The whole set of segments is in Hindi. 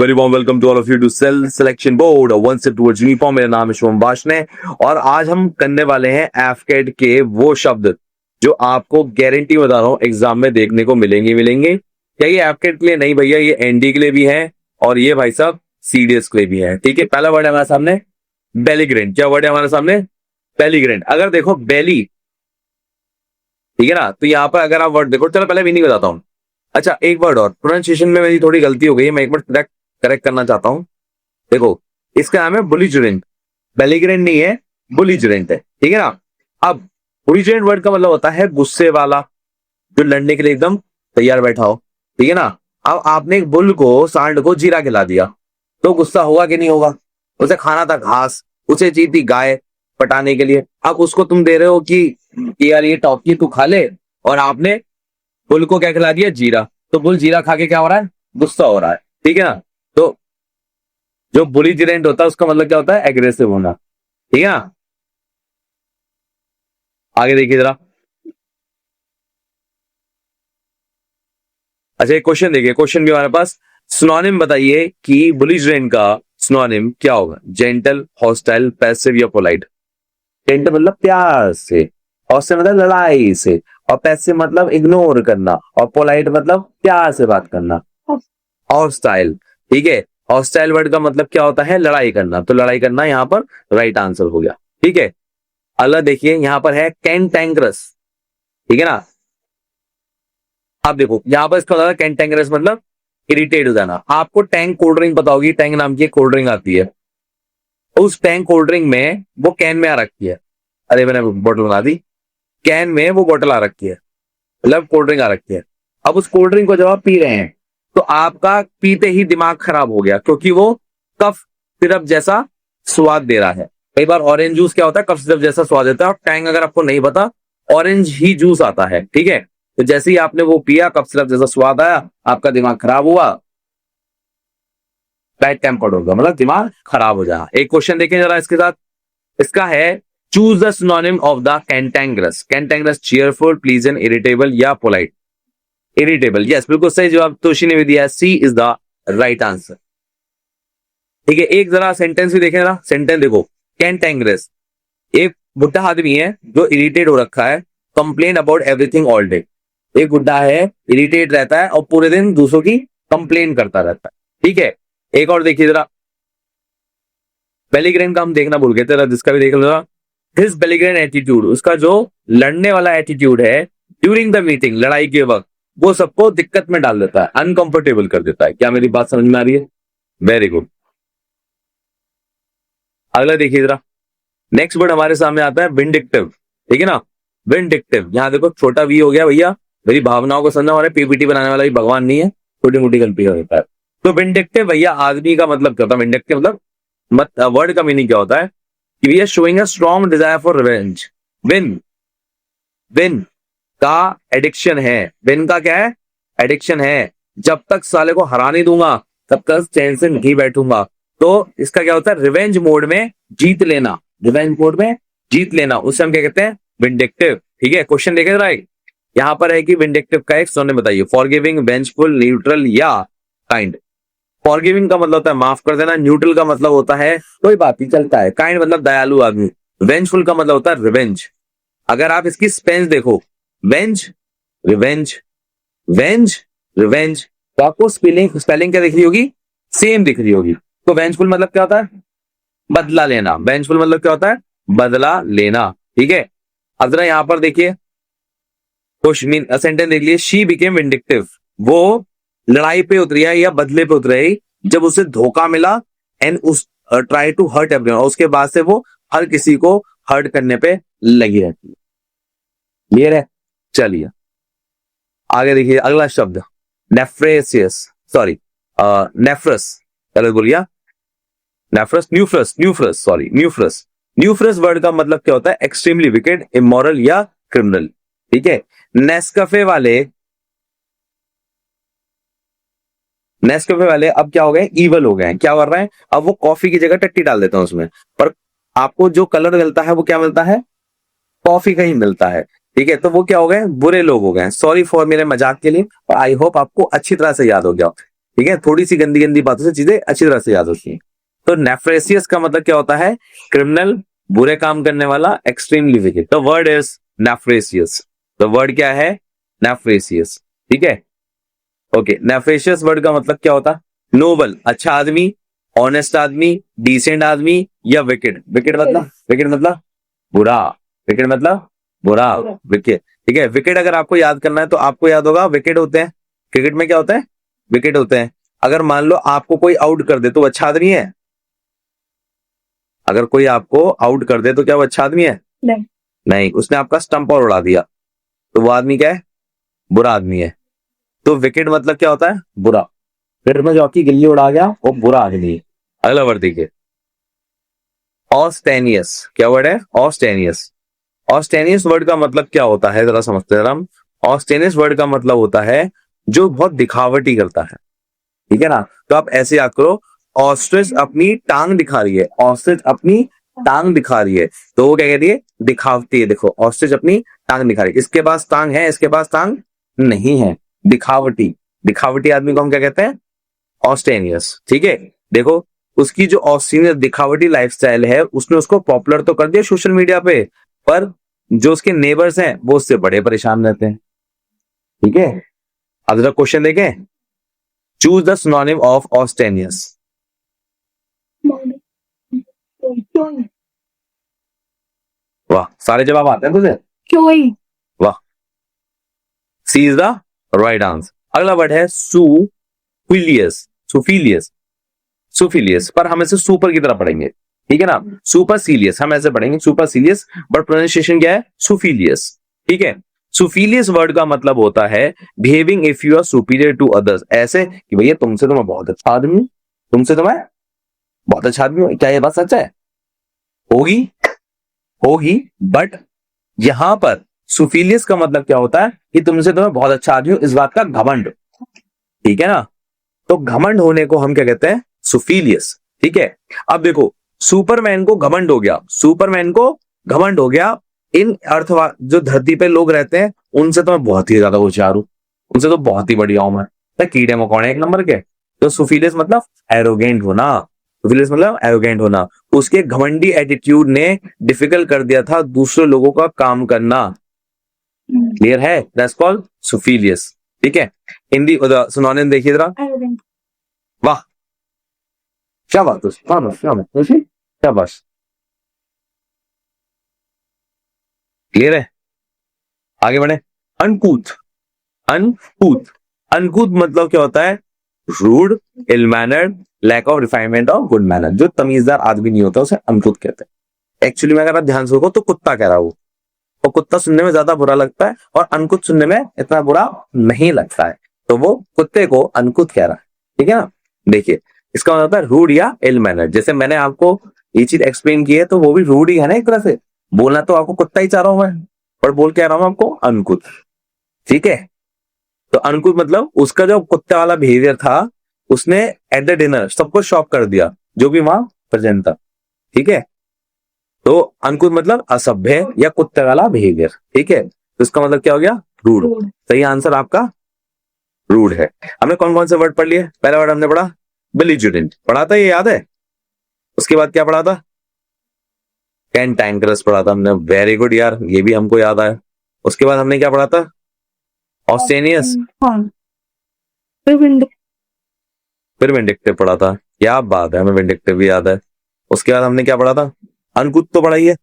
Very warm welcome to all of you to cell selection board one step towards uniform. मेरा नाम है शुभम वाशने और आज हम करने वाले हैं एफकेट के वो शब्द जो आपको गारंटी बता रहा हूं एग्जाम में देखने को मिलेंगे। क्या ये एफकेट के लिए नहीं भैया, ये एनडी के लिए भी है और ये भाई साहब सीडीएस के लिए भी है। ठीक है, पहला वर्ड है हमारे सामने बेलीग्रेंट। क्या वर्ड है हमारे सामने? बेलीग्रेंट। अगर देखो बेली, ठीक है ना, तो यहाँ पर अगर आप वर्ड देखो, चलो पहले मीनिंग बताता हूँ। अच्छा एक वर्ड और, प्रोनाउंसिएशन में मेरी थोड़ी गलती हो गई है, मैं एक बार करेक्ट करना चाहता हूं। देखो इसका नाम है बुलिजरेंट, बेलीग्रेंट नहीं है, बुलिजरेंट है। ठीक है ना। अब बुलिजरेंट वर्ड का मतलब होता है गुस्से वाला, जो लड़ने के लिए एकदम तैयार बैठा हो। ठीक है ना। अब आपने एक बुल को, सांड को जीरा खिला दिया तो गुस्सा होगा कि नहीं होगा? उसे खाना था घास, उसे चाहिए थी गाय पटाने के लिए। अब उसको तुम दे रहे हो कि यार ये टॉफी तू खा ले, और आपने बुल को क्या खिला दिया? जीरा। तो बुल जीरा खा के क्या हो रहा है? गुस्सा हो रहा है। ठीक है ना। तो जो बुलिजरेंट होता है उसका मतलब क्या होता है? एग्रेसिव होना। ठीक है ना। आगे देखिए जरा। अच्छा एक क्वेश्चन देखिए, क्वेश्चन भी हमारे पास। सिनोनिम बताइए कि बुलिजरेंट का सिनोनिम क्या होगा? जेंटल, हॉस्टाइल, पैसिव या पोलाइट? जेंटल मतलब प्यार से, हॉस्टाइल मतलब लड़ाई से, और पैसिव मतलब इग्नोर करना, और पोलाइट मतलब प्यार से बात करना। हॉस्टाइल, ठीक है। हॉस्टाइल वर्ड का मतलब क्या होता है? लड़ाई करना। तो लड़ाई करना यहाँ पर राइट आंसर हो गया। ठीक है। अगला देखिए, यहाँ पर है कैंटैंगरस। ठीक है ना। आप देखो यहाँ पर इसका मतलब कैंटैंगरस मतलब इरिटेट हो जाना। आपको टैंक कोल्ड ड्रिंक पता होगी, टैंक नाम की कोल्ड ड्रिंक आती है। उस टैंक कोल्ड ड्रिंक में वो कैन में आ रखी है, अरे मैंने बोतल बना दी, कैन में वो बोतल आ रखी है, मतलब कोल्ड ड्रिंक आ रखी है। अब उस कोल्ड ड्रिंक को जब आप पी रहे हैं तो आपका पीते ही दिमाग खराब हो गया, क्योंकि वो कफ सिरप जैसा स्वाद दे रहा है। कई बार ऑरेंज जूस क्या होता है? कफ सिरप जैसा स्वाद देता है। और टैंग अगर आपको नहीं पता, ऑरेंज ही जूस आता है। ठीक है। तो जैसे ही आपने वो पिया, कफ सिरप जैसा स्वाद आया, आपका दिमाग खराब हुआ, बैड टेम्पर्ड होगा, मतलब दिमाग खराब हो जाए। एक क्वेश्चन देखें जरा इसके साथ। इसका है choose the synonym of the cantankerous. Cantankerous cheerful, pleasant, irritable या पोलाइट? इरिटेबल, यस बिल्कुल सही जवाब तोशी ने भी दिया है, C is the right answer. ठीक है। एक जरा सेंटेंस भी देखें जरा। सेंटेंस देखो, कैंटैंगरस एक बुढ़ा आदमी है जो इरिटेट हो रखा है, complain about everything all day. एक बुढ़ा है, इरिटेट रहता है और पूरे दिन दूसरों की कंप्लेन करता रहता है। ठीक है। एक और देखिए जरा, बेलीग्रेंट का हम देखना भूल गए थे, जिसका भी देख लो। हिज बेलीग्रेंट एटीट्यूड, उसका जो लड़ने वाला एटीट्यूड है ड्यूरिंग द मीटिंग, लड़ाई के वक्त, वो सबको दिक्कत में डाल देता है, अनकंफर्टेबल कर देता है। क्या मेरी बात समझ में आ रही है? Very good. अगला देखिए जरा। नेक्स्ट वर्ड हमारे सामने आता है विंडिक्टिव। ठीक है ना। विंडिक्टिव, यहां देखो छोटा वी हो गया भैया, मेरी भावनाओं को समझना। हमारे पीपीटी बनाने वाला भी भगवान नहीं है, छोटी मोटी गलती होता है। तो विंडिक्टिव भैया आदमी का मतलब क्या होता है? विंडिक्टिव मतलब वर्ड का मीनिंग क्या होता है कि we are showing a strong desire for revenge. Win, win का एडिक्शन है। विन का क्या है? एडिक्शन है। जब तक साले को हरा नहीं दूंगा तब तक चैन से नहीं बैठूंगा। तो इसका क्या होता है? रिवेंज मोड में जीत लेना, रिवेंज मोड में जीत लेना, उसे हम क्या कहते हैं? विंडिक्टिव। ठीक है। क्वेश्चन देखे जरा, यहां पर है कि विंडिक्टिव का एक सिनोनिम बताइए। फॉरगिविंग, वेंजफुल, न्यूट्रल या काइंड? फॉरगिविंग का मतलब होता है माफ कर देना, न्यूट्रल का मतलब होता है कोई बात नहीं चलता है, काइंड मतलब दयालु आदमी, वेंजफुल का मतलब होता है रिवेंज। अगर आप इसकी स्पेलिंग देखो, वेंज, रिवेंज, वेंज, रिवेंज, तो आपको स्पेलिंग स्पेलिंग क्या दिख रही होगी? सेम दिख रही होगी। तो वेंजफुल मतलब क्या होता है? बदला लेना। वेंजफुल मतलब क्या होता है? बदला लेना। ठीक है। अब जरा यहां पर देखिए, क्वेश्चन सेंटेंस देख लीजिए। शी बिकेम विंडिक्टिव, वो लड़ाई पे उतरी है या बदले पे उतरी जब उसे धोखा मिला, एंड उस ट्राई टू हर्ट एवरीवन, और उसके बाद से वो हर किसी को हर्ट करने पे लगी रहती है। क्लियर है? चलिए आगे देखिए। अगला शब्द नेफ्रेसियस, सॉरी नेफ्रस, गलत बोलिया, नेफ्रस, न्यूफ्रस, न्यूफ्रस, सॉरी न्यूफ्रस। न्यूफ्रस वर्ड का मतलब क्या होता है? एक्सट्रीमली विकेड, इमोरल या क्रिमिनल। ठीक है। नेस्कैफे वाले, नेस्कैफे वाले अब क्या हो गए? इवल हो गए हैं। क्या कर रहे हैं? अब वो कॉफी की जगह टट्टी डाल देते हैं उसमें, पर आपको जो कलर मिलता है वो क्या मिलता है? कॉफी का ही मिलता है। ठीक है। तो वो क्या हो गए? बुरे लोग हो गए। सॉरी फॉर मेरे मजाक के लिए, और आई होप आपको अच्छी तरह से याद हो गया। ठीक है, थोड़ी सी गंदी गंदी बातों से चीजें अच्छी तरह से याद होती हैं। तो नेफ्रेसियस का मतलब क्या होता है? क्रिमिनल, बुरे काम करने वाला, extremely wicked. The word is nefarious. The word क्या है? नेफ्रेसियस। ठीक है, ओके। नेफ्रेशियस वर्ड का मतलब क्या होता है? नोबल, अच्छा आदमी, ऑनेस्ट आदमी, डिसेंट आदमी, या विकेड। विकेड मतलब बुरा। विकेड मतलब बुरा, विकेट। ठीक है, विकेट अगर आपको याद करना है तो आपको याद होगा विकेट होते हैं क्रिकेट में, क्या होता है? विकेट होते हैं। अगर मान लो आपको कोई आउट कर दे तो वो अच्छा आदमी है? अगर कोई आपको आउट कर दे तो क्या वो अच्छा आदमी है? नहीं, उसने आपका स्टंप और उड़ा दिया तो वो आदमी क्या है? बुरा आदमी है। तो विकेट मतलब क्या होता है? बुरा। विकेट में जो आपकी गिल्ली उड़ा गया वो बुरा आदमी है। अगला वर्ड देखिए, ऑस्टेनियस। क्या वर्ड है? ऑस्टेनियस। ऑस्टेनियस वर्ड का मतलब क्या होता है, जरा समझते हैं हम। ऑस्टेनियस वर्ड का मतलब होता है जो बहुत दिखावटी करता है। ठीक है ना? तो आप ऐसे याद करो, ऑस्ट्रिच अपनी टांग दिखा रही है, ऑस्ट्रिच अपनी टांग दिखा रही है, तो वो क्या कह रही है? दिखावती है। देखो, ऑस्ट्रिच अपनी टांग दिखा रही है, इसके पास टांग है, इसके पास टांग नहीं है, दिखावटी। दिखावटी आदमी को हम क्या कहते हैं? ऑस्टेनियस। ठीक है, देखो, उसकी जो ऑस्टेनियस दिखावटी लाइफस्टाइल है उसने उसको पॉपुलर तो कर दिया सोशल मीडिया पे, पर जो उसके नेबर्स हैं वो उससे बड़े परेशान रहते हैं। ठीक है, अब जरा क्वेश्चन देखें। Choose the synonym of ostentatious. वाह, सारे जवाब आते हैं तुझे? वाह, C is the right answer. अगला वर्ड है सुफिलियस। सुफिलियस, सुफिलियस, पर हम इसे सुपर की तरह पढ़ेंगे। ठीक है ना? सुपरसीलियस हम ऐसे पढ़ेंगे, सुपरसीलियस, बट प्रोनाउंसिएशन क्या है? सुफिलियस। ठीक है, सुफिलियस वर्ड का मतलब होता है behaving if you are superior to others. ऐसे कि भैया तुमसे तो मैं बहुत अच्छा आदमी हूं, तुमसे तो मैं बहुत अच्छा आदमी हूं। क्या ये बात सच है? होगी, बट यहां पर सुफिलियस का मतलब क्या होता है कि तुमसे तो मैं बहुत अच्छा आदमी हूं, इस बात का घमंड। ठीक है ना? तो घमंड होने को हम क्या कहते हैं? सुफिलियस। ठीक है, अब देखो, सुपरमैन को घमंड हो गया, सुपरमैन को घमंड हो गया, इन अर्थवा जो धरती पे लोग रहते हैं उनसे तो मैं बहुत ही ज्यादा होशियार हूं, उनसे तो बहुत ही बढ़िया हूं मैं, तो कीड़े मकोड़े एक नंबर के। तो सुफिलियस मतलब एरोगेंट होना। सुफिलियस मतलब एरोगेंट होना। उसके घमंडी एटीट्यूड ने डिफिकल्ट कर दिया था दूसरे लोगों का काम करना। क्लियर है? That's called supercilious. ठीक है, हिंदी सिनोनिम देखिए जरा। वाह, क्या बात है, क्या बात। क्लियर है? आगे बढ़े। अनकूथ। अनकूथ, अनकूथ मतलब क्या होता है? Rude, ill mannered, lack of refinement of good manner. जो तमीजदार आदमी नहीं होता उसे अनकूथ कहते हैं। एक्चुअली में अगर आप ध्यान से देखो तो कुत्ता कह रहा हूं, और कुत्ता सुनने में ज्यादा बुरा लगता है और अनकुत सुनने में इतना बुरा नहीं लगता है, तो वो कुत्ते को अनकुत कह रहा है। ठीक है ना? देखिए, इसका मतलब है रूड या इल मैनर। जैसे मैंने आपको ये चीज एक्सप्लेन की है तो वो भी रूड ही है ना एक तरह से। बोलना तो आपको कुत्ता ही चाह रहा हूं मैं, पर बोल क्या रहा हूं आपको? अनकुत। ठीक है, तो अनकुत मतलब उसका जो कुत्ते वाला बिहेवियर था उसने एट द डिनर सबको शॉक कर दिया जो भी वहां प्रेजेंट था। ठीक है, तो अनकुत मतलब असभ्य या कुत्ते वाला बिहेवियर। ठीक है, तो इसका मतलब क्या हो गया? रूड। सही आंसर आपका रूड है। हमने कौन कौन से वर्ड पढ़ लिए? पहला वर्ड हमने पढ़ा बेलिजरेंट, पढ़ा था, ये याद है? उसके बाद क्या पढ़ा था? कैंटाइनक्रस पढ़ा था हमने, वेरी गुड यार, ये भी हमको याद आया। उसके बाद हमने क्या पढ़ा था? ऑस्टेनियस, फिर विंडिक्टिव पढ़ा था। क्या बात है, हमें विंडिक्टिव भी याद है। उसके बाद हमने क्या पढ़ा था? अनकुत तो पढ़ा ही है।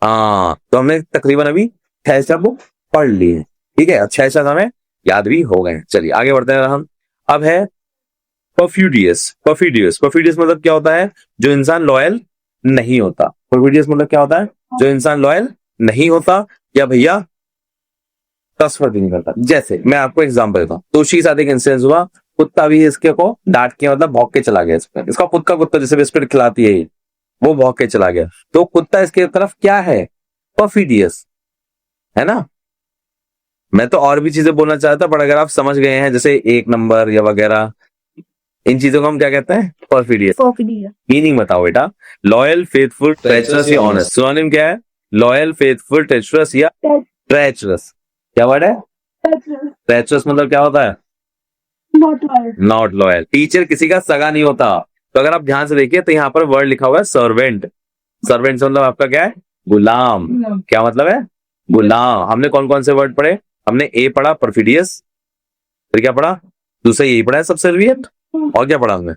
हाँ, तो हमने तकरीबन अभी 6 शब्द पढ़ लिए। ठीक है, 6 शब्द हमें याद भी हो गए। चलिए आगे बढ़ते हैं हम। अब है परफ्यूडियस। परफ्यूडियस, परफ्यूडियस मतलब क्या होता है? जो इंसान लॉयल नहीं होता। परफ्यूडियस मतलब क्या होता है? जो इंसान लॉयल नहीं होता या भैया ट्रस्टवर्दी नहीं करता। जैसे मैं आपको एग्जांपल देता हूँ, तोशी के साथ एक इंसिडेंस हुआ, कुत्ता भी इसके को डांट के मतलब भौंक के चला गया। इसका खुद का कुत्ता जैसे बिस्किट खिलाती है वो भौंक के चला गया, तो कुत्ता इसके तरफ क्या है? परफिडियस है ना? मैं तो और भी चीजें बोलना चाहता, पर अगर आप समझ गए हैं जैसे 1 नंबर या वगैरह, इन चीजों को हम क्या कहते हैं? परफिडियस। मीनिंग बताओ बेटा। लॉयल, फेथफुल, ट्रेचरस या ऑनेस्ट। सिनोनिम क्या है? लॉयल, फेथफुल, ट्रेचरस या ट्रेचरस। क्या वर्ड है? ट्रेचरस मतलब क्या होता है? Not loyal. टीचर किसी का सगा नहीं होता। तो अगर आप ध्यान से देखिए तो यहाँ पर वर्ड लिखा हुआ है सर्वेंट। सर्वेंट से मतलब आपका क्या है? गुलाम। क्या मतलब है? गुलाम। हमने कौन कौन से वर्ड पढ़े? हमने ए पढ़ा परफिडियस, फिर क्या पढ़ा? दूसरा यही पढ़ा है सबसर्विएंट, और क्या पढ़ा हमने?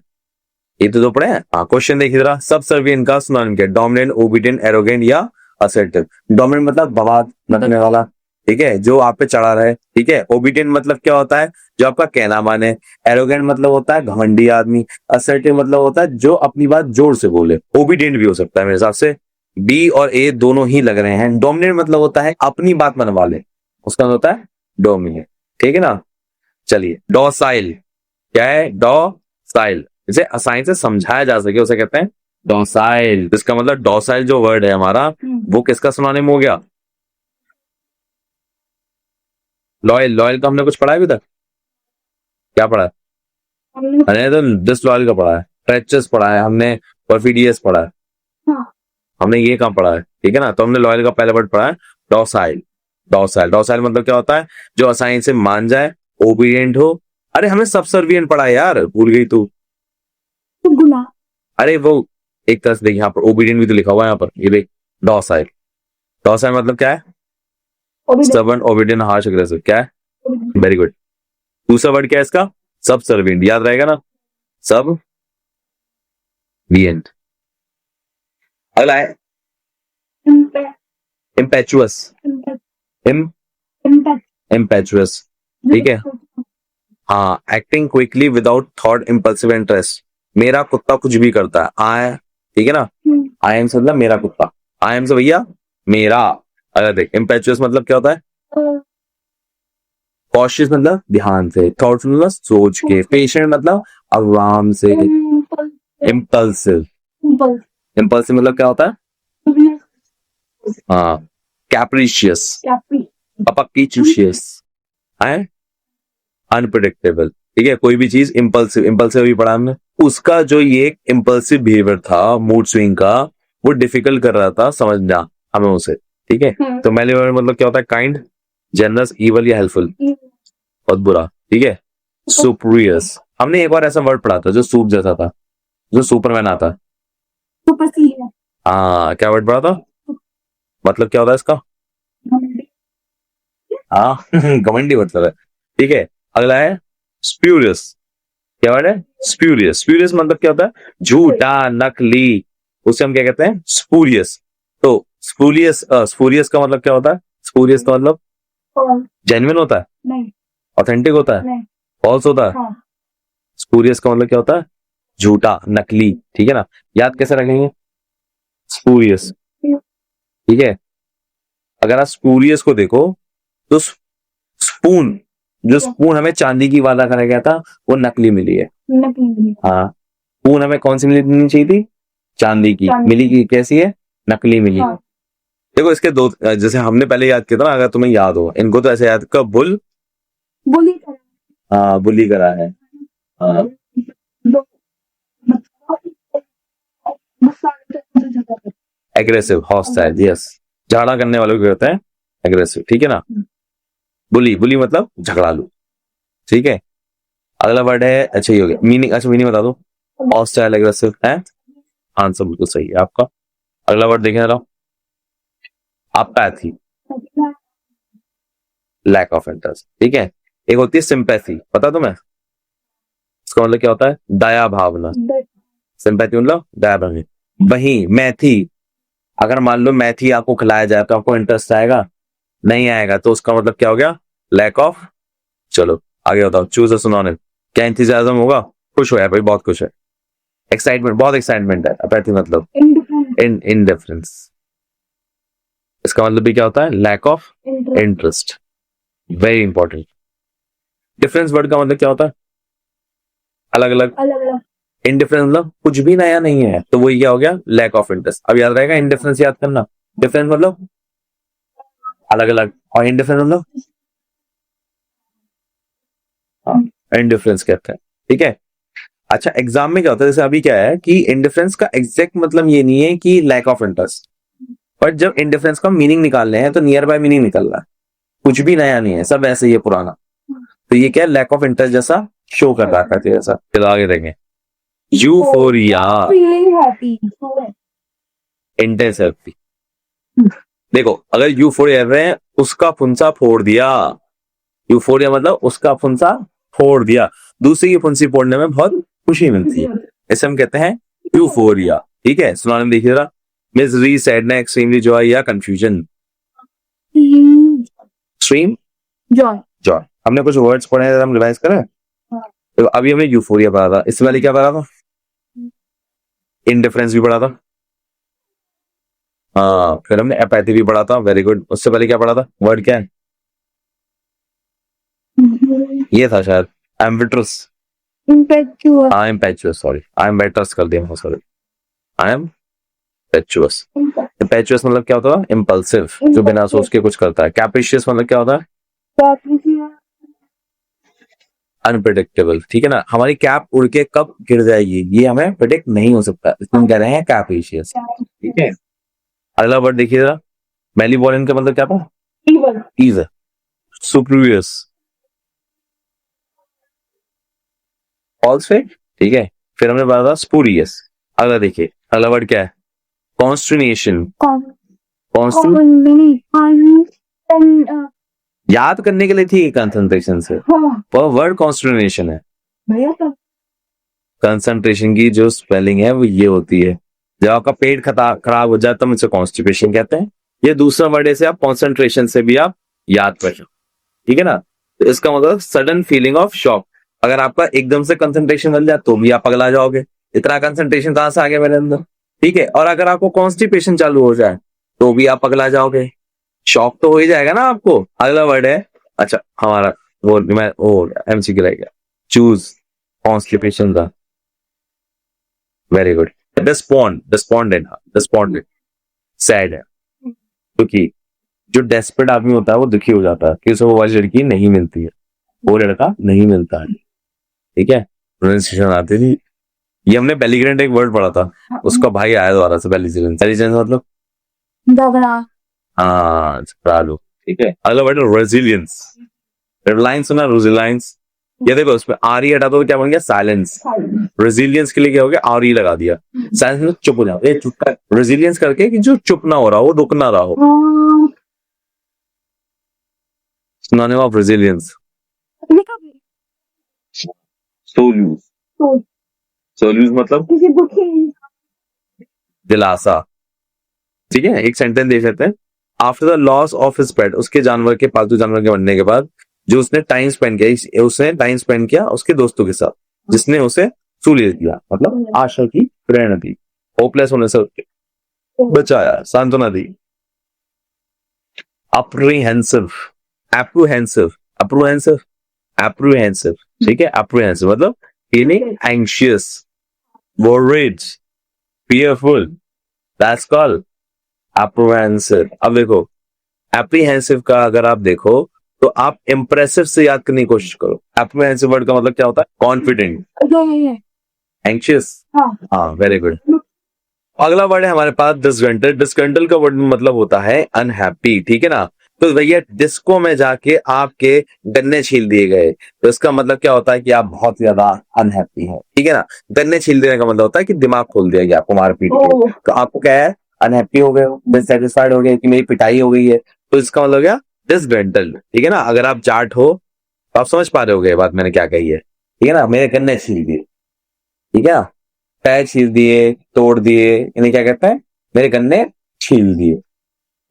ये तो दो पढ़े हैं। हाँ, क्वेश्चन देखिए जरा, सबसर्विएंट का सिनोनिम क्या है? डोमिनेंट, ओबीडिएंट, एरोगेंट या असर्टिव। डोमिनेंट मतलब बवाद रखने वाला, ठीक है, जो आप पे चढ़ा रहे, ठीक है। ओबीडिएंट मतलब क्या होता है? जो आपका कहना माने। एरोगेंट मतलब होता है घमंडी आदमी। असर्टिव मतलब होता है जो अपनी बात जोर से बोले। ओबीडिएंट भी हो सकता है मेरे हिसाब से। बी और ए दोनों ही लग रहे हैं। डोमिनेंट मतलब होता है अपनी बात मनवा ले, उसका मतलब होता है डोमिनेंट, ठीक है ना। चलिए, डॉसाइल क्या है? डॉसाइल, इसे आसानी से समझाया जा सके उसे कहते हैं डॉसाइल। इसका मतलब डॉसाइल जो वर्ड है हमारा, वो किसका सिनोनिम हो गया? लॉयल। लॉयल का हमने कुछ पढ़ा है अभी तक? क्या पढ़ा है? अरे तो डिसलॉयल का पढ़ा है, ट्रेचरस पढ़ा है हमने, परफिडियस पढ़ा है। हमने ये कहाँ पढ़ा है? ठीक है ना। तो हमने लॉयल का पहला वर्ड पढ़ा है डॉसाइल। डॉसाइल, डॉसाइल मतलब क्या होता है? जो आसानी से मान जाए, ओबीडिएंट हो। अरे हमें सबसर्विएंट पढ़ा है यार, भूल गई तू। अरे वो एक तरह से देख, यहाँ पर ओबीडिएंट भी तो लिखा हुआ है यहाँ पर, ये देख डॉसाइल। डॉसाइल मतलब क्या है? Stubborn, obedient, harsh, aggressive. क्या है? Very good. दूसरा वर्ड क्या है इसका? सबसर्विएंट, याद रहेगा ना, सब विएंट। अगला है इम्पेचुअस। इम्पेचुअस, ठीक है। हाँ, acting quickly without thought, impulsive, interest. मेरा कुत्ता कुछ भी करता है, आई, ठीक है ना। आई एम से मतलब मेरा कुत्ता, आई एम से भैया मेरा। अगर देख, इम्पेचुअस मतलब क्या होता है? कॉशियस मतलब ध्यान से, थॉटफुल मतलब सोच के, पेशेंट मतलब आराम से, इम्पल्सिव। इम्पल्सिव मतलब क्या होता है? हाँ, कैप्रिशियस, अपकिचुशियस है, अनप्रिडिक्टेबल, ठीक है। कोई भी चीज इम्पल्सिव, इम्पल्सिव भी पढ़ा हमने। उसका जो ये इम्पल्सिव बिहेवियर था, मूड स्विंग का, वो डिफिकल्ट कर रहा था समझना हमें उसे, ठीक है। तो मैलिवरेंट मतलब क्या होता है? काइंड, जनरस, इवल या हेल्पफुल, बहुत बुरा, ठीक है। सुपरियस, हमने एक बार ऐसा वर्ड पढ़ा था जो सूप जैसा था, जो सुपरमैन आता है। हाँ, क्या वर्ड पढ़ा था? मतलब क्या होता है इसका? हाँ घमंडी मतलब है, ठीक है। अगला है स्प्यूरियस। क्या वर्ड है? स्प्यूरियस। स्प्यूरियस मतलब क्या होता है? झूठा, नकली, उसे हम क्या कहते हैं? स्पूरियस। तो स्पूरियस, स्पूरियस का मतलब क्या होता है? स्पूरियस का मतलब जेन्युइन होता है, ऑथेंटिक होता है, फॉल्स होता है। स्पूरियस का मतलब क्या होता है? झूठा, नकली, ठीक है ना। याद कैसे रखेंगे? स्पूरियस, ठीक है। अगर आप स्पूरियस को देखो तो स्पून, जो स्पून हमें चांदी की वादा करा गया था, वो नकली मिली है। हाँ, स्पून हमें कौन सी मिलनी चाहिए थी? चांदी की। मिली की कैसी है? नकली मिली। हाँ। देखो इसके दो, जैसे हमने पहले याद किया था ना, अगर तुम्हें याद हो, इनको तो ऐसे याद कर, बुली करा। हाँ, बुली करा है। हाँ, एग्रेसिव, हॉस्टाइल, यस। झगड़ा करने वालों को कहते हैं एग्रेसिव, ठीक है ना। बुली, बुली मतलब झगड़ालू, ठीक है। अगला वर्ड है, अच्छा ये हो गया मीनिंग। अच्छा मीनिंग बता दो। हॉस्टाइल, एग्रेसिव है, आंसर बिल्कुल सही है आपका। अगला वर्ड देखें जरा, अपैथी, लैक ऑफ इंटरेस्ट, ठीक है। एक होती है सिंपैथी, पता तुम्हें इसका मतलब क्या होता है? दया भावना। सिंपैथी मतलब दया भावना। वही मैथी, अगर मान लो मैथी आपको खिलाया जाए तो आपको इंटरेस्ट आएगा? नहीं आएगा, तो उसका मतलब क्या हो गया? Lack of. चलो आगे बताओ, चूज अ सिनोनिम। क्या एंथुसियाज्म होगा? खुश हो यार भाई, बहुत खुश है। एक्साइटमेंट, बहुत एक्साइटमेंट है। अपैथी मतलब इनडिफरेंस। इसका मतलब भी क्या होता है? Lack of interest. Very important. Difference word का मतलब क्या होता है? अलग अलग। इनडिफरेंस मतलब कुछ भी नया नहीं है, तो वही क्या हो गया? Lack of interest. अब याद रहेगा, इनडिफरेंस याद करना। डिफरेंस मतलब अलग अलग, और इनडिफरेंस मतलब इनडिफरेंस कहते हैं, ठीक है। अच्छा, एग्जाम में क्या होता है, जैसे अभी क्या है कि इनडिफरेंस का एग्जैक्ट मतलब ये नहीं है कि लैक ऑफ इंटरेस्ट, बट जब इनडिफरेंस का मीनिंग निकाल रहे हैं तो नियर बाय मीनिंग निकल रहा है, कुछ भी नया नहीं है, सब ऐसे ही है पुराना। तो ये क्या है? लैक ऑफ इंटरेस्ट जैसा शो कर रहा है तेरे साथ। चलो आगे देखेंगे, euphoria, feeling happy. Intense happy. देखो अगर यूफोरिया रहे हैं उसका फुंसा फोड़ दिया, यूफोरिया मतलब उसका फुंसा फोड़ दिया, दूसरी की फुंसी फोड़ने में बहुत खुशी मिलती है, इसे हम कहते हैं यूफोरिया। ठीक है, सुनाने में देखिए जरा, मिजरी, सैडनेस, एक्सट्रीमली जॉय या कंफ्यूजन। Extreme Joy. जॉय। हमने कुछ वर्ड्स पढ़े हैं, हम रिवाइज करें। तो अभी हमने यूफोरिया पढ़ा था, इससे पहले क्या पढ़ा था? इनडिफरेंस भी पढ़ा था। हाँ, फिर हमने एपैथी भी पढ़ा था, वेरी गुड। उससे पहले क्या पढ़ा था? वर्ड क्या है? ये था शायद एम्बिटरस। Impetuous. Impetuous, sorry, impetuous कर दिया, सॉरी, आई एम पेचुअस। पेचुअस मतलब क्या होता है? इम्पल्सिव, जो बिना सोच के कुछ करता है। कैप्रिशियस मतलब क्या होता है? Capricious. अनप्रिडिक्टेबल। ठीक है ना, हमारी कैप उड़ के कब गिर जाएगी ये हमें प्रिडिक्ट नहीं हो सकता, इसलिए हम कह रहे हैं कैप्रिशियस। ठीक है, अगला वर्ड देखिए जरा, मेलीवोलेंट का मतलब क्या था? Evil. Is, spurious, false fake. ठीक है, फिर हमने बताया था स्पूरियस। अगला देखिए, अगला वर्ड क्या है? कॉन्स्टिनेशन। याद करने के लिए थी कंसंट्रेशन से, पर वर्ड कॉन्स्टिनेशन है। कंसंट्रेशन की जो स्पेलिंग है वो ये होती है, जब आपका पेट खराब हो जाए तब इसे कॉन्स्टिपेशन कहते हैं। ये दूसरा वर्ड है, इसे आप कॉन्सेंट्रेशन से भी आप याद कर सकते। ठीक है ना, तो इसका मतलब सडन फीलिंग ऑफ शॉक। अगर आपका एकदम से कंसंट्रेशन मिल जाए तो भी आप पगला जाओगे, इतना कंसंट्रेशन कहां से आ गया मेरे अंदर। ठीक है, और अगर आपको कॉन्स्टिपेशन चालू हो जाए तो भी आप पगला जाओगे, शॉक तो हो ही जाएगा ना आपको। अगला वर्ड है, अच्छा हमारा वो मैं वो एमसीक्यू रह गया, चूज कॉन्स्टिपेशन का। Very good. डिस्पॉन्डेंट सैड है, क्योंकि जो डेस्परेट आदमी होता है वो दुखी हो जाता है कि उसे वो वाली लड़की नहीं मिलती है, वो लड़का नहीं मिलता है। ठीक है, प्रोनाउंसिएशन आती थी। ये हमने बेलीग्रेंट एक वर्ड पढ़ा था, उसका भाई आया दोबारा से, बेलीग्रेंट मतलब हाँ चालू। ठीक है, अगला वर्ड है रेजिलियंस। रिलायंस सुना? रेजिलियंस, ये देखो उसमें आर ई हटा दो तो क्या बन गया? साइलेंस। रेजिलियंस के लिए क्या हो गया? आर ई लगा दिया, साइलेंस में चुप हो जाओ, ये चुप कर, रेजिलियंस करके कि जो चुप ना हो रहा हो, रुक ना रहा हो। सुनाने ऑफ रेजिलियंस, सोल्यूज मतलब दिलासा। ठीक है, एक सेंटेंस देख लेते हैं। After the loss of his pet, उसके जानवर के, पालतू जानवर के मरने के बाद जो उसने टाइम स्पेंड किया, उसने टाइम स्पेंड किया उसके दोस्तों के साथ, जिसने उसे सूली दिया, मतलब आशा की प्रेरणा दी, होपलेस होने से बचाया, सांत्वना दी। अप्रीहेंसिव, एप्रूहेंसिव, अप्रूहेंसिव, एप्रूहेंसिव। ठीक है, एप्रूहेंसिव मतलब feeling anxious, worried, fearful, that's called apprehensive। अब देखो apprehensive का अगर आप देखो तो आप impressive से याद करने की कोशिश करो। apprehensive वर्ड का मतलब क्या होता है? confident, anxious। हाँ वेरी गुड। अगला वर्ड है हमारे पास डिसग्रंटल। डिसग्रंटल का वर्ड मतलब होता है अनहैप्पी। ठीक है ना, तो भैया डिस्को में जाके आपके गन्ने छील दिए गए, तो इसका मतलब क्या होता है कि आप बहुत ज्यादा अनहैप्पी हैं। ठीक है ना, गन्ने छील देने का मतलब होता है कि दिमाग खोल दिया गया आपको मार पीट के, तो आपको क्या है? अनहैप्पी हो गए हो, डिससेटिस्फाइड हो गए कि मेरी पिटाई हो गई है, तो इसका मतलब क्या? डिसग्रंटल। ठीक है ना, अगर आप जाट हो तो आप समझ पा रहे होगे बात मैंने क्या कही है। ठीक है ना, मेरे गन्ने छील दिए, ठीक है ना, पैर छील दिए, तोड़ दिए, इन्हें क्या कहते हैं? मेरे गन्ने छील दिए।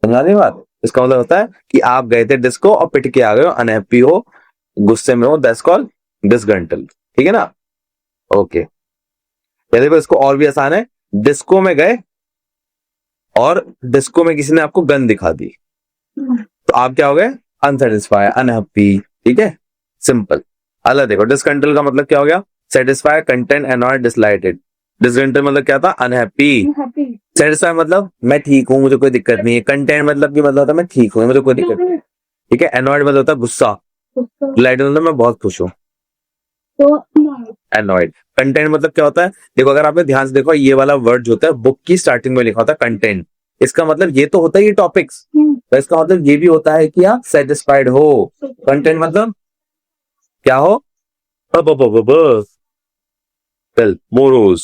समझा रही बात? इसका मतलब होता है कि आप गए थे डिस्को और पिट के आ गए हो, अनहैप्पी हो, गुस्से में हो, दैट्स कॉल्ड डिसग्रंटल। ठीक है ना, ओके। देखो इसको और भी आसान है, डिस्को में गए और डिस्को में किसी ने आपको गन दिखा दी, तो आप क्या हो गए? Unsatisfy, unhappy. ठीक है, सिंपल। अलग देखो, डिसग्रंटल का मतलब क्या हो गया? Satisfy, content, annoyed, delighted. Disgruntled मतलब क्या था? अनहैप्पी। सेटिस्फाई मतलब मैं ठीक हूँ, मुझे कोई दिक्कत नहीं है। कंटेंट मतलब भी मतलब होता है मैं ठीक हूँ, मुझे कोई दिक्कत नहीं। ठीक है, अनॉयड मतलब होता है गुस्सा। डिसलाइटेड मतलब मैं बहुत खुश हूँ। एनॉयड। कंटेंट मतलब क्या होता है? देखो अगर आपने ध्यान से देखो, ये वाला वर्ड जो होता है बुक की स्टार्टिंग में लिखा होता है कंटेंट, इसका मतलब ये तो होता है ये टॉपिक्स, तो इसका मतलब ये भी होता है कि आप सेटिस्फाइड हो। कंटेंट मतलब क्या हो? चल मोरोज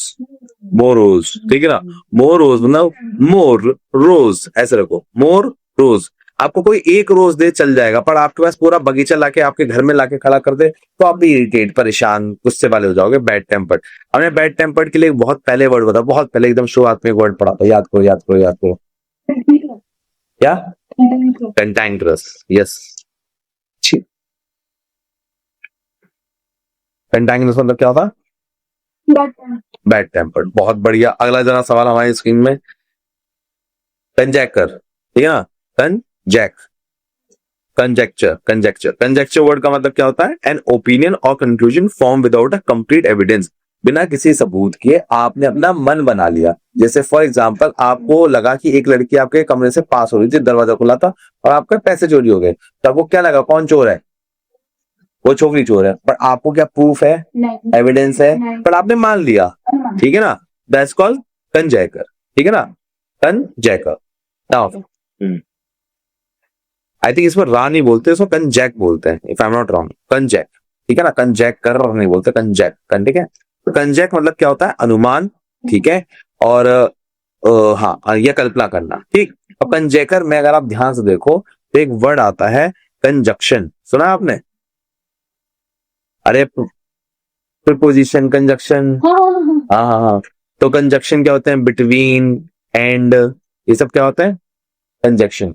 ठीक है ना, मोरोज मतलब मोर रोज ऐसे रखो, मोर रोज। आपको कोई एक रोज दे चल जाएगा, पर आपके पास पूरा बगीचा लाके आपके घर में लाके खड़ा कर दे तो आप भी इरिटेट, परेशान, गुस्से वाले हो जाओगे, बैड टेम्पर्ड। हमने बैड टेम्पर्ड के लिए एक बहुत पहले वर्ड बता, बहुत पहले एकदम शुरुआत में एक वर्ड पढ़ा था, याद करो याद करो याद करो। क्या? कैंटैंक्रस, यस। कैंटैंक्रस मतलब क्या था? Bad tempered. बहुत बढ़िया। अगला जरा सवाल हमारी स्क्रीन में, कंजैक्टर, ठीक है ना, कंजेक्चर वर्ड का मतलब क्या होता है? एन ओपिनियन और conclusion form without a complete evidence. बिना किसी सबूत के आपने अपना मन बना लिया। जैसे फॉर एग्जांपल, आपको लगा कि एक लड़की आपके कमरे से पास हो रही थी, दरवाजा खुला था और आपके पैसे चोरी हो गए, तो आपको क्या लगा, कौन चोर है? वो छोकरी चोर है। पर आपको क्या प्रूफ है, एविडेंस है, पर आपने मान लिया, ठीक है ना, दैट्स कॉल्ड कंजैक्टर, ठीक है ना, कंजैक्टर। नाउ आई थिंक इसमें रा नहीं बोलते, इसको कंजैक बोलते हैं, if I am not wrong, कंजैक, ठीक है ना, कंजैक कर नहीं बोलते, कंजैक, ठीक है। तो कंजैक मतलब क्या होता है? अनुमान, ठीक है, और हाँ, यह कल्पना करना, ठीक। अब कंजैकर में अगर आप ध्यान से देखो तो एक वर्ड आता है कंजक्शन, सुना आपने? अरे प्रीपोजिशन, कंजक्शन, हाँ हाँ हाँ। तो कंजक्शन क्या होते हैं? बिटवीन, एंड, ये सब क्या होता है? कंजक्शन।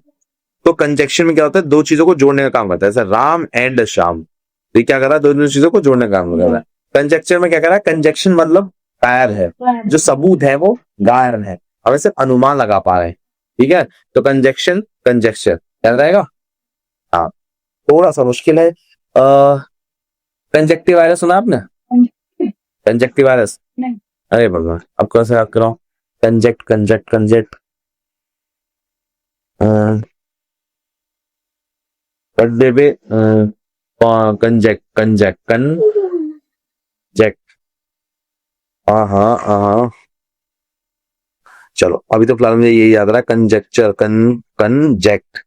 तो कंजक्शन में क्या होता है? दो चीजों को जोड़ने का काम करता है, जैसे राम एंड श्याम, तो क्या कर रहा है? दोनों चीजों को जोड़ने का काम कर रहा है। कंजक्शन में क्या कर रहा है? कंजक्शन मतलब पैर है, जो सबूत है वो गायन है, हमें सिर्फ अनुमान लगा पा रहे हैं, ठीक है। तो कंजक्शन, कंजक्चर याद रहेगा। हाँ, थोड़ा सा मुश्किल है। कंजक्टिव वायरस सुना आपने? कंजक्टिव वायरस, अरे भगवान, अब कौन सा याद कराऊं? कंजेक्ट, कंजेक्ट, कंजेक्ट, कंजेक्ट, कंजेक्ट, कंजेक्ट, हाँ हाँ हाँ। चलो, अभी तो फिलहाल मुझे यही याद रहा, कंजेक्चर, कंजेक्ट।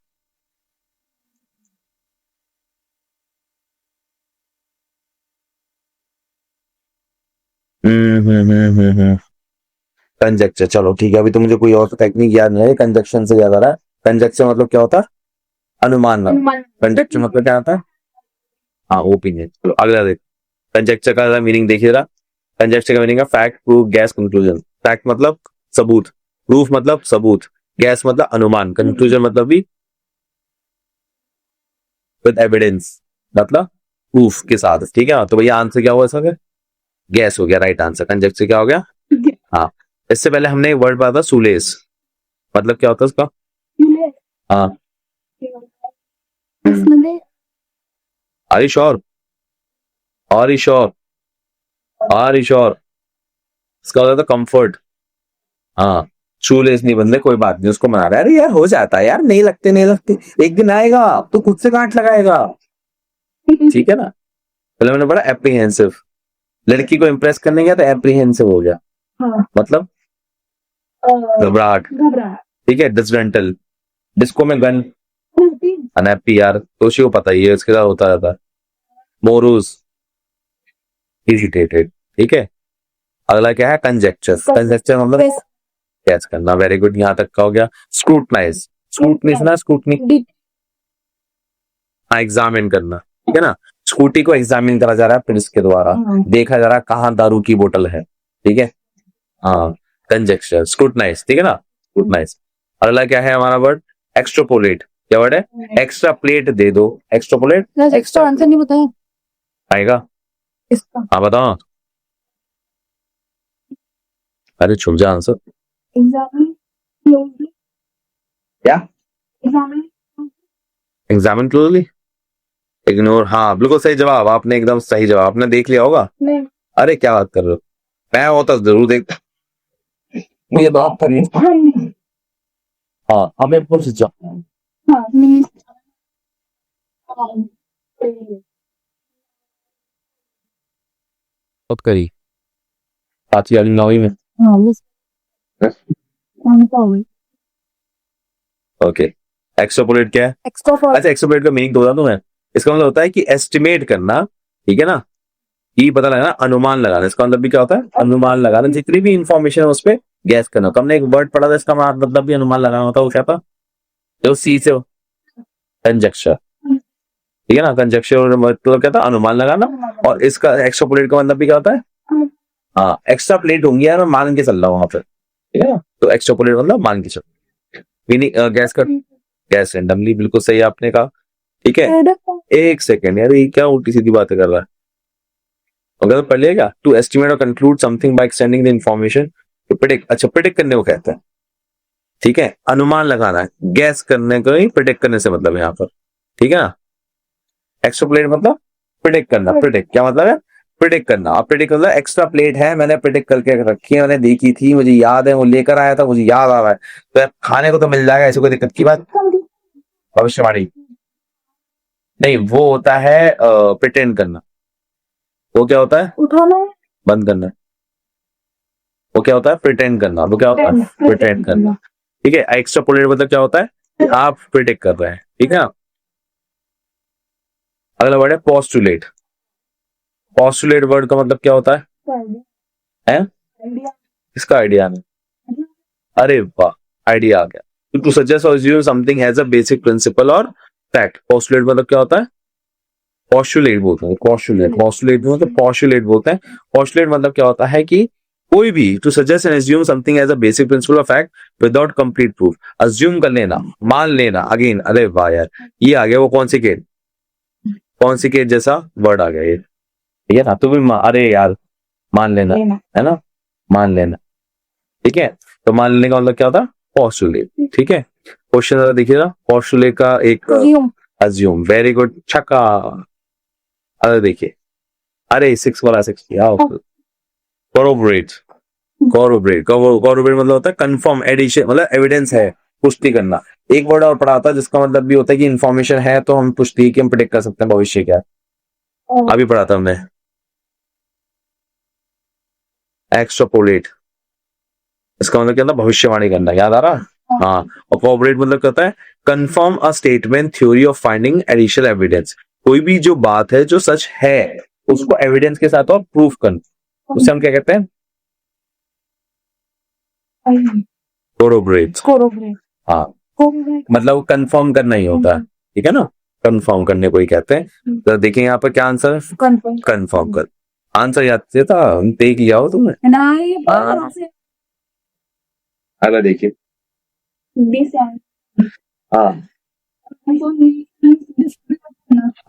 कंजेक्चर, चलो ठीक है, अभी तो मुझे कोई और टेक्निक याद नहीं है, कंजक्शन से याद आ रहा है। कंजेक्चर मतलब क्या होता है? अनुमान। कंजेक्चर मतलब क्या होता है? हाँ, ओपिनियन। चलो अगला देख, कंजेक्चर का मीनिंग देखिए जरा। कंजेक्चर का मीनिंग है fact, proof, gas, conclusion. Fact मतलब सबूत, प्रूफ मतलब सबूत, गैस मतलब अनुमान, कंक्लूजन मतलब भी विद एविडेंस, मतलब प्रूफ के साथ, ठीक है। तो भैया आंसर क्या हुआ इसका? गैस हो गया राइट आंसर। कंजेक्चर क्या हो गया? हाँ। इससे पहले हमने एक वर्ड पढ़ा था, सुलेस, मतलब क्या होता है उसका? हाँ, are you sure? Are you sure? Are you sure? इसका होता था कंफर्ट। हाँ, शूलेस नहीं बंदे, कोई बात नहीं, उसको मना रहा है, अरे यार हो जाता है यार, नहीं लगते नहीं लगते, एक दिन आएगा तो खुद से गांठ लगाएगा, ठीक है ना। पहले मैंने पढ़ा एप्रीहेंसिव, लड़की को इम्प्रेस करने गया तो एप्रीहेंसिव हो गया, मतलब घबराहट, ठीक है। डिसरेंटल, डिस्को में गन, अनहैप्पी, यार तोशी को पता ही है, इसके साथ होता रहता है। मोरूज, इरिटेटेड, ठीक है। अगला क्या है? कंजेक्चर, कंजेक्चर मतलब कैच करना, वेरी गुड, यहां तक का हो गया। स्क्रूटनाइज, स्क्रूटनी सुना? स्क्रूटनी, हाँ, एग्जामिन करना, ठीक है ना। स्कूटी को एग्जामिन करा जा रहा है पुलिस के द्वारा, देखा जा रहा है कहाँ दारू की बोतल है, ठीक है। हाँ, कंजेक्चर, स्क्रूटनाइज, ठीक है ना, स्क्रूटनाइज। अगला क्या है हमारा वर्ड? एक्स्ट्रापोलेट। क्या वर्ड है? एक्स्ट्रा प्लेट दे दो, एक्स्ट्रापोलेट। एक्स्ट्रा आंसर नहीं बताया आएगा? इसका। हाँ बताओ। अरे छुप जा आंसर। एग्जामिन, क्या? एग्जामिन, एग्जामिन क्लोजली, इग्नोर, हाँ बिल्कुल सही जवाब, आपने एकदम सही जवाब, आपने देख लिया होगा। नहीं, अरे क्या बात कर रहे हो, मैं होता जरूर देख, मुझे तो आप करिए। हाँ, हमें पूछ जाओ। हाँ, नहीं, बहुत करी, साथी वाली 9वीं में। हाँ, कौन सा हो गई? ओके, एक्स्ट्रापोलेट क्या है? एक्स्ट्रा फॉर अच्छा, एक्स्ट्रापोलेट का मीनिंग तो बता दूं मैं, इसका मतलब होता है कि एस्टिमेट करना, ठीक है ना, ये पता लगाना, अनुमान लगाना, इसका मतलब भी क्या होता है? अनुमान लगाना, जितनी भी इंफॉर्मेशन है उस पर गैस करना। तो हमने एक वर्ड पढ़ा था, इसका मतलब भी अनुमान लगाना होता है, वो क्या था? जो सी से कंजक्शर, ठीक है ना, कंजक्शर मतलब क्या था? अनुमान लगाना। और इसका एक्स्ट्रापोलेट का मतलब भी क्या होता है? हाँ, एक्स्ट्रा प्लेट होंगी यार, मैं मान के चल रहा हूँ वहां पर, ठीक है ना, तो एक्स्ट्रापोलेट मतलब मान के चल, मीनिंग गैस कर, गैस रेंडमली, बिल्कुल सही आपने कहा, ठीक है। एक सेकेंड यार, ये क्या उल्टी सीधी बातें कर रहा है? अगर पढ़ लिया क्या? टू एस्टिमेट और conclude something by extending the information, तो प्रेडिक्ट, अच्छा प्रेडिक्ट करने को कहते हैं, ठीक है, अनुमान लगाना है, गैस करने को ही प्रेडिक्ट करने से मतलब है यहाँ पर, ठीक है ना। एक्स्ट्रापोलेट मतलब प्रेडिक्ट करना, प्रेडिक्ट क्या मतलब है? प्रेडिक्ट करना। अब प्रेडिक्ट मतलब एक्स्ट्रा प्लेट है, मैंने प्रेडिक्ट करके रखी है, मैंने देखी थी, मुझे याद है, वो लेकर आया था, मुझे याद आ रहा है, तो यार खाने को तो मिल जाएगा, ऐसी कोई दिक्कत की बात? भविष्यवाणी नहीं, वो होता है प्रिटेंड करना। वो क्या होता है? उठाना है, बंद करना। वो क्या होता है? प्रिटेंड करना। वो क्या होता है? प्रिटेंड करना, ठीक है। एक्स्ट्रापोलेट मतलब क्या होता है? आप प्रिडिक्ट कर रहे हैं, ठीक है ना। अगला वर्ड है पोस्टुलेट। पोस्टुलेट वर्ड का मतलब क्या होता है? हैं? आइडिया, इसका आइडिया नहीं, अरे वाह, आइडिया आ गया। टू सजेस्ट और assume something has a basic principal और फैक्ट। पोस्टुलेट मतलब क्या होता है? पोस्टुलेट बोलते हैं, पोस्टुलेट, पोस्टुलेट मतलब पोस्टुलेट बोलते हैं। पोस्टुलेट मतलब क्या होता है कि कोई भी, to suggest and assume something as a basic principle of fact without complete proof. Assume कर लेना, मान लेना, अगेन, अरे वाह यार, ये आ गया वो कौन सी केट, कौन सी केट जैसा वर्ड आ गया ये, ठीक है ना। तो भी अरे यार, मान लेना, है ना, मान लेना, ठीक है। तो मान लेने का मतलब क्या होता है? पोस्टुलेट, ठीक है। क्वेश्चन देखिएगा, पोस्टुलेट का एक अज्यूम, वेरी गुड, छक्का। अरे देखिए, अरे 6 वाला 6 किया। कोरोबरेट, कोरोबरेट, कोरोबरेट मतलब होता है कंफर्म, एडिशन मतलब एविडेंस है, पुष्टि करना। एक वर्ड और पढ़ा था जिसका मतलब भी होता है कि इंफॉर्मेशन है तो हम पुष्टि की, हम प्रेडिक्ट कर सकते हैं भविष्य क्या है। अभी पढ़ा था हमने, एक्स्ट्रापोलेट, इसका मतलब क्या था? भविष्यवाणी करना, याद आ रहा? हाँ। और कोऑपरेट मतलब कहता है confirm a statement, theory of finding additional evidence. कोई भी जो बात है जो सच है उसको एविडेंस के साथ और प्रूफ करना, उसे हम क्या कहते हैं? कोरोबरेट। हाँ, मतलब कंफर्म करना ही होता है, ठीक है ना, कंफर्म करने को ही कहते हैं। तो देखिए यहाँ पर क्या आंसर है? कंफर्म कर। आंसर याद था, देख लिया हो तुमने? अगर देखिए, हाँ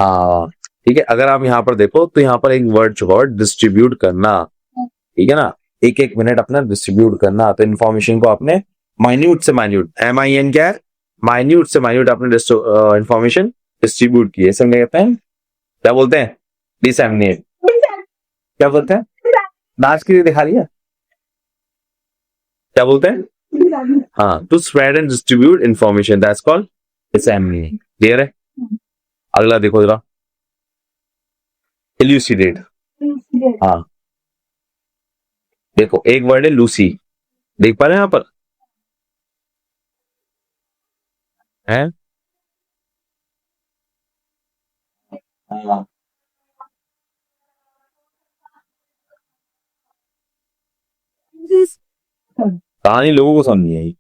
हाँ, ठीक है। अगर आप यहाँ पर देखो तो यहाँ पर एक वर्ड छुपा हुआ, डिस्ट्रीब्यूट करना, ठीक है ना, एक एक मिनट अपना डिस्ट्रीब्यूट करना। तो इन्फॉर्मेशन को आपने माइन्यूट से माइन्यूट, MIN क्या है? माइन्यूट से माइन्यूट आपने इन्फॉर्मेशन डिस्ट्रीब्यूट की है, इसे हम क्या कहते हैं? क्या बोलते हैं? डिसएमिनेट। क्या बोलते हैं? नाच के लिए दिखा लिया, क्या बोलते हैं? हाँ, to spread and distribute information, that's called disseminate. Clear है? अगला देखो जरा, इल्यूसिडेट। हाँ, देखो एक वर्ड है लूसी, देख पा रहे हैं यहाँ पर? है? हाँ। कहानी लोगों को समझ नहीं आई,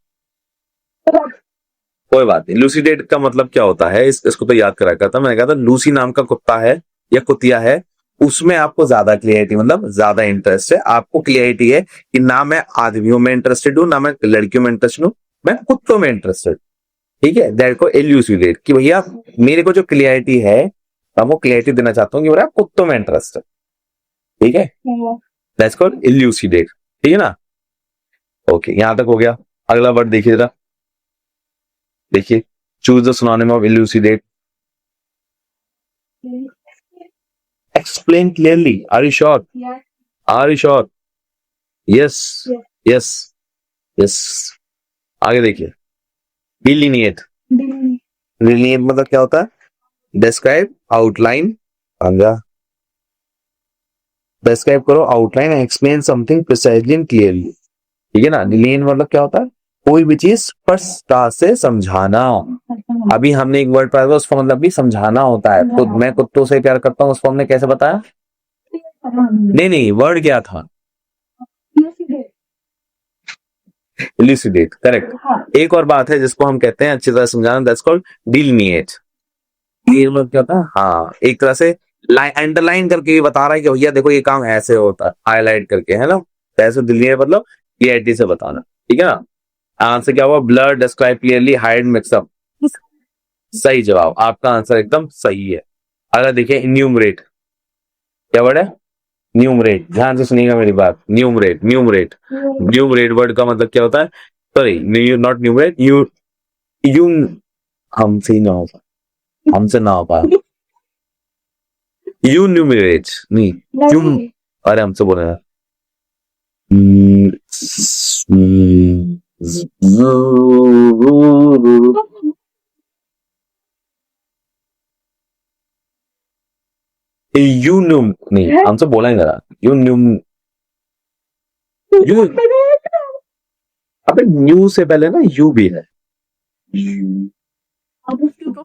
कोई बात नहीं। लूसीडेट का मतलब क्या होता है, इसको तो याद करा करता, मैंने कहा था लूसी नाम का कुत्ता है या कुतिया है, उसमें आपको ज्यादा क्लियरिटी, मतलब ज्यादा इंटरेस्ट है, आपको क्लियरिटी है कि ना मैं आदमियों में इंटरेस्टेड हूं, ना मैं लड़कियों में इंटरेस्टेड हूं, मैं कुत्तों में इंटरेस्टेड, ठीक है। दैट को इल्यूसिडेट, कि भैया मेरे को जो क्लियरिटी है, मैं वो क्लियरिटी देना चाहता हूँ कि मेरा कुत्तों में इंटरेस्ट है, ठीक है। दैट्स कॉल्ड इल्यूसिडेट, ठीक है ना। ओके, यहां तक हो गया। अगला वर्ड देखिए जरा, देखिए, choose the synonym of elucidate. Explain clearly, are you sure? Are you sure? Yes, yes, yes. आगे देखिए, डिलिनिएट। डिलिनिएट मतलब क्या होता है? डिस्क्राइब, आउटलाइन, डिस्क्राइब करो, outline, explain something precisely and clearly, ठीक है ना। डिलिनिएट मतलब क्या होता है? कोई भी चीज स्पष्टता से समझाना। अभी हमने एक वर्ड पढ़ा था, उसका मतलब भी समझाना होता है। तो मैं कुत्तों से प्यार करता हूँ, उसको हमने कैसे बताया? पता नहीं नहीं नहीं, वर्ड क्या था? Elucidate. इल्यूसिडेट, करेक्ट। हाँ एक और बात है जिसको हम कहते हैं अच्छी तरह समझाना, दैट्स कॉल्ड डिलिनिएट। ये मतलब क्या होता है? हाँ, एक तरह से अंडरलाइन करके ये बता रहा है कि भैया देखो ये काम ऐसे होता है, हाईलाइट करके, है ना? तो ऐसे डिलिनिएट मतलब क्लियरिटी से बताना, ठीक है ना? आंसर क्या हुआ? Blur, describe clearly, hide, mix up. सही जवाब, आपका आंसर एकदम सही है। अगर देखिए इन्यूमरेट, क्या वर्ड है? न्यूमरेट, ध्यान से सुनिएगा मेरी बात। न्यूमरेट, न्यूमरेट, न्यूमरेट वर्ड का मतलब क्या होता है? Sorry, not numerator, you you हमसे ही ना हो पाया, हमसे ना हो पाया। यू न्यूमरेट नहीं, यू, नहीं अरे हमसे बोले ना। यू न्यूम नहीं, हमसे बोला ही जरा। यू न्यूम, यू, अबे न्यू से पहले ना यू भी है। अब उसके तो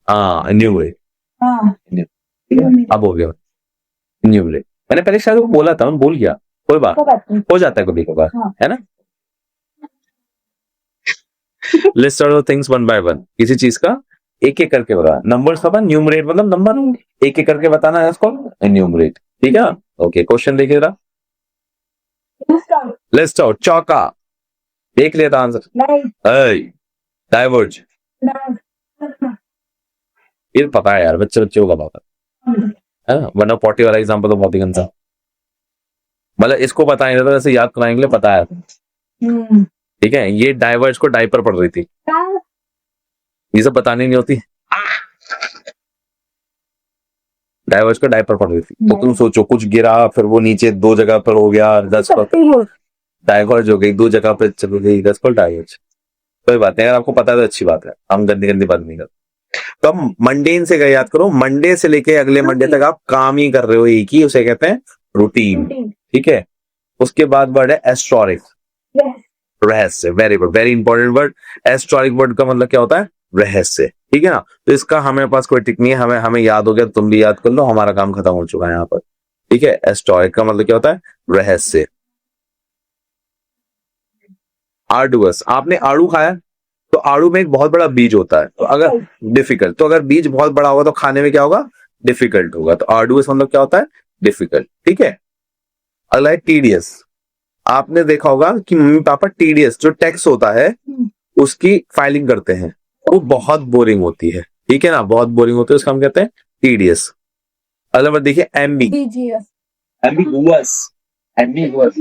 हाँ, न्यूमरेट, हाँ अब हो गया न्यूमरेट। मैंने पहले शायद वो बोला था, मैं भूल गया, कोई बात, तो बात नहीं हो जाता है कभी कभार, हाँ है ना? List out things one by one, किसी चीज का एक एक करके बताना। नंबर्स का न्यूमरेट मतलब नंबर एक एक करके बताना है इसको, न्यूमरेट, ठीक है? ओके, क्वेश्चन देखिए जरा। List out. लिस्ट आउट, चौका, देख लिया था आंसर। Nice. Diverge, Nice. ये पता है यार, बच्चे बच्चों का पता है ना? वरना पॉटी वाला एग्जाम्पल तो बहुत ही गंदा, मतलब इसको पता नहीं था, जैसे याद कराएंगे पता है, हम्म ठीक है? ये डाइवर्ज को डाइपर पढ़ रही थी, ये सब बतानी नहीं होती। डाइवर्ज को डाइपर पढ़ रही थी, तो तुम सोचो कुछ गिरा, फिर वो नीचे दो जगह पर हो गया, 10 डाइवर्ज हो गई, दो जगह पे चल गई, 10 को डाइवर्ज। कोई बात नहीं, अगर आपको पता है तो अच्छी बात है, हम गंदी गंदी बात नहीं करते। तो अब मंडेन से याद करो, मंडे से लेके अगले मंडे तक आप काम ही कर रहे हो एक ही, उसे कहते हैं रूटीन, ठीक है? उसके बाद वर्ड है एस्टोरिक, रहस्य। Very good, very important word. Esoteric word का मतलब क्या होता है? रहस्य, ठीक है ना? तो इसका हमारे पास कोई टिक नहीं है, हमें हमें याद हो गया, तुम भी याद कर लो, हमारा काम खत्म हो चुका है यहाँ पर, ठीक है? एस्टोरिक का मतलब क्या होता है? रहस्य। आर्डुअस, आपने आड़ू खाया, तो आड़ू में एक बहुत बड़ा बीज होता है, तो अगर डिफिकल्ट, तो अगर बीज बहुत बड़ा होगा तो खाने में क्या होगा? डिफिकल्ट होगा। तो आर्डुअस मतलब क्या होता है? डिफिकल्ट, ठीक है? अगला है टीडियस। आपने देखा होगा कि मम्मी पापा टीडीएस जो टैक्स होता है उसकी फाइलिंग करते हैं, वो बहुत बोरिंग होती है, ठीक है ना? बहुत बोरिंग होती है, उसका हम कहते हैं टीडीएस। अगला वर्ड देखिए, एमबी, BGS. एम्बिगुअस, एम्बिगुअस,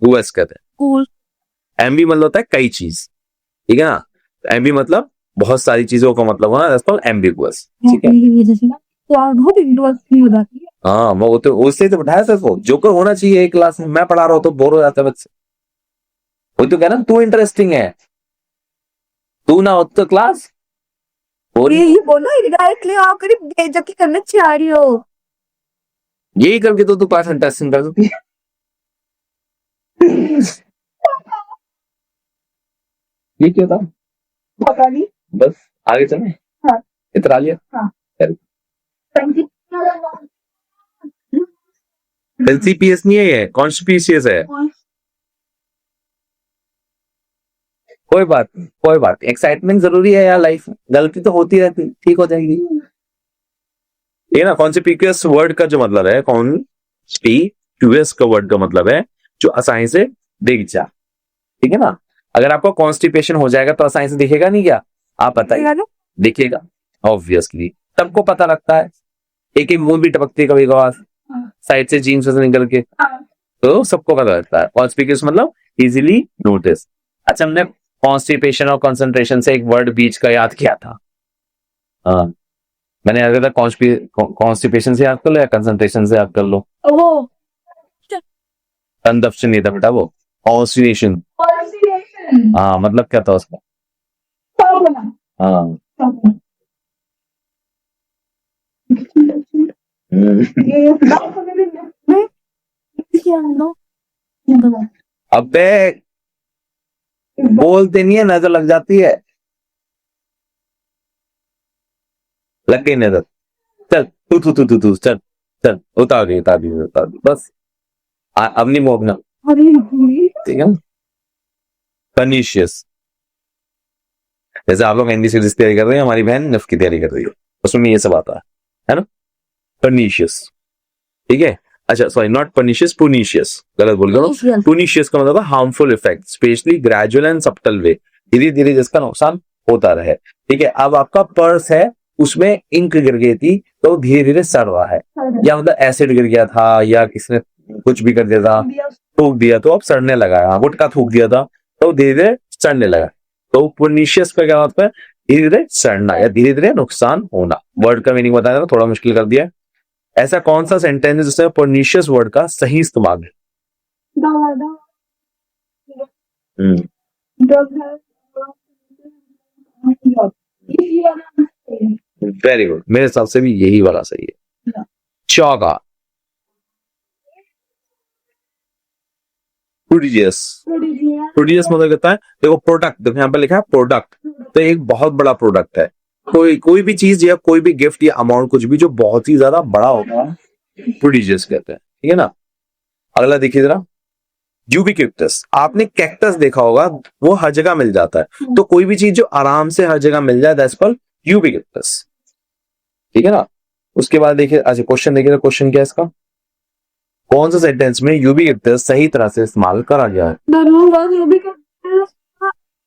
गुअस कहते हैं। एमबी मतलब होता है कई चीज, ठीक है ना? एमबी मतलब बहुत सारी चीजों का मतलब होना, दैट्स कॉल्ड एम्बिगुअस, ठीक है? हाँ, मैं वो तो उससे तो बैठाया था, वो जोकर होना चाहिए एक क्लास में, मैं पढ़ा रहा हूँ तो बोर हो जाता है बच्चे। वही तो कह रहा, तू इंटरेस्टिंग है, तू ना हो तो क्लास बोरिंग। यही बोलो, डायरेक्टली आकर बेइज्जती करना चाह रही हो। यही करके तो तू क्लास इंटरेस्टिंग कर सकती है। ये क्या था? पता नहीं बस आगे चले, हाँ इतना लिया। हाँ Very good। एलसीपीएस नहीं है, ये कॉन्स्टिट्यूशियस है। कोई बात नहीं, कोई बात, एक्साइटमेंट जरूरी है यार लाइफ में, गलती तो होती रहती, ठीक हो जाएगी। ये ना कॉन्स्पिक्यूअस वर्ड का जो मतलब है, कॉन्स्पिक्यूअस का वर्ड का मतलब है जो आसानी से दिख जा, ठीक है ना? अगर आपको कॉन्स्टिपेशन हो जाएगा तो आसानी से दिखेगा नहीं, क्या आप बताइए? दिखेगा, ऑब्वियसली, सबको पता लगता है, एक एक मुंह भी टपकती है कभी कभार साइड से जीन्स से निकल के, तो सबको पता लगता है। कॉन्स्पिक्यूअस मतलब इजीली नोटिस। अच्छा, हमने कॉन्स्टिपेशन और कंसंट्रेशन से एक वर्ड बीच का याद किया था, हाँ, मैंने याद किया था, कॉन्स्टिपेशन से याद कर लो या कंसंट्रेशन से याद कर लो। वो कंदप्शन नहीं था बेटा, वो कॉन्स्टिपेशन। हाँ, मतलब क्या था उसका? हाँ, अबे बोलते नहीं है, नजर लग जाती है। लग गई नजर, चल तू तू तू तू तू चल चल, उतार दी उतार दी उतार दी, बस अब नहीं मोगना, अरे नहीं। ठीक है ना। पर्नीशियस, जैसे आप लोग हिंदी सीरीज तैयारी कर रहे हैं, हमारी बहन नफ की तैयारी कर रही है, उसमें ये सब आता है ना। पर्नीशियस, ठीक है। अच्छा सॉरी, नॉट पर्नीशियस, पुनीशियस, गलत बोल गया। Pernicious. पुनीशियस का मतलब harmful effect, specially gradual and subtle वे, धीरे धीरे जिसका नुकसान होता रहे, ठीक है। अब आपका पर्स है, उसमें इंक गिर गई थी तो धीरे धीरे सड़ रहा है, या मतलब एसिड गिर गया था, या किसी ने कुछ भी कर दिया था, थूक दिया तो अब सड़ने लगा है, गुटखा थूक दिया था तो धीरे धीरे सड़ने लगा। तो पुनीशियस का क्या मतलब है, धीरे धीरे सड़ना या धीरे धीरे नुकसान होना। वर्ड का मीनिंग बताया था, थोड़ा मुश्किल कर दिया। ऐसा कौन सा सेंटेंस है जिसमें पुनीशियस वर्ड का सही इस्तेमाल है? वेरी गुड, मेरे हिसाब से भी यही वाला सही है। चौगा, प्रोडिजियस, प्रोडिजियस मतलब कहता है, देखो प्रोडक्ट, देखो यहाँ पे लिखा है प्रोडक्ट, तो एक बहुत बड़ा प्रोडक्ट है। कोई भी चीज या कोई भी गिफ्ट या अमाउंट कुछ भी जो बहुत ही ज्यादा बड़ा होगा, प्रोडिजियस कहते हैं, ठीक है ना। अगला देखिए जरा, यूबिक्विटस। आपने कैक्टस देखा होगा, वो हर जगह मिल जाता है, तो कोई भी चीज जो आराम से हर जगह मिल जाए, दैट्स कॉल्ड यूबिक्विटस, ठीक है ना। उसके बाद देखिए, अच्छा क्वेश्चन देखिए, क्वेश्चन क्या है इसका, कौन सा सेंटेंस में यूबिक्विटस सही तरह से इस्तेमाल करा गया है? The room was ubiquitous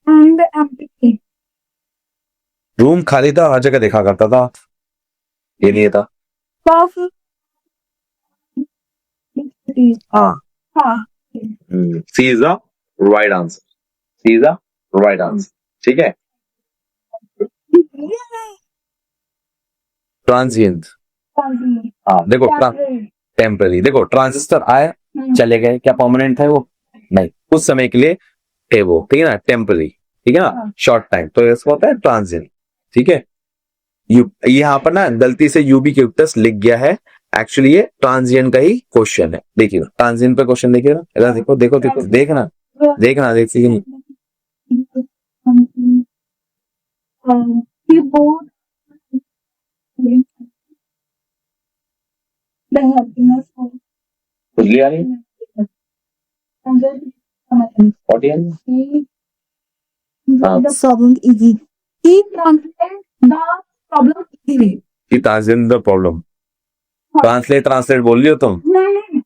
and empty. Room खाली था, हर जगह देखा करता था, ये नहीं था। Coffee. हाँ, हाँ. C is the right answer, C is the right answer, ठीक है। ट्रांजिएंट, हाँ देखो, टेम्पररी, देखो ट्रांजिस्टर आए चले गए, क्या परमानेंट है वो? नहीं, कुछ समय के लिए है वो, ठीक है ना, टेम्पररी, ठीक है ना, शॉर्ट टाइम, तो इसको होता है ट्रांजिएंट, ठीक है। यहाँ पर ना गलती से यूबिक्विटस लिख गया है, एक्चुअली ये ट्रांजिएंट का ही क्वेश्चन है। देखिए ट्रांजिएंट पे क्वेश्चन देखिए ना, देखो देखो देखो, देखना देखना देखिए, खुजली आ रही है, ऑडियंस, हाँ, The problem easy. He translated the problem easily. कि ट्रांजिएंट द प्रॉब्लम, ट्रांसलेट बोल रही हो तुम, नहीं.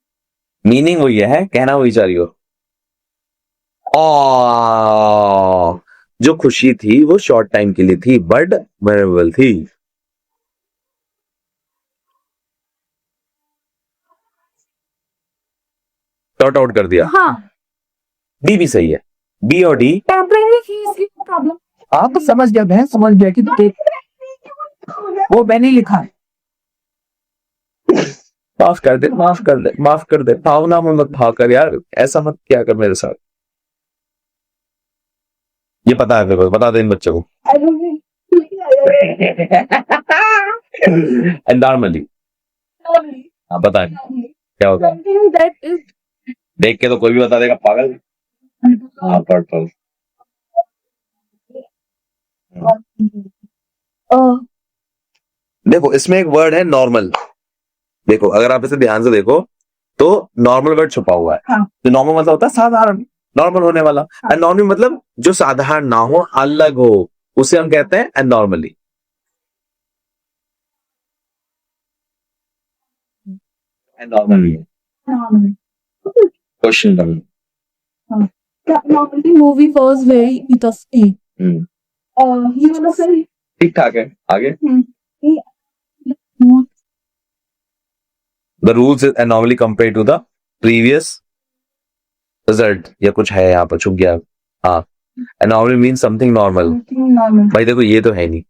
मीनिंग वही है, कहना वही चाह रही हो। जो खुशी थी वो शॉर्ट टाइम के लिए थी, बट मेमोरेबल थी। शॉर्ट आउट कर दिया, हाँ. डी भी सही है, बी और D. Temporarily he is in problem. आप तो समझ गया बहन, समझ गया कि वो मैंने लिखा है। माफ कर दे, माफ कर दे, माफ कर दे, भावना में मत भाव कर यार, ऐसा मत क्या कर मेरे साथ। ये पता है मेरे को, बता दे इन बच्चों को। नॉर्मली, हाँ पता है क्या होता है, Something that is देख के तो कोई भी बता देगा, पागल। हाँ पर्पल, देखो इसमें एक वर्ड है नॉर्मल, देखो अगर आप इसे ध्यान से देखो तो नॉर्मल वर्ड छुपा हुआ है। हाँ. तो नॉर्मल मतलब होता है साधारण, नॉर्मल होने वाला, एंड नॉर्मल मतलब जो साधारण ना हो, अलग हो, उसे हम कहते हैं anomaly. Anomaly question number, normally movie was very interesting. He was very ठीक ठाक है, आगे। The rules is anomaly compare to the previous result, या कुछ है यहाँ पर छुप गया। हाँ, एनॉर्मली मीन समथिंग नॉर्मल। भाई देखो ये तो है नहीं,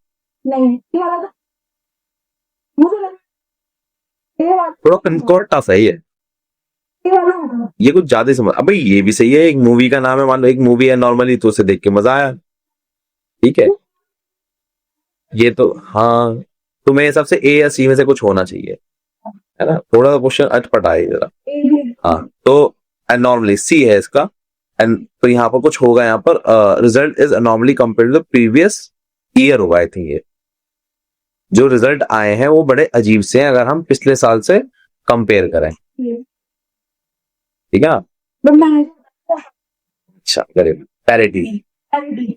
थोड़ा कंकोर्टा सही है, ये कुछ ज्यादा समझ। अब भाई ये भी सही है, एक मूवी का नाम है, मान लो एक मूवी है नॉर्मली, तो उसे देख के मजा आया, ठीक है। ये तो हाँ, तो मेरे हिसाब से ए या सी में से कुछ होना चाहिए, है ना, थोड़ा क्वेश्चन अटपटा है जरा। हाँ, तो एनॉर्मली सी है इसका, एंड तो यहाँ पर कुछ होगा, यहाँ पर result is anomaly compare to the previous year होगा, आई थिंक ये जो रिजल्ट आए हैं वो बड़े अजीब से हैं अगर हम पिछले साल से कंपेयर करें, ठीक है ना। But मैं अच्छा करें पैरिटी,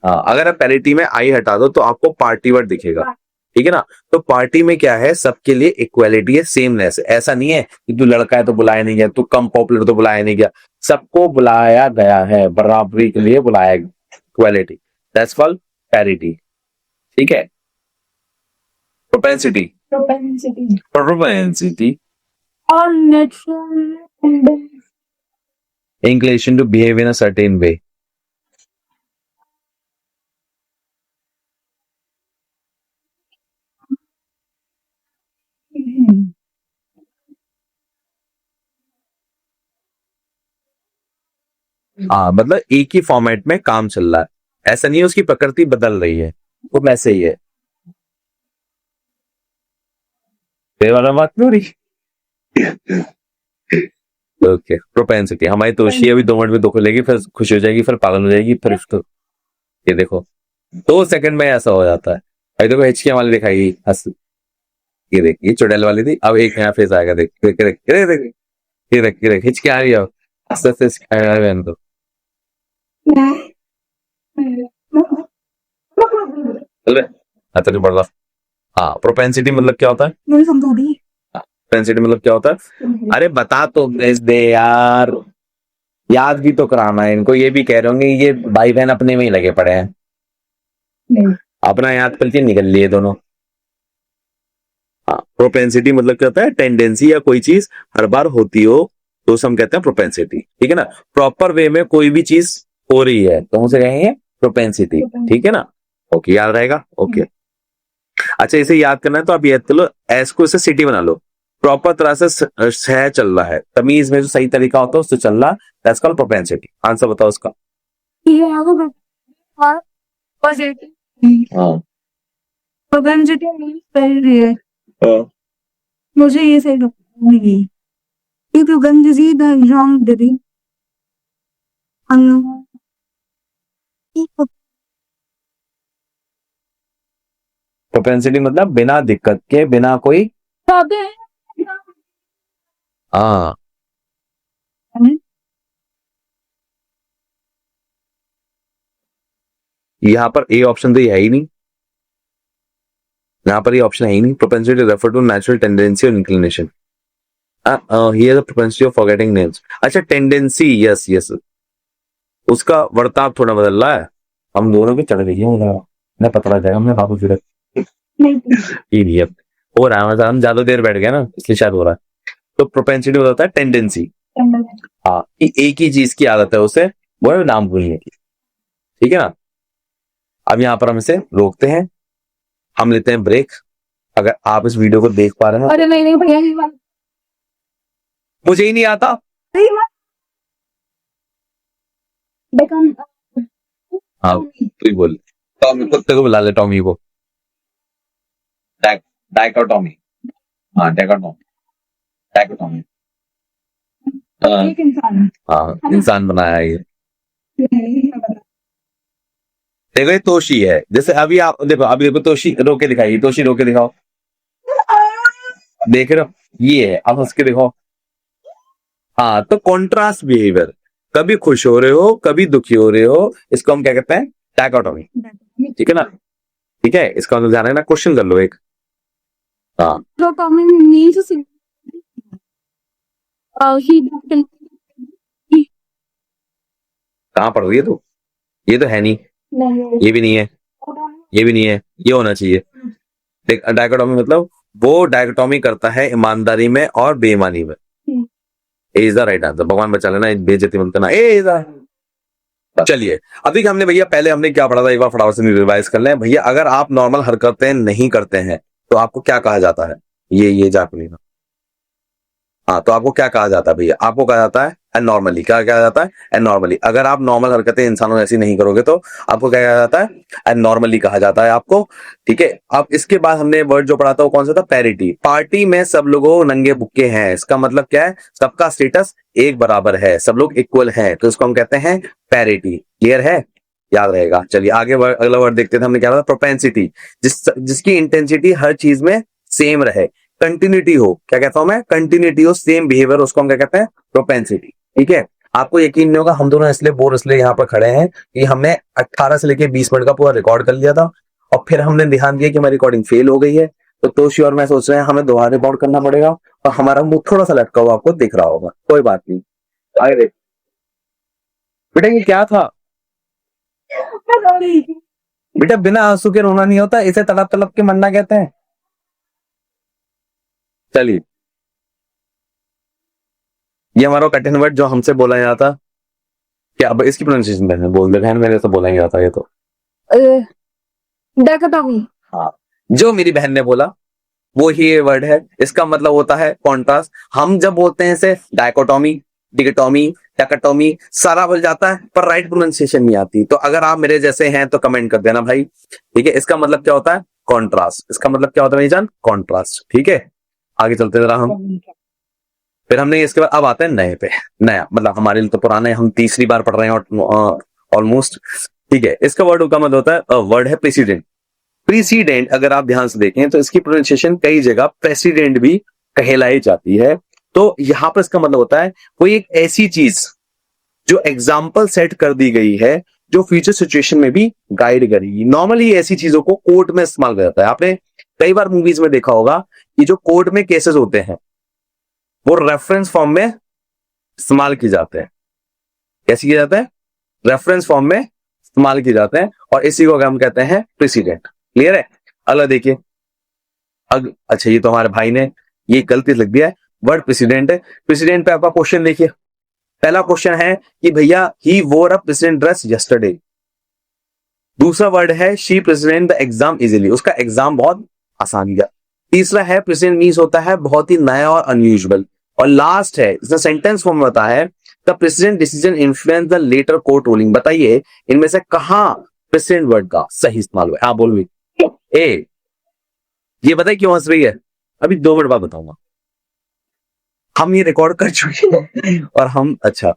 हाँ अगर आप पैरिटी में आई हटा दो तो आपको पार्टी वर्ड दिखेगा, ठीक है ना। तो पार्टी में क्या है, सबके लिए इक्वालिटी है, सेमनेस है। ऐसा नहीं है कि तू लड़का है तो बुलाया नहीं गया, तू कम पॉपुलर तो बुलाया नहीं गया, सबको बुलाया गया है, बराबरी के लिए बुलाया गया, इक्वालिटी, दैट्स कॉल्ड पैरिटी, ठीक है। Propensity, propensity propensity or natural tendency. inclination to behave in a certain way. हाँ मतलब एक ही फॉर्मेट में काम चल रहा है, ऐसा नहीं है उसकी प्रकृति बदल रही है, वो वैसे ही है। ये वाला बात नहीं हो रही। ओके प्रोपेंसिटी, हमारी तोशी अभी 2 मिनट में दुख लेगी, फिर खुश हो जाएगी, फिर पागल हो जाएगी, फिर उसको ये देखो 2 सेकंड में ऐसा हो जाता है। अभी देखो हिचकियां वाली दिखाई हंस, ये देख ये चुड़ैल वाली थी, अब एक नया फेस आएगा, देख देख देख देख देख ये देख ये देख हिचकियां आ रही है, हंसते हंसते तो चल बे अच्छा नहीं पड़ रहा। हाँ प्रोपेंसिटी मतलब क्या होता है, मुझे समझोगी प्रोपेंसिटी मतलब क्या होता है, अरे बता तो भेज दे यार, याद भी तो कराना है इनको, ये भी कह रहे होंगे ये भाई बहन अपने में ही लगे पड़े हैं, नहीं अपना याद करके निकल लिए दोनों। हाँ प्रोपेंसिटी मतलब क्या होता है, टेंडेंसी या कोई चीज हर बार होती हो तो उसे हम कहते हैं प्रोपेंसिटी, ठीक है ना। प्रॉपर वे में कोई भी चीज हो रही है तो उसे कहेंगे प्रोपेंसिटी, ठीक है ना। ओके याद रहेगा, ओके। अच्छा इसे याद करना है तो आप याद कर लो, एस को इसे सिटी बना लो, प्रॉपर तरह से सह चल रहा है, तमीज में जो सही तरीका होता है उससे चल रहा है, दैट्स कॉल्ड प्रोपेंसिटी। आंसर बताओ उसका। ये आगे पॉजिटिव हाँ propensity means very rare. मुझे ये सही लगेगी if you can see the wrong doing propensity मतलब बिना दिक्कत के, बिना कोई हाँ यहाँ पर ए ऑप्शन तो ये है ही नहीं, यहाँ पर ये ऑप्शन है ही नहीं। Propensity refer to natural tendency और inclination, he has a propensity of forgetting names. अच्छा टेंडेंसी, यस यस, उसका वर्ताव थोड़ा बदल रहा है, हम दोनों पे चढ़ रही है, मैं पता लग जाएगा, मैं बाबू फिर नहीं अब हो रहा है, हम ज्यादा देर बैठ गए ना इसलिए शायद हो रहा है। तो प्रोपेंसिटी होता है टेंडेंसी, हाँ कि एक ही चीज की आदत है उसे, वो है नाम भूलने की, ठीक है ना। अब यहाँ पर हम इसे रोकते हैं, हम लेते हैं ब्रेक। अगर आप इस वीडियो को देख पा रहे हैं, अरे नहीं भैया ये बात मुझे ही नहीं आता, हाँ तू ही बोल, टॉमी कुत्ते को बुला ले, टॉमी को, डाइकोटॉमी, हाँ डाइकोटॉमी, एक इंसान हाँ इंसान बनाया है ये। देखो ये तोशी है, जैसे अभी आप देखो, अभी देखो तोशी रोके दिखाई, तोशी रोके दिखाओ, देख रहे हो ये है, अब हंस के दिखाओ। हाँ तो कॉन्ट्रास्ट बिहेवियर, कभी खुश हो रहे हो कभी दुखी हो रहे हो, इसको हम क्या कहते हैं, डाइकोटॉमी, ठीक है ना। ठीक है इसका मतलब ध्यान रखना, क्वेश्चन कर लो एक। हाँ कहाँ पढ़ रही है तू, ये तो है नहीं, ये भी नहीं है, ये भी नहीं है, ये होना चाहिए। देख डाइकोटॉमी मतलब वो डाइकोटॉमी करता है ईमानदारी में और बेईमानी में, ए इज द राइट आंसर। भगवान बचा लेना, बेइज्जती मत करना, ए इज द। चलिए अभी हमने भैया पहले हमने क्या पढ़ा था, एक बार फटाफट से रिवाइज कर लें भैया। अगर आप नॉर्मल हरकतें नहीं करते हैं तो आपको क्या कहा जाता है, ये जाप लेना। हाँ तो आपको क्या कहा जाता है भैया, आपको कहा जाता है एनॉर्मली। क्या कहा जाता है, एनॉर्मली। अगर आप नॉर्मल हरकतें इंसानों ऐसी नहीं करोगे तो आपको क्या कहा जाता है, एनॉर्मली कहा जाता है आपको, ठीक है। अब इसके बाद हमने वर्ड जो पढ़ा था वो कौन सा था, पैरिटी। पार्टी में सब लोगों नंगे बुक्के हैं, इसका मतलब क्या है, सबका स्टेटस एक बराबर है, सब लोग इक्वल हैं, तो इसको हम कहते हैं पैरिटी। क्लियर है, याद रहेगा। चलिए आगे अगला वर्ड देखते थे, हमने क्या था, प्रोपेंसिटी, जिसकी इंटेंसिटी हर चीज में सेम रहे, कंटिन्यूटी हो, क्या कहता हूं मैं, कंटिन्यूटी हो, सेम बिहेवियर, उसको हम क्या कहते हैं, प्रोपेंसिटी। ठीक है, आपको यकीन नहीं होगा, हम दोनों इसलिए बोर इसलिए यहाँ पर खड़े हैं कि हमने 18 से लेके 20 मिनट का पूरा रिकॉर्ड कर लिया था और फिर हमने ध्यान दिया कि हमारी रिकॉर्डिंग फेल हो गई है। तो तोशी और मैं सोच रहे हैं हमें दोबारा रिकॉर्ड करना पड़ेगा और हमारा मुंह थोड़ा सा लटका हुआ आपको दिख रहा होगा, कोई बात नहीं। आगे देख बेटा, ये क्या था बेटा, बिना आंसू के रोना नहीं होता, इसे तड़प तड़प के मरना कहते हैं। चलिए, ये हमारा कठिन वर्ड जो हमसे बोला गया था, क्या अब इसकी प्रोनाउंसिएशन बहन बोल दे, बहन मेरे से बोला गया था ये तो, डायकोटॉमी। हाँ, जो मेरी बहन ने बोला वो ही ये वर्ड है। इसका मतलब होता है कॉन्ट्रास्ट। हम जब बोलते हैं इसे डायकोटॉमी, डिकोटॉमी, टैकोटॉमी, सारा बोल जाता है पर राइट प्रोनाउंसिएशन नहीं आती। तो अगर आप मेरे जैसे हैं तो कमेंट कर देना भाई। ठीक है, इसका मतलब क्या होता है, कॉन्ट्रास्ट। इसका मतलब क्या होता है मेरी जान, कॉन्ट्रास्ट। ठीक है, आगे चलते जरा हम। फिर हमने इसके बाद अब आते हैं नए पे। नया मतलब हमारे लिए तो पुराने, हम तीसरी बार पढ़ रहे हैं ऑलमोस्ट। ठीक है, इसका वर्ड का मतलब होता है, वर्ड है प्रेसिडेंट। प्रेसिडेंट अगर आप ध्यान से देखें तो इसकी प्रोनाउंसिएशन कई जगह प्रेसिडेंट भी कहलाई जाती है। तो यहां पर इसका मतलब होता है कोई एक ऐसी चीज जो एग्जाम्पल सेट कर दी गई है, जो फ्यूचर सिचुएशन में भी गाइड करेगी। नॉर्मली ऐसी चीजों को कोर्ट में इस्तेमाल किया जाता है। आपने कई बार मूवीज में देखा होगा कि जो कोर्ट में केसेस होते हैं वो रेफरेंस फॉर्म में इस्तेमाल किए जाते हैं। कैसे किए जाते हैं, रेफरेंस फॉर्म में इस्तेमाल किए जाते हैं, और इसी को हम कहते हैं प्रेसिडेंट। क्लियर है। अगला देखिए, अच्छा ये तो हमारे भाई ने ये गलती लिख दिया है, वर्ड प्रेसिडेंट है। प्रेसिडेंट पे आपका क्वेश्चन देखिए। पहला क्वेश्चन है कि भैया ही वोर अ प्रेसिडेंट ड्रेस यस्टरडे। दूसरा वर्ड है she president the exam easily, उसका एग्जाम बहुत आसानी का। तीसरा है प्रेसिडेंट मीन्स होता है बहुत ही नया और अनयूजुअल। और लास्ट है, इसका सेंटेंस फॉर्म होता है the president decision influence the later court ruling. बताइए इनमें से कहां प्रेसिडेंट वर्ड का सही इस्तेमाल हुआ है। हाँ बोल भी ए, ये बताइए क्यों हंस रही है, अभी 2 मिनट बाद बताऊंगा। हम ये रिकॉर्ड कर चुके हैं और हम, अच्छा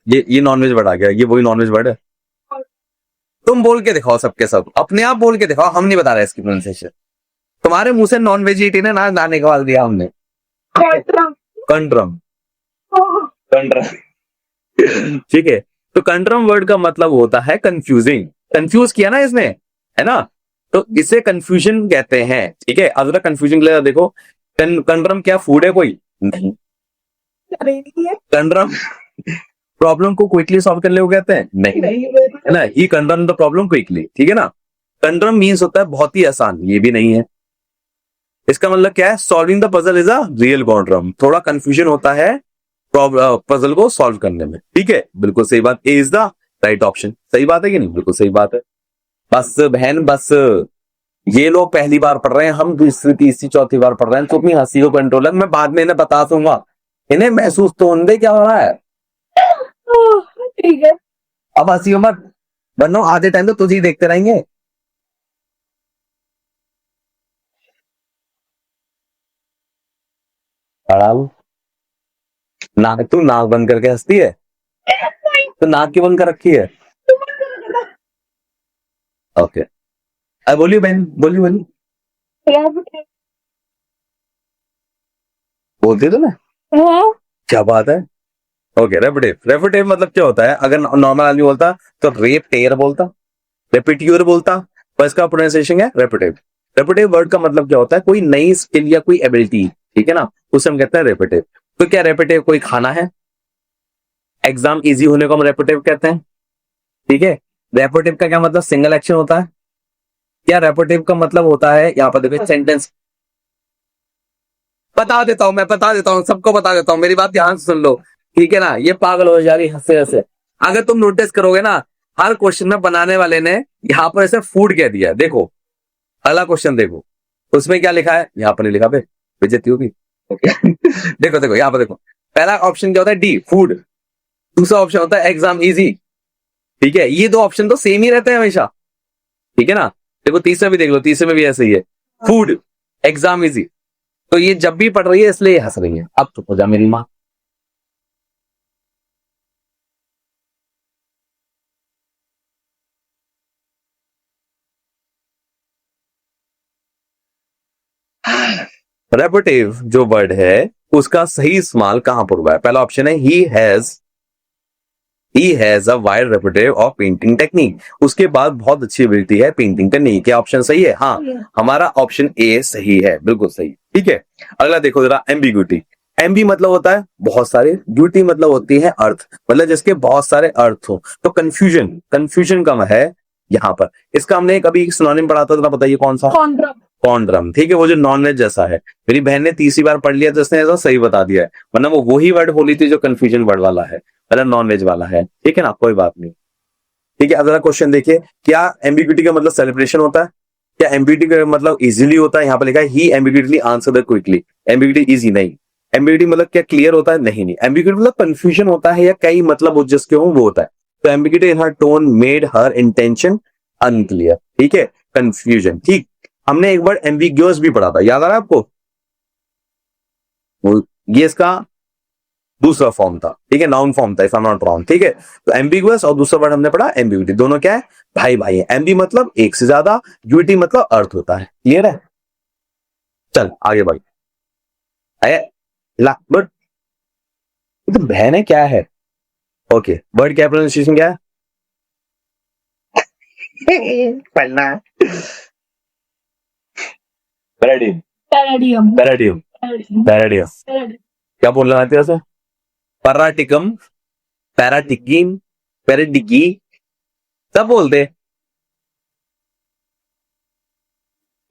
ये नॉनवेज वर्ड आ गया, ये वही नॉनवेज वर्ड है। तुम बोल के दिखाओ, सबके सब अपने आप बोल के दिखाओ, हम नहीं बता रहे इसकी प्रोनाउंसिएशन। तुम्हारे मुंह से नॉन वेजिटेरियन ना ना निकाल दिया हमने। कंट्रम, कंट्रम। ठीक है, तो कंट्रम वर्ड का मतलब होता है कंफ्यूजिंग। कंफ्यूज किया ना इसने, है ना, तो इसे कंफ्यूजन कहते हैं। ठीक है, अब कंफ्यूजन ले देखो, कंट्रम क्या फूड है कोई, नहीं। कंट्रम प्रॉब्लम को क्विकली सॉल्व करने को कहते हैं, नहीं, है ना, ही कंट्रम द प्रॉब्लम क्विकली। ठीक है ना, कंट्रम मीन्स होता है बहुत ही आसान, ये भी नहीं है। इसका मतलब क्या है, solving the puzzle is a real conundrum. थोड़ा कंफ्यूजन होता है पजल को सॉल्व करने में। ठीक है, बिल्कुल सही बात, ए इज द राइट ऑप्शन। सही बात है कि नहीं, बिल्कुल सही बात है। बस बहन बस, ये लोग पहली बार पढ़ रहे हैं, हम दूसरी तीसरी चौथी बार पढ़ रहे हैं, तो अपनी हंसी को कंट्रोल है। मैं बाद में इन्हें बता दूंगा, इन्हें महसूस तो होने दे क्या हो रहा है। ठीक है, अब हंसी मत, वरना आधे टाइम तो तुझे ही देखते रहेंगे। नाक, तू नाक बंद करके हंसती है, तो नाक क्यों बंद कर रखी है। ओके, अब बोलिए बहन, बोलिए बोलिए, बोलती तो ना, क्या बात है। ओके, रेपिटेटिव, रेपिटेटिव मतलब क्या होता है, अगर नॉर्मल आदमी बोलता तो रेप टेयर बोलता, रेपिट्यूर बोलता, पर इसका प्रोनाउंसिएशन है रेपिटेटिव। रेपिटेटिव वर्ड का मतलब क्या होता है, कोई नई स्किल या कोई एबिलिटी, ठीक है ना, उसे हम कहते हैं रेपिटेटिव। तो क्या रेपिटेटिव कोई खाना है, एग्जाम इजी होने को हम रेपिटेटिव कहते हैं। ठीक है, रेपिटेटिव का क्या मतलब, सिंगल एक्शन होता है। क्या रेपिटेटिव का मतलब होता है, यहाँ पर देखो सेंटेंस, बता देता हूं, मैं बता देता हूं, सबको बता देता हूं, मेरी बात ध्यान से सुन लो। ठीक है ना, ये पागल हो जा रही हंसे हंसे। अगर तुम नोटिस करोगे ना, हर क्वेश्चन में बनाने वाले ने यहाँ पर ऐसे फूड कह दिया है। देखो अगला क्वेश्चन देखो, उसमें क्या लिखा है, यहाँ पर नहीं लिखा, बेइज्जती होगी। देखो देखो यहाँ पर देखो, पहला ऑप्शन क्या होता है, डी फूड। दूसरा ऑप्शन होता है एग्जाम इजी। ठीक है, ये 2 ऑप्शन तो सेम ही रहते हैं हमेशा। ठीक है ना, देखो तीसरे भी देख लो, तीसरे में भी ऐसे ही है, फूड, एग्जाम इजी। तो ये जब भी पढ़ रही है इसलिए हंस रही है। अब चुप हो जा मेरी माँ। रेपिटेटिव जो वर्ड है उसका सही इस्तेमाल कहां पर हुआ है? पहला ऑप्शन है ही has a wide repetitive of painting technique. उसके बाद बहुत अच्छी एबिलिटी है पेंटिंग करने की। क्या ऑप्शन सही है? हाँ, हमारा ऑप्शन ए सही है, बिल्कुल सही। ठीक है, अगला देखो जरा, एम्बिग्यूटी। एम्बी मतलब होता है बहुत सारे, ड्यूटी मतलब होती है अर्थ, मतलब जिसके बहुत सारे अर्थ हो। तो कंफ्यूजन कम है यहाँ पर। इसका हमने कभी सिनोनिम पढ़ा था, बताइए कौन सा? कॉन्ड्रम। ठीक है, वो जो नॉन वेज जैसा है। मेरी बहन ने तीसरी बार पढ़ लिया तो उसने ऐसा सही बता दिया है, वरना वो वही वर्ड बोली थी जो कंफ्यूजन वर्ड वाला है, मतलब नॉन वेज वाला है। ठीक है ना, कोई बात नहीं। ठीक है, अगला क्वेश्चन देखिए, क्या एम्बिग्यूटी का मतलब सेलिब्रेशन होता है? क्या एम्बिग्यूटी का मतलब इजीली होता है? यहाँ पर लिखा है he ambiguously answer the quickly. Ambiguity easy नहीं। एम्बिग्यूटी मतलब क्या क्लियर होता है? नहीं। एम्बिग्यूटी मतलब कंफ्यूजन होता है या कई मतलब जिसके हो वो होता है। तो ambiguity in her tone made her intention unclear. ठीक है, कंफ्यूजन। ठीक, हमने एक बार एम्बिग्यूअस भी पढ़ा था, याद आ रहा है आपको? ये इसका दूसरा फॉर्म था। ठीक है, नाउन फॉर्म था if I am not wrong. ठीक है, तो एम्बिगुअस और दूसरा वर्ड हमने पढ़ा एम्बिग्यूटी। दोनों क्या है? भाई भाई है। एम्बी मतलब एक से ज्यादा, ग्यूटी मतलब अर्थ होता है। क्लियर है? चल आगे बढ़। ला बट तो बहन है क्या है? ओके, वर्ड क्या प्रोनाउंसिएशन क्या है? पढ़ना पैराडियम। पैराडियम। पैराडियम क्या बोलना है तेरे से? पैराटिकम, पैराटिकीम, पैराडिगी, सब बोलते।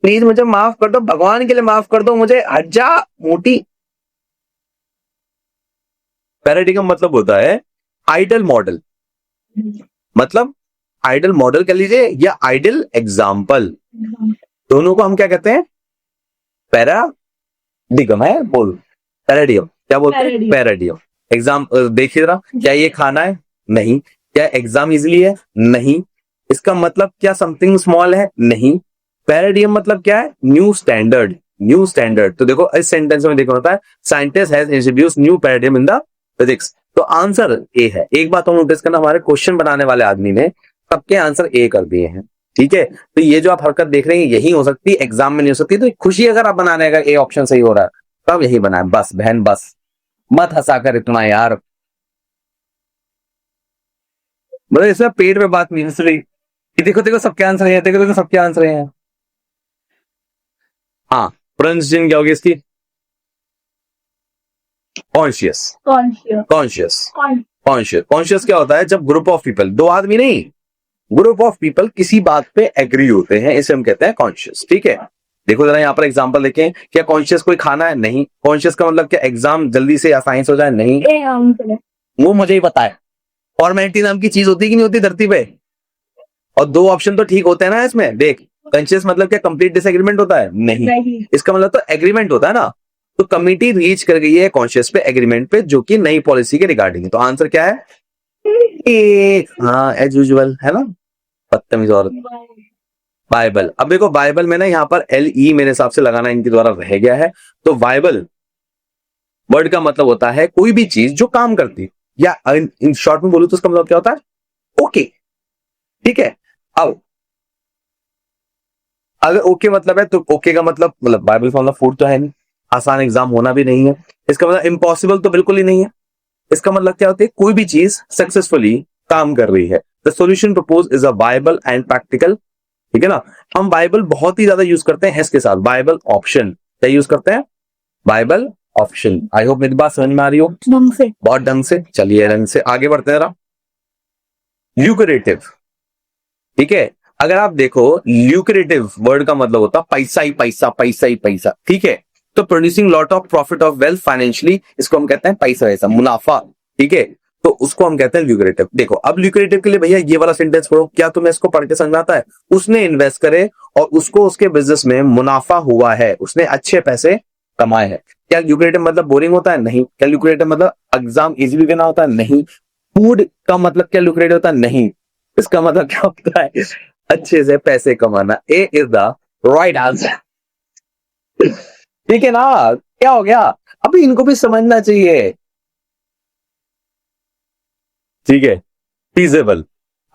प्लीज मुझे माफ कर दो, भगवान के लिए माफ कर दो मुझे, हट जा मोटी। पैराडिगम मतलब होता है आइडल मॉडल, मतलब आइडल मॉडल कह लीजिए या आइडल एग्जाम्पल, दोनों को हम क्या कहते हैं? पैराडिगम है। बोल पैराडियम क्या बोलते हैं? पैराडियम। एग्जाम देखिए जरा, क्या ये खाना है? नहीं। क्या एग्जाम इजिली है? नहीं। इसका मतलब क्या समथिंग स्मॉल है? नहीं। पैराडियम मतलब क्या है? New standard. New standard. तो देखो इस सेंटेंस में देखो होता है scientist has introduced new paradigm in the physics. तो आंसर ए है। एक बात और नोटिस करना, हमारे क्वेश्चन बनाने वाले आदमी ने सबके आंसर ए कर दिए हैं। ठीक है, तो ये जो आप हरकत देख रहे हैं यही हो सकती है, एग्जाम में नहीं हो सकती। तो खुशी अगर आप बनाने का ए ऑप्शन सही हो रहा है तब यही बनाए। बस बहन बस, मत हंसा कर इतना यार, मतलब इसमें पेट में बात नहीं हंस रही। देखो देखो सबके आंसर है, देखो देखो सबके आंसर हैं। हाँ, प्रोनाउंसिएशन क्या होगी इसकी? कॉन्शियस। कॉन्शियस। कॉन्शियस क्या होता है? जब ग्रुप ऑफ पीपल, दो आदमी नहीं, ग्रुप ऑफ पीपल किसी बात पे एग्री होते हैं, इसे हम कहते हैं कॉन्शियस। ठीक है, देखो जरा यहाँ पर एग्जांपल देखें। क्या कॉन्शियस कोई खाना है? नहीं। कॉन्शियस का मतलब क्या एग्जाम जल्दी से या साइंस हो जाए? नहीं। वो मुझे ही पता है। फॉर्मेलिटी नाम की चीज होती कि नहीं होती धरती पे? और दो ऑप्शन तो ठीक होते हैं ना इसमें। देख, कॉन्शियस मतलब क्या कंप्लीट डिसएग्रीमेंट होता है? नहीं। इसका मतलब तो एग्रीमेंट होता है ना। तो कमिटी रीच कर गई है कॉन्शियस पे एग्रीमेंट पे, जो कि नई पॉलिसी के रिगार्डिंग है। तो आंसर क्या है? ए। हाँ, एज यूजुअल है ना, बदतमीज औरत। बाइबल। अब देखो बाइबल में ना यहाँ पर LE मेरे हिसाब से लगाना इनके द्वारा रह गया है। तो बाइबल वर्ड का मतलब होता है कोई भी चीज जो काम करती, या इन शॉर्ट में बोलूं तो उसका मतलब क्या होता है? ओके। ठीक है, अब अगर ओके मतलब है तो ओके का मतलब बाइबल का मतलब फूड तो है नहीं, आसान एग्जाम होना भी नहीं है। इसका मतलब इम्पॉसिबल तो बिल्कुल ही नहीं है। इसका मतलब क्या होता है? कोई भी चीज सक्सेसफुली काम कर रही है। The solution propose is a Bible and practical. ठीक है ना, हम बाइबल बहुत ही ज्यादा यूज करते हैं इसके साथ। बाइबल ऑप्शन क्या यूज करते हैं? Bible option. आई होप मेरी बात समझ में आ रही हो, बहुत ढंग से। चलिए ढंग से आगे बढ़ते हैं जरा। ल्यूक्रेटिव। ठीक है, अगर आप देखो ल्यूक्रेटिव वर्ड का मतलब होता है पैसा ही पैसा, पैसा ही पैसा। ठीक है, तो producing lot of profit of wealth financially, इसको हम कहते हैं पैसा वैसा, मुनाफा। ठीक है, तो उसको हम कहते हैं ल्यूक्रेटिव। देखो अब ल्यूक्रेटिव के लिए भैया ये वाला सेंटेंस पढ़ो, क्या तुम्हें इसको पढ़ के समझ में आता है? उसने इन्वेस्ट करे और उसको उसके बिजनेस में मुनाफा हुआ है, उसने अच्छे पैसे कमाए हैं। क्या ल्यूक्रेटिव मतलब बोरिंग होता है? नहीं। क्या ल्यूक्रेटिव मतलब एग्जाम इजीली देना होता है? नहीं। फूड का मतलब क्या ल्यूक्रेटिव होता है? नहीं। इसका मतलब क्या होता है? अच्छे से पैसे कमाना। ए इज द राइट आंसर। ठीक है ना, क्या हो गया? अभी इनको भी समझना चाहिए। ठीक है, फीजेबल।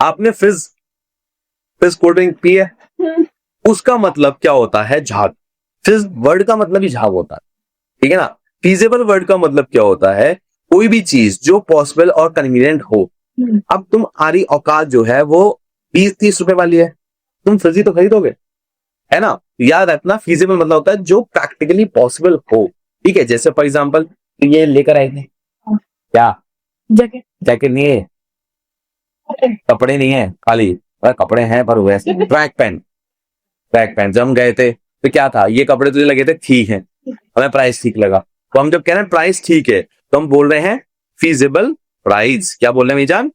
आपने फिज कोल्ड ड्रिंक पी है, उसका मतलब क्या होता है? झाग। फिर वर्ड का मतलब ही झाग होता है, ठीक है ना। फीजिबल वर्ड का मतलब क्या होता है, कोई भी चीज जो पॉसिबल और कन्वीनियंट हो। अब तुम आरी औकात जो है वो 20-30 रुपए वाली है, तुम फ्रिज तो खरीदोगे, है ना। याद रखना फीजिबल मतलब होता है जो प्रैक्टिकली पॉसिबल हो, ठीक है। जैसे फॉर एग्जांपल ये लेकर आए थे, क्या जैकेट जैकेट नहीं है, कपड़े नहीं है खाली, कपड़े हैं पर वैसे ट्रैक पैंट जब हम गए थे तो क्या था, ये कपड़े तुझे लगे थे ठीक है, हमें प्राइस ठीक लगा, तो हम जब कह रहे हैं प्राइस ठीक है तो हम बोल रहे हैं फीजिबल प्राइस। क्या बोल रहे हैं मीजान,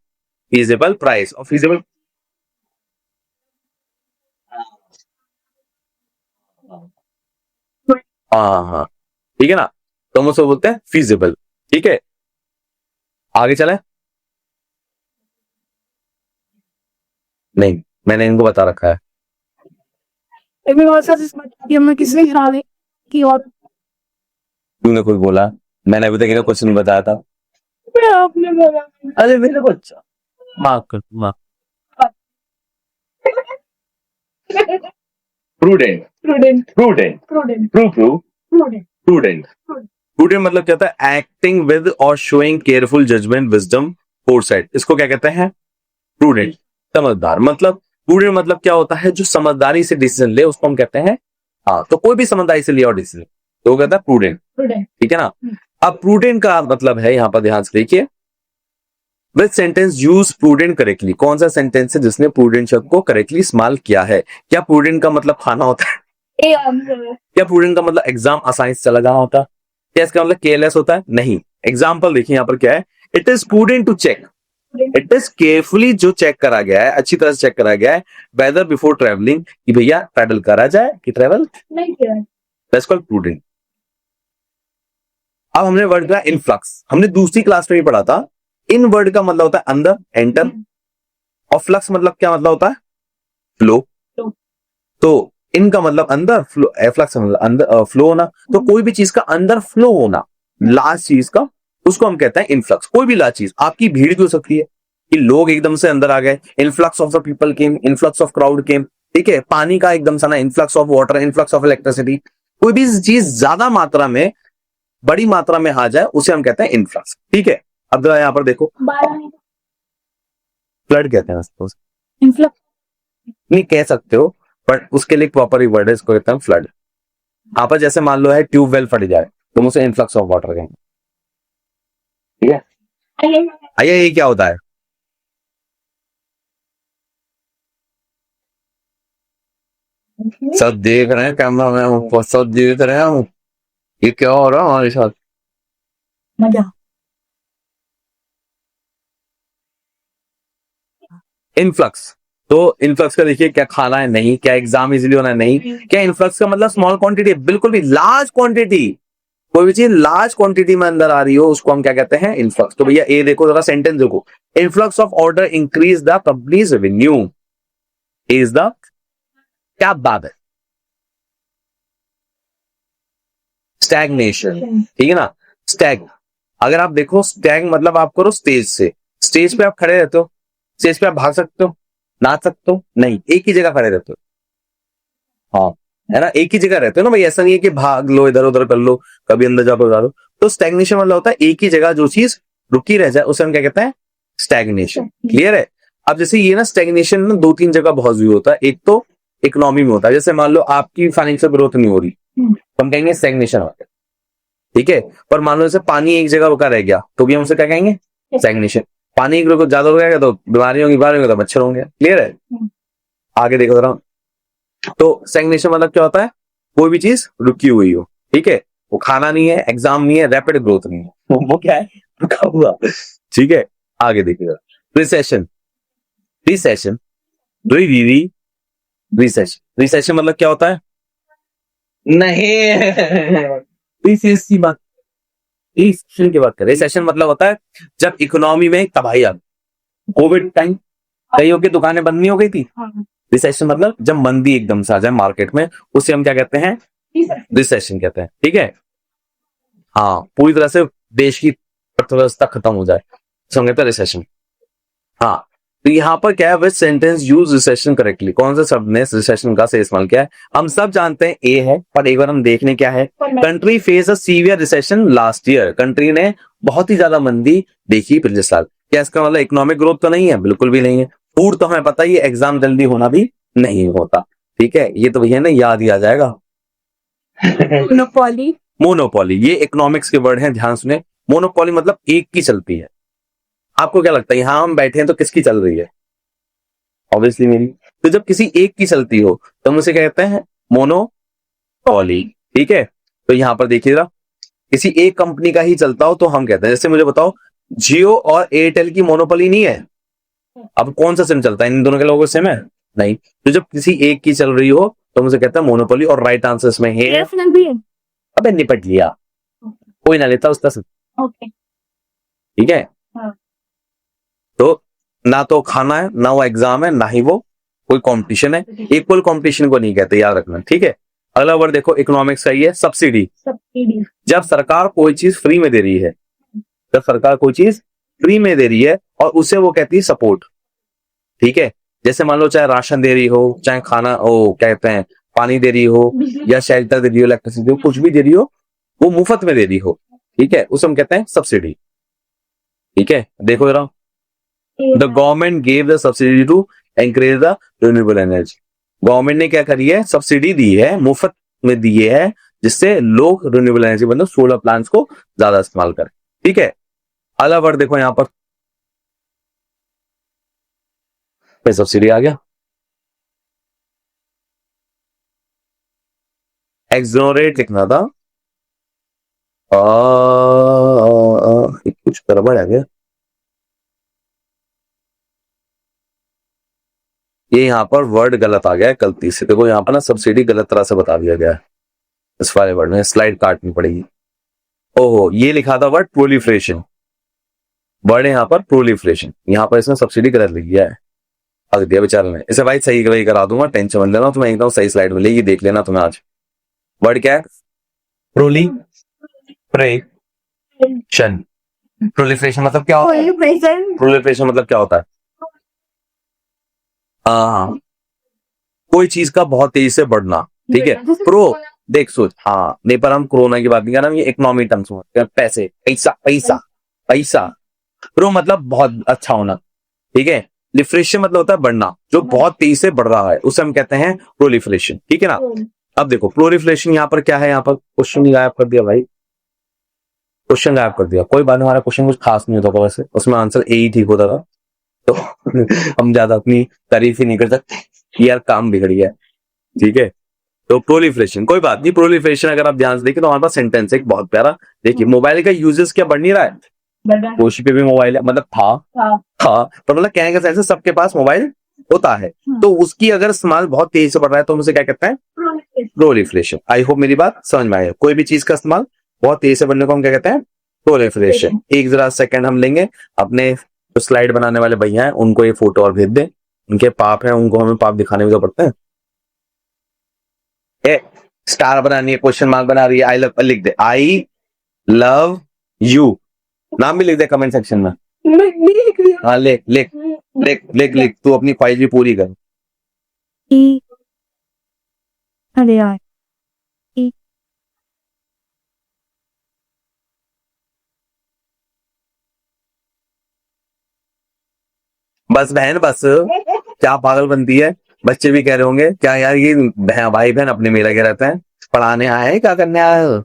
फीजिबल प्राइस। और फीजिबल हाँ, ठीक है ना, तो हम उसको बोलते हैं फीजिबल, ठीक है। आगे चले, नहीं मैंने इनको बता रखा है। एक और सर कि हमने किसने खिला दी कि और तूने कुछ बोला, मैंने अभी तक इन्हें कुछ नहीं बताया था। आपने बोला अरे मेरे बच्चा, माफ कर माफ। Prudent prudent prudent prudent prudent prudent prudent मतलब क्या होता है, एक्टिंग विद और showing careful judgement wisdom foresight, इसको क्या कहते हैं, प्रूडेंट, समझदार। मतलब प्रूडेंट मतलब क्या होता है, जो समझदारी से डिसीजन ले उसको हम कहते हैं, हाँ तो कोई भी समझदारी से लिया और डिसीजन तो वो कहता है प्रूडेंट, प्रूडेंट ठीक है ना। अब प्रूडेंट का मतलब है, यहां पर ध्यान से देखिए, विच सेंटेंस यूज प्रूडेंट करेक्टली, कौन सा सेंटेंस है जिसने प्रूडेंट शब्द को करेक्टली इस्तेमाल किया है। क्या प्रूडेंट का मतलब खाना होता है, ए आंसर क्या प्रूडेंट का मतलब एग्जाम आसानी से चला जाना होता है, क्या इसका मतलब केयरलेस होता है, नहीं। एग्जाम्पल देखिए यहां पर क्या है, it is prudent to check, it is carefully जो चेक करा गया है, अच्छी तरह से चेक करा गया है, वेदर बिफोर ट्रेवलिंग, कि भैया ट्रैवल करा जाए कि ट्रेवल, नहीं किया दैट्स कॉल्ड प्रूडेंट। अब हमने वर्ड का इनफ्लक्स, हमने दूसरी क्लास में भी पढ़ा था। इन वर्ड का मतलब होता है अंदर, एंटर, और फ्लक्स मतलब क्या मतलब होता है, फ्लो। तो इनका मतलब अंदर, फ्लो, फ्लक्स मतलब अंदर फ्लो होना, तो कोई भी चीज का अंदर फ्लो होना, लास्ट चीज का, उसको हम कहते हैं इनफ्लक्स। कोई भी लास्ट चीज, आपकी भीड़ भी हो सकती है कि लोग एकदम से अंदर आ गए, influx of the people came, influx of crowd came, ठीक है। पानी का एकदम से ना, influx of water, influx of electricity, कोई भी चीज ज्यादा मात्रा में, बड़ी मात्रा में आ जाए उसे हम कहते हैं इनफ्लक्स, ठीक है। अब जरा यहां पर देखो, फ्लड कहते हैं उसको, इनफ्लक्स नहीं कह सकते हो, बट उसके लिए प्रॉपर ही वर्ड है, इसको कहते हैं फ्लड। यहाँ पर जैसे मान लो है ट्यूबवेल फट जाए, तुम उसे इनफ्लक्स ऑफ वाटर कहेंगे, ठीक है। आइए ये क्या होता है, सब देख रहे हैं कैमरा में, सब देख रहे हैं ये क्या हो रहा है हमारे साथ। मजा इनफ्लक्स, तो इनफ्लक्स का देखिए, क्या खाना है, नहीं। क्या एग्जाम इजीली होना है, नहीं। क्या इनफ्लक्स का मतलब स्मॉल क्वांटिटी, बिल्कुल भी, लार्ज क्वांटिटी, कोई भी चीज लार्ज क्वांटिटी में अंदर आ रही हो उसको हम क्या कहते हैं, इनफ्लक्स। तो भैया ये देखो जरा सेंटेंस देखो, influx of order increase the companies revenue, is the, क्या बात है, स्टैग्नेशन, ठीक है ना। स्टैग, अगर आप देखो स्टैग मतलब आप करो स्टेज से, स्टेज पे आप खड़े रहते हो, स्टेज पे आप भाग सकते हो, नाच सकते हो, नहीं, एक ही जगह खड़े रहते हो, हाँ है ना, एक ही जगह रहते हो ना भाई, ऐसा नहीं है कि भाग लो इधर उधर कर लो, कभी अंदर जाओ जा लो। तो स्टैग्नेशन मतलब होता है एक ही जगह जो चीज रुकी रह जाए उसे हम क्या कहते हैं, स्टैग्नेशन। क्लियर है। अब जैसे ये ना स्टैग्नेशन ना 2-3 जगह बहुत जरूरी होता है, एक तो इकोनॉमी में होता है, जैसे मान लो आपकी फाइनेंशियल ग्रोथ नहीं हो रही तो हम कहेंगे स्टैग्नेशन हो गया, ठीक है। पर मान लो जैसे पानी एक जगह रुका रह गया तो भी हम उसे क्या कहेंगे, स्टैग्नेशन। पानी ज्यादा हो गया तो बीमारी होंगी, तो मच्छर होंगे। क्लियर है। आगे देखो जरा, तो स्टैग्नेशन मतलब क्या होता है, कोई भी चीज रुकी हुई हो, ठीक है। वो खाना नहीं है, एग्जाम नहीं है, रैपिड ग्रोथ नहीं है, वो क्या है, रुका हुआ, ठीक है। आगे देखिएगा, रिसेशन, रिसेशन, रिसेशन, रिसेशन मतलब क्या होता है, नहीं रिसेशन की बात, रिसेशन की बात करें। रिसेशन मतलब होता है जब इकोनॉमी में तबाही आ, कोविड टाइम कईयों की दुकानें बंद नहीं हो गई थी, रिसेशन मतलब जब मंदी एकदम से आ जाए मार्केट में, उसे हम क्या कहते हैं, रिसेशन कहते हैं, ठीक है। हाँ, पूरी तरह से देश की अर्थव्यवस्था खत्म हो जाए, उसे हम कहते हैं रिसेशन। हाँ, तो यहाँ पर क्या है, विच सेंटेंस यूज रिसेशन करेक्टली, कौन सा शब्द ने रिसेशन का सही इस्तेमाल किया है? हम सब जानते हैं ए है, पर एक बार हम देख लें क्या है। Country face a severe recession last year, country ने बहुत ही ज्यादा मंदी देखी पिछले साल। क्या इसका मतलब इकोनॉमिक ग्रोथ तो नहीं है? बिल्कुल भी नहीं है। फूड तो हमें पता ही है, एग्जाम जल्दी होना भी नहीं होता, ठीक है, ये तो भैया ना याद ही आ जाएगा। मोनोपोली। मोनोपोली, ये इकोनॉमिक्स के वर्ड हैं, ध्यान सुने। मोनोपोली मतलब एक की चलती है। आपको क्या लगता है यहां हम बैठे हैं तो किसकी चल रही है? ऑब्वियसली मेरी। तो जब किसी एक की चलती हो तो हम उसे क्या कहते हैं? मोनोपोली, ठीक है। तो यहां पर देखिएगा, किसी एक कंपनी का ही चलता हो तो हम कहते हैं, जैसे मुझे बताओ, जियो और एयरटेल की मोनोपोली नहीं है। अब कौन सा सिम चलता है? इन दोनों के लोगों सिम है नहीं। तो जब किसी एक की चल रही हो तो हम उसे कहते हैं मोनोपोली। और राइट आंसर इसमें है, एयरटेल भी है। अबे निपट लिया, कोई ना लेता उसका सिम, ओके। ठीक है। हाँ। तो ना तो खाना है, ना वो एग्जाम है, ना ही वो कोई कंपटीशन है। इक्वल कंपटीशन को नहीं कहते, याद रखना, ठीक है। अगला वर्ड देखो, इकोनॉमिक्स का ही है, सब्सिडी। सब्सिडी। जब सरकार कोई चीज फ्री में दे रही है, जब सरकार कोई चीज फ्री में दे रही है और उसे वो कहती है सपोर्ट, ठीक है। जैसे मान लो चाहे राशन दे रही हो, चाहे खाना ओ क्या कहते हैं पानी दे रही हो, या शेल्टर दे रही हो, इलेक्ट्रिसिटी हो, कुछ भी दे रही हो, वो मुफ्त में दे रही हो, ठीक है, उसे हम कहते हैं सब्सिडी, ठीक है। देखो जरा, the government gave the subsidy to encourage the renewable energy. Government ने क्या करी है? सब्सिडी दी है, मुफ्त में दी है, जिससे लोग रिन्यूएबल एनर्जी मतलब सोलर प्लांट्स को ज्यादा इस्तेमाल करें, ठीक है। अगला वर्ड देखो यहां पर, सब्सिडी आ गया। एक्सोनरेट लिखना था, कुछ गड़बड़ है क्या? ये यहाँ पर वर्ड गलत आ गया है गलती से। देखो यहाँ पर ना सब्सिडी गलत तरह से बता दिया गया है, इस वाले वर्ड में स्लाइड काटनी पड़ेगी। ओहो, ये लिखा था वर्ड प्रोलिफरेशन, वर्ड है यहाँ पर प्रोलिफरेशन, यहाँ पर इसने सब्सिडी गलत लिख दिया है, अग दिया बेचारे ने। इसे भाई सही वही करा दूंगा, टेंशन मत लेना, तुम्हें एकदम सही स्लाइड मिलेगी, देख लेना तुम्हें आज। वर्ड क्या है? प्रोलिफरेशन। प्रोलिफरेशन मतलब क्या होता है? प्रोलिफरेशन मतलब क्या होता है? हाँ, कोई चीज का बहुत तेजी से बढ़ना, ठीक है। प्रो, देख सोच, हाँ नहीं, पर हम कोरोना की बात नहीं कर रहे, ये इकोनॉमी टर्म्स में पैसे, पैसा पैसा पैसा। प्रो मतलब बहुत अच्छा होना, ठीक है। लिफरेशन मतलब होता है बढ़ना, जो बहुत तेजी से बढ़ रहा है, उसे हम कहते हैं प्रोलिफरेशन, ठीक है ना। अब देखो प्रोलिफरेशन यहाँ पर क्या है, यहाँ पर क्वेश्चन गायब कर दिया भाई, क्वेश्चन गायब कर दिया। कोई बात नहीं, हमारा क्वेश्चन कुछ खास नहीं होता था वैसे, उसमें आंसर ए ही ठीक होता था, तो हम ज्यादा अपनी तारीफ ही नहीं कर सकते यार, काम बिगड़ गया, ठीक है। तो प्रोलिफरेशन, कोई बात नहीं, प्रोलिफरेशन अगर आप ध्यान से देखें तो हमारे पास सेंटेंस एक बहुत प्यारा, देखिए मोबाइल का यूजेस क्या बढ़ नहीं रहा है, कोशी पे भी मोबाइल है, मतलब था पर मतलब कहने का सेंस है सबके पास मोबाइल होता है, तो उसकी अगर इस्तेमाल बहुत तेजी से बढ़ रहा है तो हम उसे क्या कहते हैं? प्रोलिफरेशन। आई होप मेरी बात समझ में आई है। कोई भी चीज का इस्तेमाल बहुत तेजी से बढ़ने को हम क्या कहते हैं? प्रोलिफरेशन। एक जरा सेकंड हम लेंगे, अपने जो स्लाइड बनाने वाले भैया हैं उनको ये फोटो और भेज दें, उनके पाप हैं, उनको हमें पाप दिखाने भी तो पड़ते हैं। स्टार बनानी है, क्वेश्चन मार्क बना रही है, आई लव लिख दे, आई लव यू, नाम भी लिख दे कमेंट सेक्शन में। हाँ लिख लिख लिख लिख लिख, तू अपनी ख्वाहिश भी पूरी कर। अरे यार, बस बहन बस, क्या पागल बनती है। बच्चे भी कह रहे होंगे क्या यार ये भाई बहन अपने में लगे रहते हैं, पढ़ाने आए हैं क्या करने आए हो?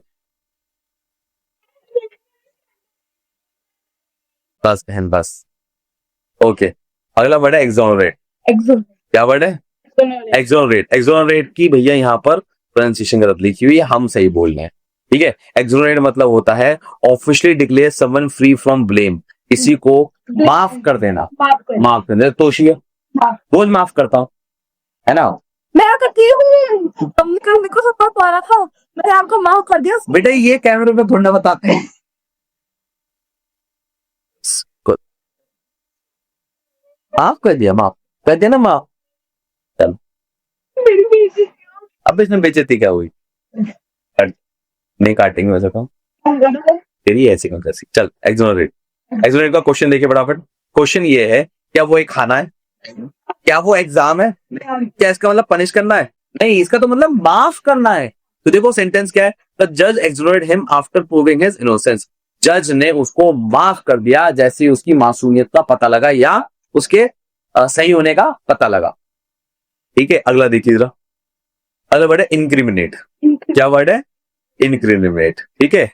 बस बहन बस। ओके, अगला वर्ड है एक्सोनरेट। क्या वर्ड है? एक्सोनरेट। एक्सोनरेट की भैया यहाँ पर प्रोनाउंसिएशन गलत लिखी हुई है, हम सही बोल रहे हैं, ठीक है। एक्सोनरेट मतलब होता है officially declare someone free from blame, किसी को माफ कर देना, माफ कर देना। तोशिया रोज माफ करता हूँ, है ना। मैं करती हूँ, तुमने कल मेरे को सब पा रहा था, मैंने आपको माफ कर दिया। बेटा ये कैमरे पे थोड़ा बताते हैं। माफ कर दिया, माफ कर दिया ना, माफ। चल अब इसमें बेइज्जती क्या हुई? नहीं काटेंगे वैसे तो, तेरी ऐसी कौन सी। चल एक्सोनरेट। एक्सोनरेट का क्वेश्चन देखिए फटाफट। क्वेश्चन ये है क्या वो एक खाना है? क्या वो एग्जाम है? क्या इसका मतलब पनिश करना है? नहीं, इसका तो मतलब माफ करना है। तो देखो सेंटेंस क्या है, द जज exonerated him after proving his innocence. जज ने उसको माफ कर दिया जैसे ही उसकी मासूमियत का पता लगा या उसके सही होने का पता लगा। ठीक है, अगला देखिए जरा। अगला वर्ड है इंक्रिमिनेट। क्या वर्ड है? इंक्रिमिनेट। ठीक है,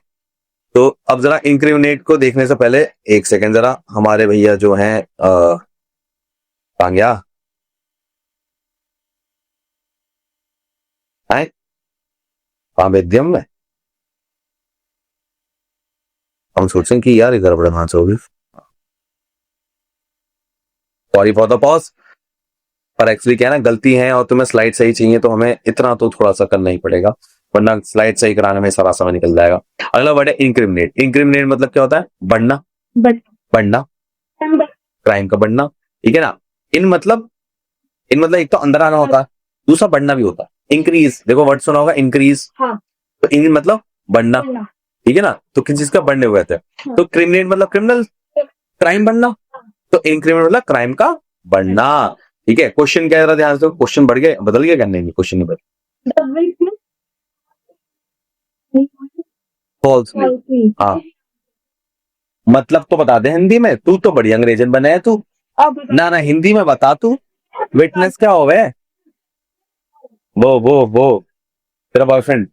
तो अब जरा इंक्रिमिनेट को देखने से पहले एक सेकंड जरा हमारे भैया जो हैं पांग्या है वेद्यम में, हम सोचें कि यार इधर बड़ा कहां से होगी। सॉरी फॉर द पॉज, पर एक्चुअली क्या है ना, गलती है और तुम्हें स्लाइड सही चाहिए तो हमें इतना तो थोड़ा सा करना ही पड़ेगा, वरना स्लाइड सही कराने में सारा समय निकल जाएगा। अगला वर्ड है इंक्रिमिनेट। इंक्रिमिनेट मतलब क्या होता है? बढ़ना। बढ़ना, क्राइम का बढ़ना। ठीक है ना। इन मतलब एक तो अंदर आना होता है, दूसरा बढ़ना भी होता है। इंक्रीज, देखो वर्ड सुना होगा इंक्रीज। तो इन मतलब बढ़ना। ठीक है ना, तो किस चीज का बढ़ने हुए थे। तो क्रिमिनेट मतलब क्रिमिनल, क्राइम बढ़ना। तो इंक्रीमेंट मतलब क्राइम का बढ़ना। ठीक है, क्वेश्चन क्या है जरा ध्यान से, क्वेश्चन बढ़ गया, बदल गया करने की, क्वेश्चन नहीं बदल। फॉल्स। हाँ, मतलब तो बता दे हिंदी में, तू तो बड़ी अंग्रेजन बने है तू। ना ना हिंदी में बता तू, विटनेस क्या होवे? वो तेरा बॉयफ्रेंड?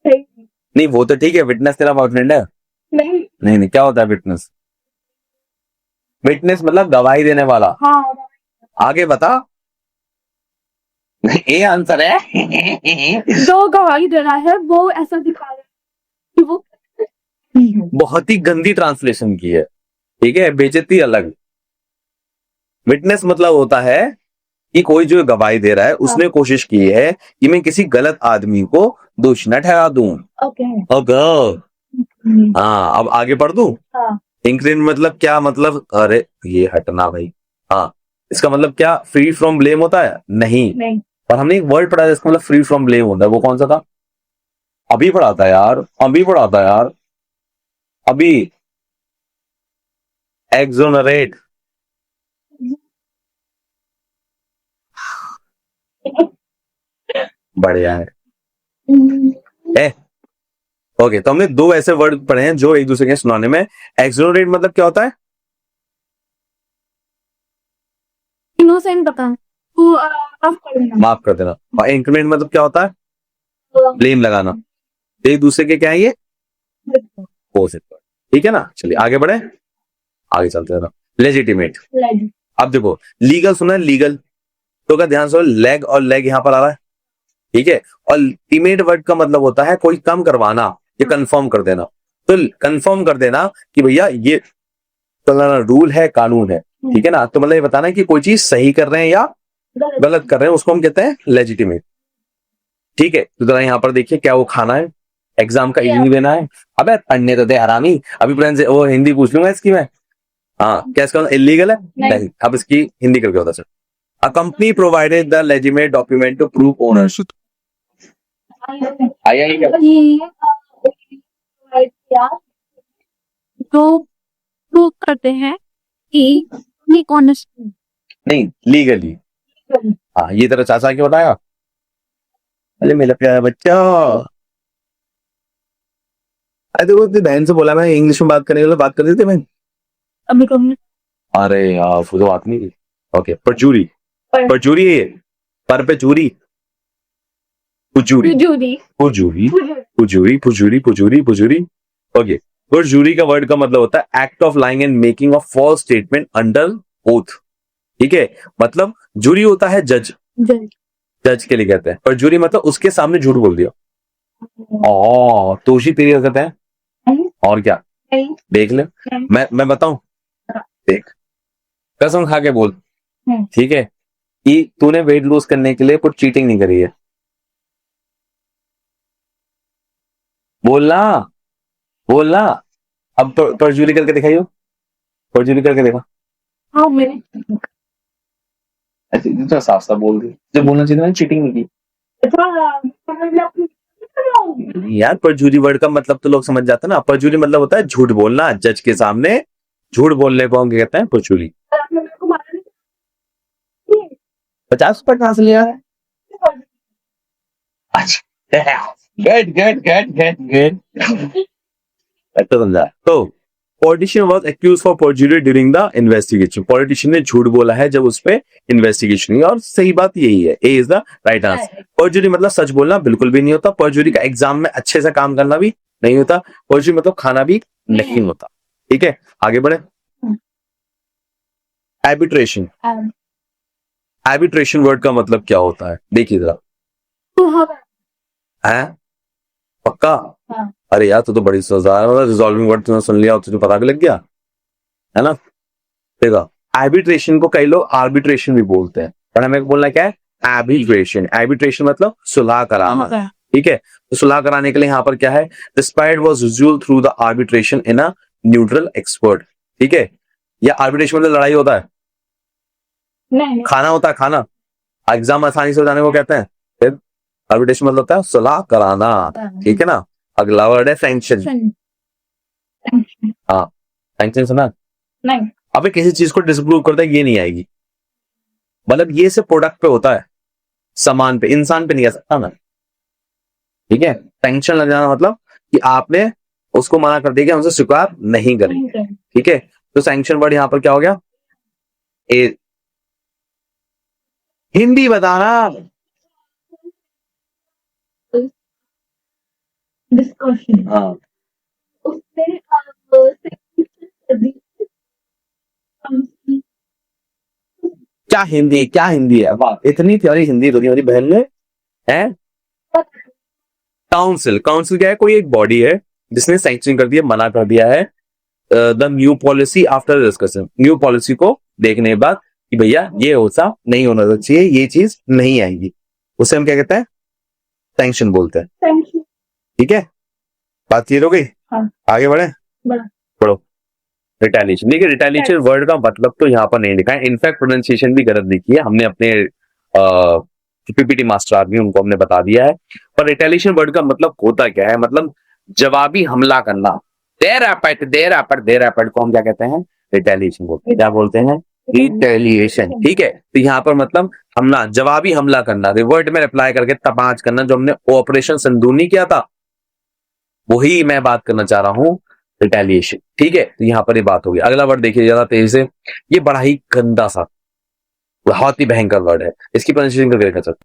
नहीं वो तो ठीक है, विटनेस तेरा बॉयफ्रेंड है? नहीं, क्या होता है विटनेस? विटनेस मतलब गवाही देने वाला। आगे बता। ये आंसर है। जो गवाही दे रहा है वो ऐसा दिखा रहा है कि वो बहुत ही गंदी ट्रांसलेशन की है। ठीक है, बेइज्जती अलग। विटनेस मतलब होता है कि कोई जो गवाही दे रहा है उसने कोशिश की है कि मैं किसी गलत आदमी को दोषी न ठहरा दूं। हाँ, अब आगे पढ़ दूं। इंक्रीन मतलब क्या, मतलब अरे ये हटना भाई। हाँ, इसका मतलब क्या, फ्री फ्रॉम ब्लेम होता है? नहीं। पर हमने एक वर्ड पढ़ा है इसका मतलब फ्री फ्रॉम ब्लेम होता है, वो कौन सा था? अभी पढ़ा था यार, अभी। एक्सोनरेट। बढ़िया है। ओके, तो हमने दो ऐसे वर्ड पढ़े हैं जो एक दूसरे के सुनाने में। एक्सोनरेट मतलब क्या होता है? इनोसेंट बता, वो माफ कर देना। माफ कर देना। और इंक्रीमेंट मतलब क्या होता है? ब्लेम लगाना। एक दूसरे के क्या है ये? अपोजिट। ठीक है ना, चलिए आगे बढ़े, आगे चलते हैं। लेजिटिमेट। अब देखो, लीगल सुना है, लीगल, तो क्या ध्यान से, लेग और लेग यहां पर आ रहा है। ठीक है, और टीमेट वर्ड का मतलब होता है कोई काम करवाना या कंफर्म कर देना। तो कंफर्म कर देना कि भैया ये रूल है, कानून है। ठीक है ना, तो मतलब ये बताना कि कोई चीज सही कर रहे हैं या गलत कर रहे हैं, उसको हम कहते हैं लेजिटिमेट। ठीक है, तो जरा यहाँ पर देखिए, क्या वो खाना है? एग्जाम का इजी देना है? अबे पढ़ने तो दे हरामी, अभी वो हिंदी पूछ लूंगा इसकी मैं। हाँ, क्या इसका इलीगल है? नहीं। अब इसकी हिंदी करके होता sir. A company provided the legitimate document to prove ownership. आया ही क्या? जो प्रूव करते हैं कि ये ऑनेस्ट नहीं, लीगली। हाँ, ये तेरा चाचा क्यों बताया? अरे मेरा प्यारा बच्चा, अरे देखो अपनी बहन से बोला मैं इंग्लिश में बात करने के लिए, बात कर देते मैं। अभी कम अरे यार वो तो बात नहीं की। ओके, परजूरी। परजूरी है ये, पर पे चूरी, पुजूरी, पुजूरी, पुजूरी, पुजूरी, पुजूरी, पुजूरी। ओके, परजूरी का वर्ड का मतलब होता है act of lying and making of false statement under oath. ठीक है, मतलब जूरी होता है जज, जज के लिए कहते हैं। परजूरी मतलब उसके सामने झूठ बोल दिया। तो उसी तेरी हरकत है और क्या? देख ले, मैं बताऊं, देख, कसम खा के बोल, ठीक है, कि तूने वेट लूज करने के लिए कुछ चीटिंग नहीं करी है। बोलना, बोलना। अब परजूरी करके दिखाइयो, परजूरी करके देखा। हाँ मेरे तो साफ साफ बोल दी, जब बोलना चाहिए मैंने चीटिंग नहीं की। यार परजूरी वर्ड का मतलब तो लोग समझ जाते हैं ना। परजूरी मतलब होता है झूठ बोलना, जज के सामने झूठ बोलने को हम कहते हैं परजूरी। 50 रुपए कहाँ से लिया है? अच्छा, गुड अच्छा समझा। तो politician was accuse for perjury during the investigation, politician ने झूठ बोला है जब उस पर इन्वेस्टिगेशन हुई, और सही बात यही है, A is the right answer. Perjury मतलब सच बोलना बिल्कुल भी नहीं होता, परजुरी का एग्जाम में अच्छे से काम करना भी नहीं होता, परजुरी मतलब खाना भी नहीं होता। ठीक है, आगे बढ़े। एर्बिट्रेशन, एर्बिट्रेशन वर्ड का मतलब क्या होता है, देखिए जरा। है पक्का? अरे यार तो बड़ी सजा है, रिजॉल्विंग वर्ड तुमने सुन लिया और तुझे पता भी लग गया है ना। देखो, आर्बिट्रेशन को कई लोग आर्बिट्रेशन भी बोलते हैं, पर हमें बोलना क्या है, आर्बिट्रेशन। आर्बिट्रेशन मतलब सुलह कराना। ठीक है, तो सुलह कराने के लिए यहाँ पर क्या है, despite was resolved through the arbitration in a neutral expert. ठीक है, या आर्बिट्रेशन मतलब लड़ाई होता है, नहीं खाना होता है, खाना एग्जाम आसानी से हो जाने को कहते हैं। फिर आर्बिट्रेशन मतलब होता है सुलह कराना। ठीक है ना, अगला वर्ड है सैंक्शन। हाँ, सैंक्शन सुना? नहीं अबे किसी चीज को डिसअप्रूव करता है ये नहीं आएगी, मतलब ये सिर्फ प्रोडक्ट पे होता है, सामान पे, इंसान पे नहीं आ सकता ना। ठीक है, सैंक्शन लग जाना मतलब कि आपने उसको मना कर दिया कि हमसे स्वीकार नहीं करेंगे। ठीक है, तो सैंक्शन वर्ड यहां पर क्या हो गया, ए हिंदी बताना। डिस्कशन हाँ, उससे क्या हिंदी, क्या हिंदी है, वाह इतनी प्यारी हिंदी तो नहीं मेरी बहन ने है। काउंसिल, काउंसिल क्या है, कोई एक बॉडी है जिसने सैंक्शन कर दिया, मना कर दिया है the new policy after discussion, new policy को देखने के बाद कि भैया ये होता नहीं होना चाहिए, ये चीज नहीं आएगी, उसे हम क्या कहते हैं, सैंक्शन बोलते हैं। ठीक है, बात क्लियर हो गई। हाँ। आगे बढ़े, पढ़ो। रिटेलिएशन, देखिए रिटेलिएशन वर्ड का मतलब तो यहाँ पर नहीं लिखा है, इनफैक्ट प्रोनाउंसिएशन भी गलत लिखी है, हमने अपने पीपीटी मास्टर आदमी उनको हमने बता दिया है। पर रिटेलिएशन वर्ड का मतलब होता क्या है, मतलब जवाबी हमला करना। देर एपेट को हम क्या कहते हैं, रिटेलिएशन बोलते हैं। क्या बोलते हैं, रिटेलिएशन। ठीक है, तो यहाँ पर मतलब हमला, जवाबी हमला करना, रिवर्ट में रिप्लाई करके तपांच करना, जो हमने ऑपरेशन सिंदूर किया था वही मैं बात करना चाह रहा हूं, रिटेलिएशन। ठीक है, तो यहां पर ये बात होगी। अगला वर्ड देखिए ज्यादा तेजी से, ये बड़ा ही गंदा सा, बहुत ही भयंकर वर्ड है, इसकी प्रोनाउंसिएशन करके देखा सकते।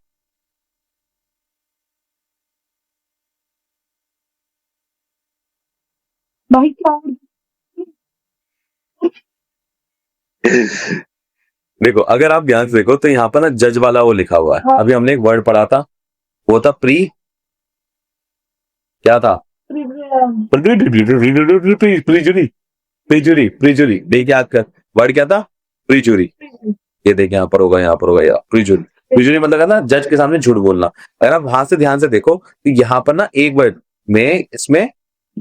भाई क्या देखो अगर आप ध्यान से देखो तो यहाँ पर ना जज वाला वो लिखा हुआ है। अभी हमने एक वर्ड पढ़ा था, वो था प्री, क्या था, प्रीजुरी, प्रीजुरी, प्रीजुरी। देखिए याद कर, वर्ड क्या था, प्रीजुरी। ये देखिए यहाँ पर होगा, यहाँ पर होगा, प्रीजुरी। प्रीजुरी मतलब है ना जज के सामने झूठ बोलना। अगर आप वहां से ध्यान से देखो तो यहाँ पर ना एक वर्ड में इसमें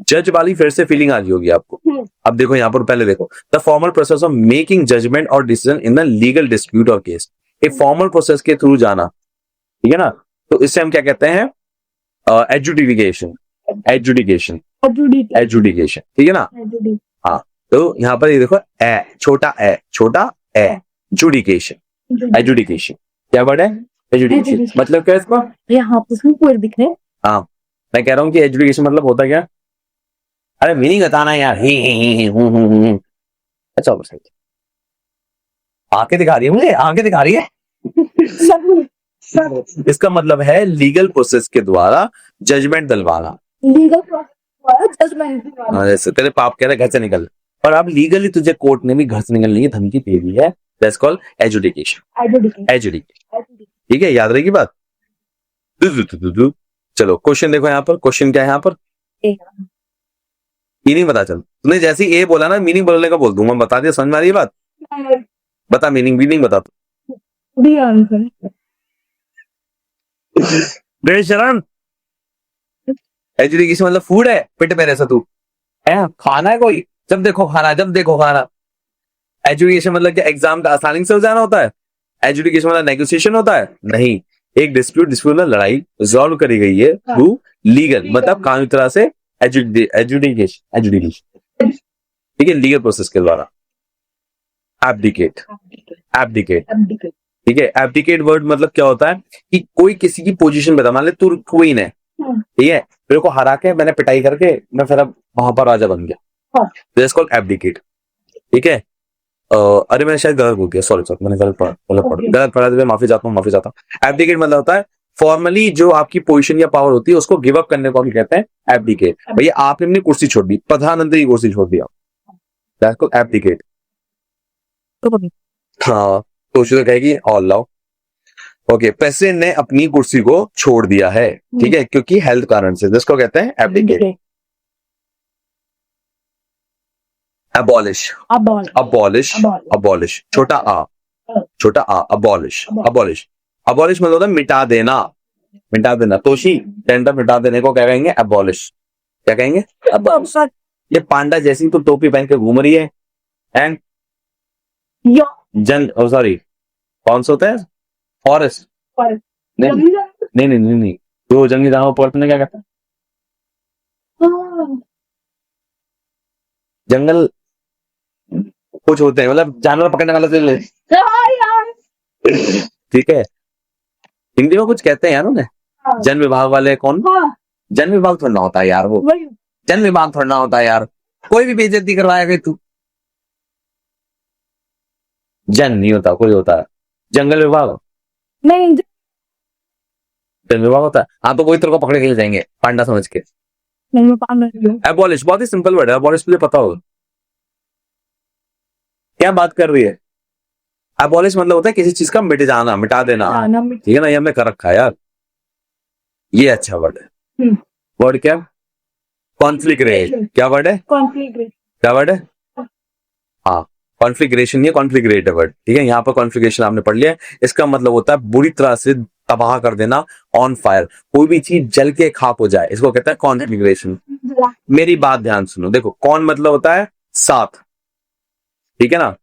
जज वाली फिर से फीलिंग आ रही होगी आपको। अब देखो यहाँ पर पहले देखो, the formal process of making judgment और decision in the legal dispute और केस, एक फॉर्मल प्रोसेस के थ्रू जाना। ठीक है ना, तो इससे हम क्या कहते हैं, एजुडिकेशन, एजुडिकेशन, एजुडिकेशन। ठीक है ना, हाँ। तो यहाँ पर ये देखो, ए छोटा ए, छोटा ए, जुडिकेशन, एजुडिकेशन। क्या वर्ड है, एजुडिकेशन। मतलब क्या है इसका, यहाँ पर दिख रहे हैं। हाँ मैं कह रहा हूँ कि एजुडिकेशन मतलब होता क्या, अरे मीनिंग बताना यार, ही अच्छा सही, आंखें दिखा रही है मुझे, आंखें दिखा रही है। इसका मतलब है लीगल प्रोसेस के द्वारा जजमेंट दिलवाना। Legal process judgement. जैसे तेरे पाप कह रहे घर से निकल, और अब लीगली तुझे कोर्ट ने भी घर से निकलने की धमकी दे दी है, दैट्स कॉल्ड एजुडिकेशन, एजुडिकेशन। ठीक है, याद रहेगी बात। चलो क्वेश्चन देखो यहाँ पर, क्वेश्चन क्या है यहाँ पर, मीनिंग बता। चल तूने जैसे ए बोला ना, मीनिंग बोलने का बोल दूंगा, बता दिया, समझ में आ रही है बात, बता मीनिंग, मीनिंग बता तू। शरण, एजुकेशन मतलब फूड है, पेट में ऐसा तू है, खाना है कोई, जब देखो खाना, जब देखो खाना। एजुकेशन मतलब क्या एग्जाम का आसानी से हो जाना होता है, एजुकेशन मतलब नेगोशिएशन होता है, नहीं। एक डिस्प्यूट, डिस्प्यूट मतलब लड़ाई रिजॉल्व करी गई है थ्रू लीगल, मतलब कानूनी तरह से, एजुकेशन, एजुकेशन। ठीक है, लीगल प्रोसेस के द्वारा। Abdicate, abdicate. ठीक ठीक है। एब्डिकेट वर्ड मतलब क्या होता है कि कोई किसी की पोजीशन बता, मान ले तू क्वीन है, ठीक है, मेरे को हरा के मैंने पिटाई करके मैं फिर अब वहां पर राजा बन गया, दिस कॉल्ड एब्डिकेट, ठीक है। अरे मैंने शायद गलत बोल दिया, सॉरी सॉरी, मैंने गलत पढ़ा तो माफी चाहता हूँ। एब्डिकेट मतलब होता है फॉर्मली जो आपकी पोजीशन या पावर होती है उसको गिव अप करने को हम कहते हैं एब्डिकेट। भैया आपने अपनी कुर्सी छोड़ दी, प्रधानमंत्री की कुर्सी छोड़ दिया, दैट्स कॉल्ड एब्डिकेट। हाँ, तो तो कहेगी ऑल लाओ। ओके, प्रेसिडेंट ने अपनी कुर्सी को छोड़ दिया है, ठीक है, क्योंकि हेल्थ कारण से, जिसको कहते हैं एब्डिकेट। abolish abolish छोटा आ abolish मतलब होता है मिटा देना। तोशी टेंडर मिटा देने को क्या कहेंगे? abolish। क्या कहेंगे? ये पांडा जैसी तो टोपी पहन के घूम रही है एंड सॉरी कौन सा होता है? फॉरेस्ट नहीं तो जंगली जानवर फॉरेस्ट में क्या कहता है? जंगल कुछ होते हैं, मतलब जानवर पकड़ने वाला से ठीक है। हिंदी में कुछ कहते हैं यार उन्हें, जन विभाग वाले कौन? जन विभाग थोड़ा ना होता है यार, वो जन विभाग थोड़ा ना होता है यार, कोई भी बेइज्जती करवाएगा तू। जन नहीं होता, कोई होता है जंगल विभाग, नहीं जन विभाग होता है। हाँ तो वही तेरे को पकड़े के ले जाएंगे पांडा समझ के। एबॉलिश बहुत ही सिंपल वर्ड है, एबॉलिश तुझे पता होगा क्या बात कर रही है। एबॉलिश मतलब होता है किसी चीज का मिट जाना, मिटा देना, ठीक है ना, ये हमने कर रखा है यार। ये अच्छा वर्ड है। वर्ड क्या? कॉन्फ्लिग्रेट। क्या वर्ड है? क्या वर्ड है? हाँ, कॉन्फ्लिग्रेशन, ये कॉन्फ्लिग्रेट है वर्ड, ठीक है। यहाँ पर कॉन्फ्लिग्रेशन आपने पढ़ लिया, इसका मतलब होता है बुरी तरह से तबाह कर देना, ऑन फायर, कोई भी चीज जल के खाक हो जाए, इसको कहता है कॉन्फ्लिग्रेशन। मेरी बात ध्यान सुनो, देखो कौन मतलब होता है साथ, ठीक है ना,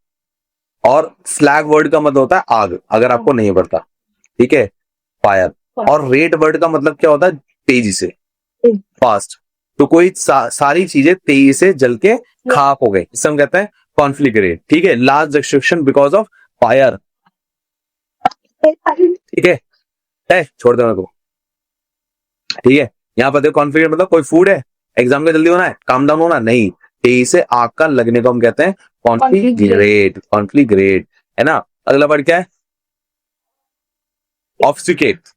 और स्लैग वर्ड का मतलब होता है आग, अगर आपको नहीं पड़ता, ठीक है, फायर। और रेट वर्ड का मतलब क्या होता है? तेजी से, फास्ट। तो कोई सारी चीजें तेजी से जल के खाक हो गई, इससे हम कहते हैं कॉन्फ्लिग्रेट, ठीक है। Last destruction because of fire, ठीक है, छोड़ दो मेरे को, ठीक है। यहाँ पर देखो कॉन्फ्लिग्रेट मतलब कोई फूड है, एग्जाम का जल्दी होना है, काम डाउन होना नहीं, तेजी से आग का लगने को हम कहते हैं कॉन्फ्लिग्रेट, है ना। अगला वर्ड क्या है? ऑब्स्टिकेट।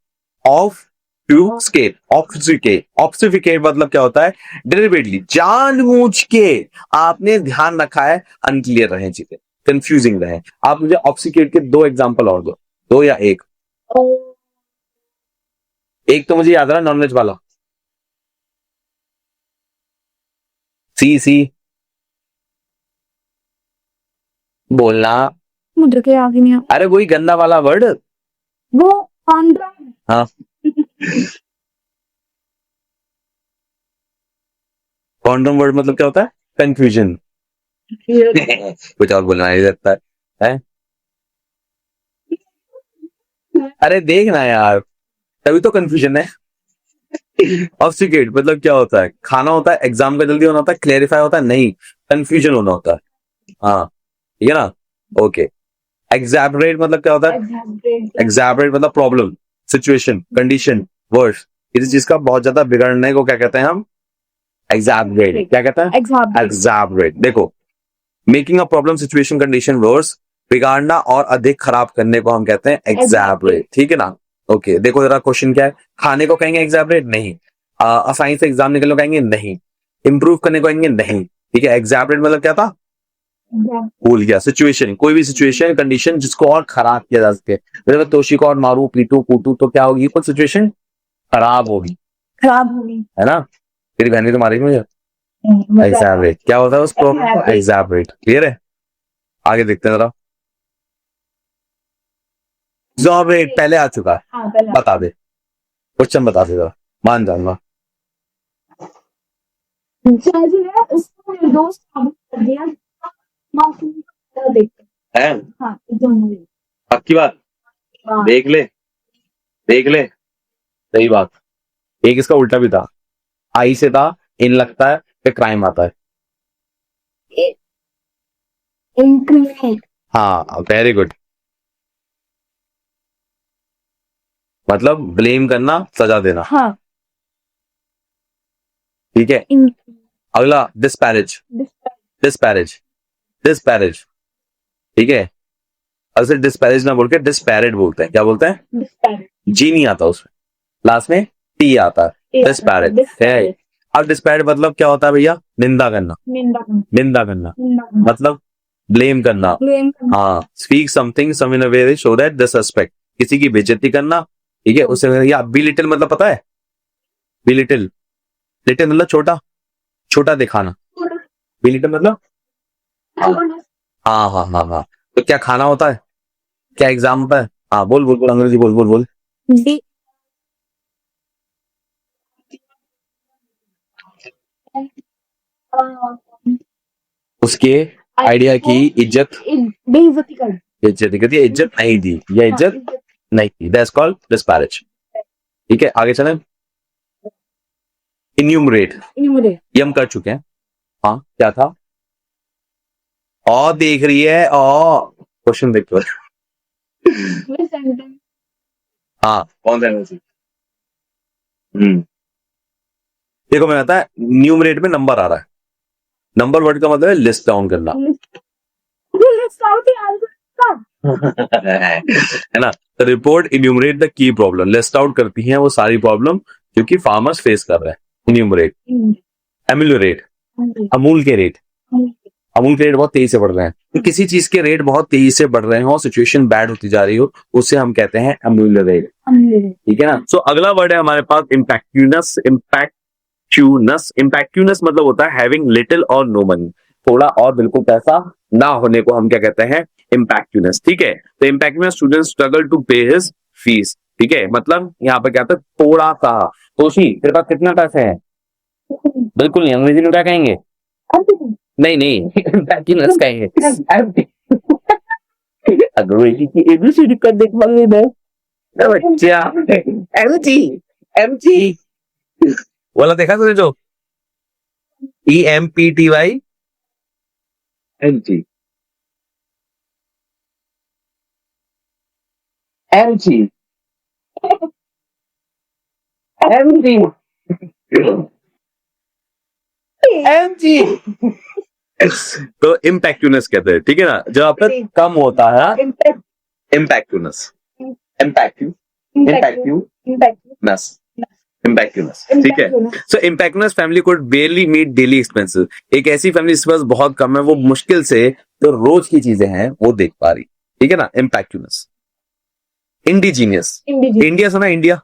ऑब्स्टिफिकेट मतलब क्या होता है? डिलिबरेटली, जानबूझ के आपने ध्यान रखा है अनक्लियर रहे चीजें, कंफ्यूजिंग रहे। आप मुझे ऑब्स्टिकेट के 2 एग्जांपल और दो, 2 या 1। एक तो मुझे याद रहा, नॉनवेज वाला, सी बोलना, मुझे के आगे नहीं अरे वही गंदा वाला वर्ड, वो आंध्रा। हाँ कॉन्डम वर्ड मतलब क्या होता है? कंफ्यूजन। कुछ और बोलना नहीं रहता है? अरे देखना यार, तभी तो कंफ्यूजन है। ऑब्स्टिकेट मतलब क्या होता है? खाना होता है, एग्जाम का जल्दी होना होता है, क्लेरिफाई होता है नहीं, कंफ्यूजन होना होता है। हाँ ठीक है ना, ओके। एग्जैबरेट मतलब क्या होता है? एग्जैबरेट मतलब प्रॉब्लम, सिचुएशन, कंडीशन, वर्स, किसी चीज का बहुत ज्यादा बिगड़ने को क्या कहते हैं हम? एग्जैबरेट। क्या कहते हैं? एग्जैबरेट। देखो, making a problem, situation, condition worse, बिगाड़ना और अधिक खराब करने को हम कहते हैं एग्जैबरेट, ठीक है ना। ओके, देखो जरा क्वेश्चन क्या है। खाने को कहेंगे एग्जैबरेट? नहीं। आसानी से एग्जाम निकलने को कहेंगे? नहीं। इंप्रूव करने को कहेंगे? नहीं। ठीक है, एग्जैबरेट मतलब क्या था? भूल गया। सिचुएशन, कोई भी सिचुएशन, कंडीशन जिसको और खराब किया जा सके। अगर तोशी को और मारू, पीटू, कूटू तो क्या होगी? कुछ सिचुएशन खराब होगी, है ना। तेरी बहन भी तो मारेगी मुझे। एग्जैबरेट क्या होता है उसको? एग्जैबरेट। क्लियर है? आगे देखते हैं जरा। एग्जॉबरेट पहले आ चुका है, बता दे क्वेश्चन, बता दे जरा, मान जाऊंगा। है पक्की बात? देख ले, देख ले, सही बात। एक इसका उल्टा भी था, आई से था इन लगता है, फिर क्राइम आता है। हाँ वेरी गुड। मतलब ब्लेम करना, सजा देना, हाँ ठीक है। अगला डिस्पैरेज, डिस्पैरेज, डिस्पैरेज, ठीक है। असल डिस्पैरेज ना बोल के डिस्पैरेड बोलते हैं। क्या बोलते हैं? जी नहीं आता उसमें, लास्ट में टी आता है, डिस्पैरेड है। अब डिस्पैरेड मतलब क्या होता है भैया? निंदा करना, निंदा करना मतलब ब्लेम करना, हाँ। Speak something some in a way show that disrespect, किसी की बेइज्जती करना, ठीक है। उससे या बिलिटल मतलब पता है? बिलिटल, लिटिल मतलब छोटा, छोटा दिखाना, बिलिटल मतलब हाँ हाँ हाँ हाँ। तो क्या खाना होता है? क्या एग्जाम होता है? हाँ बोल बोल बोल, अंग्रेजी बोल बोल बोल। उसके आइडिया की इज्जत, बेइज्जती कर, इज्जत करती है, इज्जत नहीं दी या इज्जत नहीं की, दैट्स कॉल्ड डिस्पैरेज, ठीक है। आगे चलें। इन्यूमरेट, ये हम कर चुके हैं। हाँ क्या था? और देख रही है, और क्वेश्चन देखो। हाँ कौन सा है? देखो मैं आता है न्यूमरेट में नंबर आ रहा है, नंबर वर्ड का मतलब है लिस्ट डाउन करना, है ना। Report enumerate the key problem, list out करती हैं वो सारी प्रॉब्लम जो कि फार्मर्स फेस कर रहे हैं। इन्यूमरेट, एम्यूलरेट, अमूल के रेट, अमूल के रेट बहुत तेजी से बढ़ रहे हैं। तो किसी चीज के रेट बहुत तेजी से बढ़ रहे हो, सिचुएशन बैड होती जा रही हो, उससे हम कहते हैं एम्यूलरेट, ठीक है ना। सो अगला वर्ड है हमारे पास इम्पैक्ट्यूनस, इम्पैक्ट्यूनस, इम्पैक्ट्यूनस मतलब होता है हैविंग लिटिल और नो मनी, थोड़ा और बिल्कुल पैसा ना होने को हम क्या कहते हैं? इम्पैक्ट्यूनस, ठीक है। तो इम्पैक्ट्यूनस स्टूडेंट स्ट्रगल टू पे हिज फीस, ठीक है। मतलब यहाँ पे क्या था? थोड़ा सा। तोशी तेरे पास कितना पैसे हैं? बिल्कुल नहीं, अंग्रेजी में क्या कहेंगे? नहीं नहीं, इम्पैक्ट्यूनस कहेंगे। अंग्रेजी की एबीसीडी कर देख पाएंगे मैं, बच्चा। एमजी, एमजी वाला देखा तुझे जो EMPTY, MG, MG, MG, MG. तो इम्पैक्ट्यूनस कहते हैं, ठीक है ना, जब आपका कम होता है। इम्पैक्ट्यूनस, इम्पैक्ट्यू, इम्पैक्ट्यूनस, इम्पैक्ट्यूनस, ठीक है। So impecunious family could barely meet daily expenses, एक ऐसी फैमिली जिसके पास बहुत कम है, वो मुश्किल से जो रोज की चीजें हैं वो देख पा रही, ठीक है ना। इम्पैक्ट्यूनस। इंडिजीनियस, इंडिया सुना? इंडिया,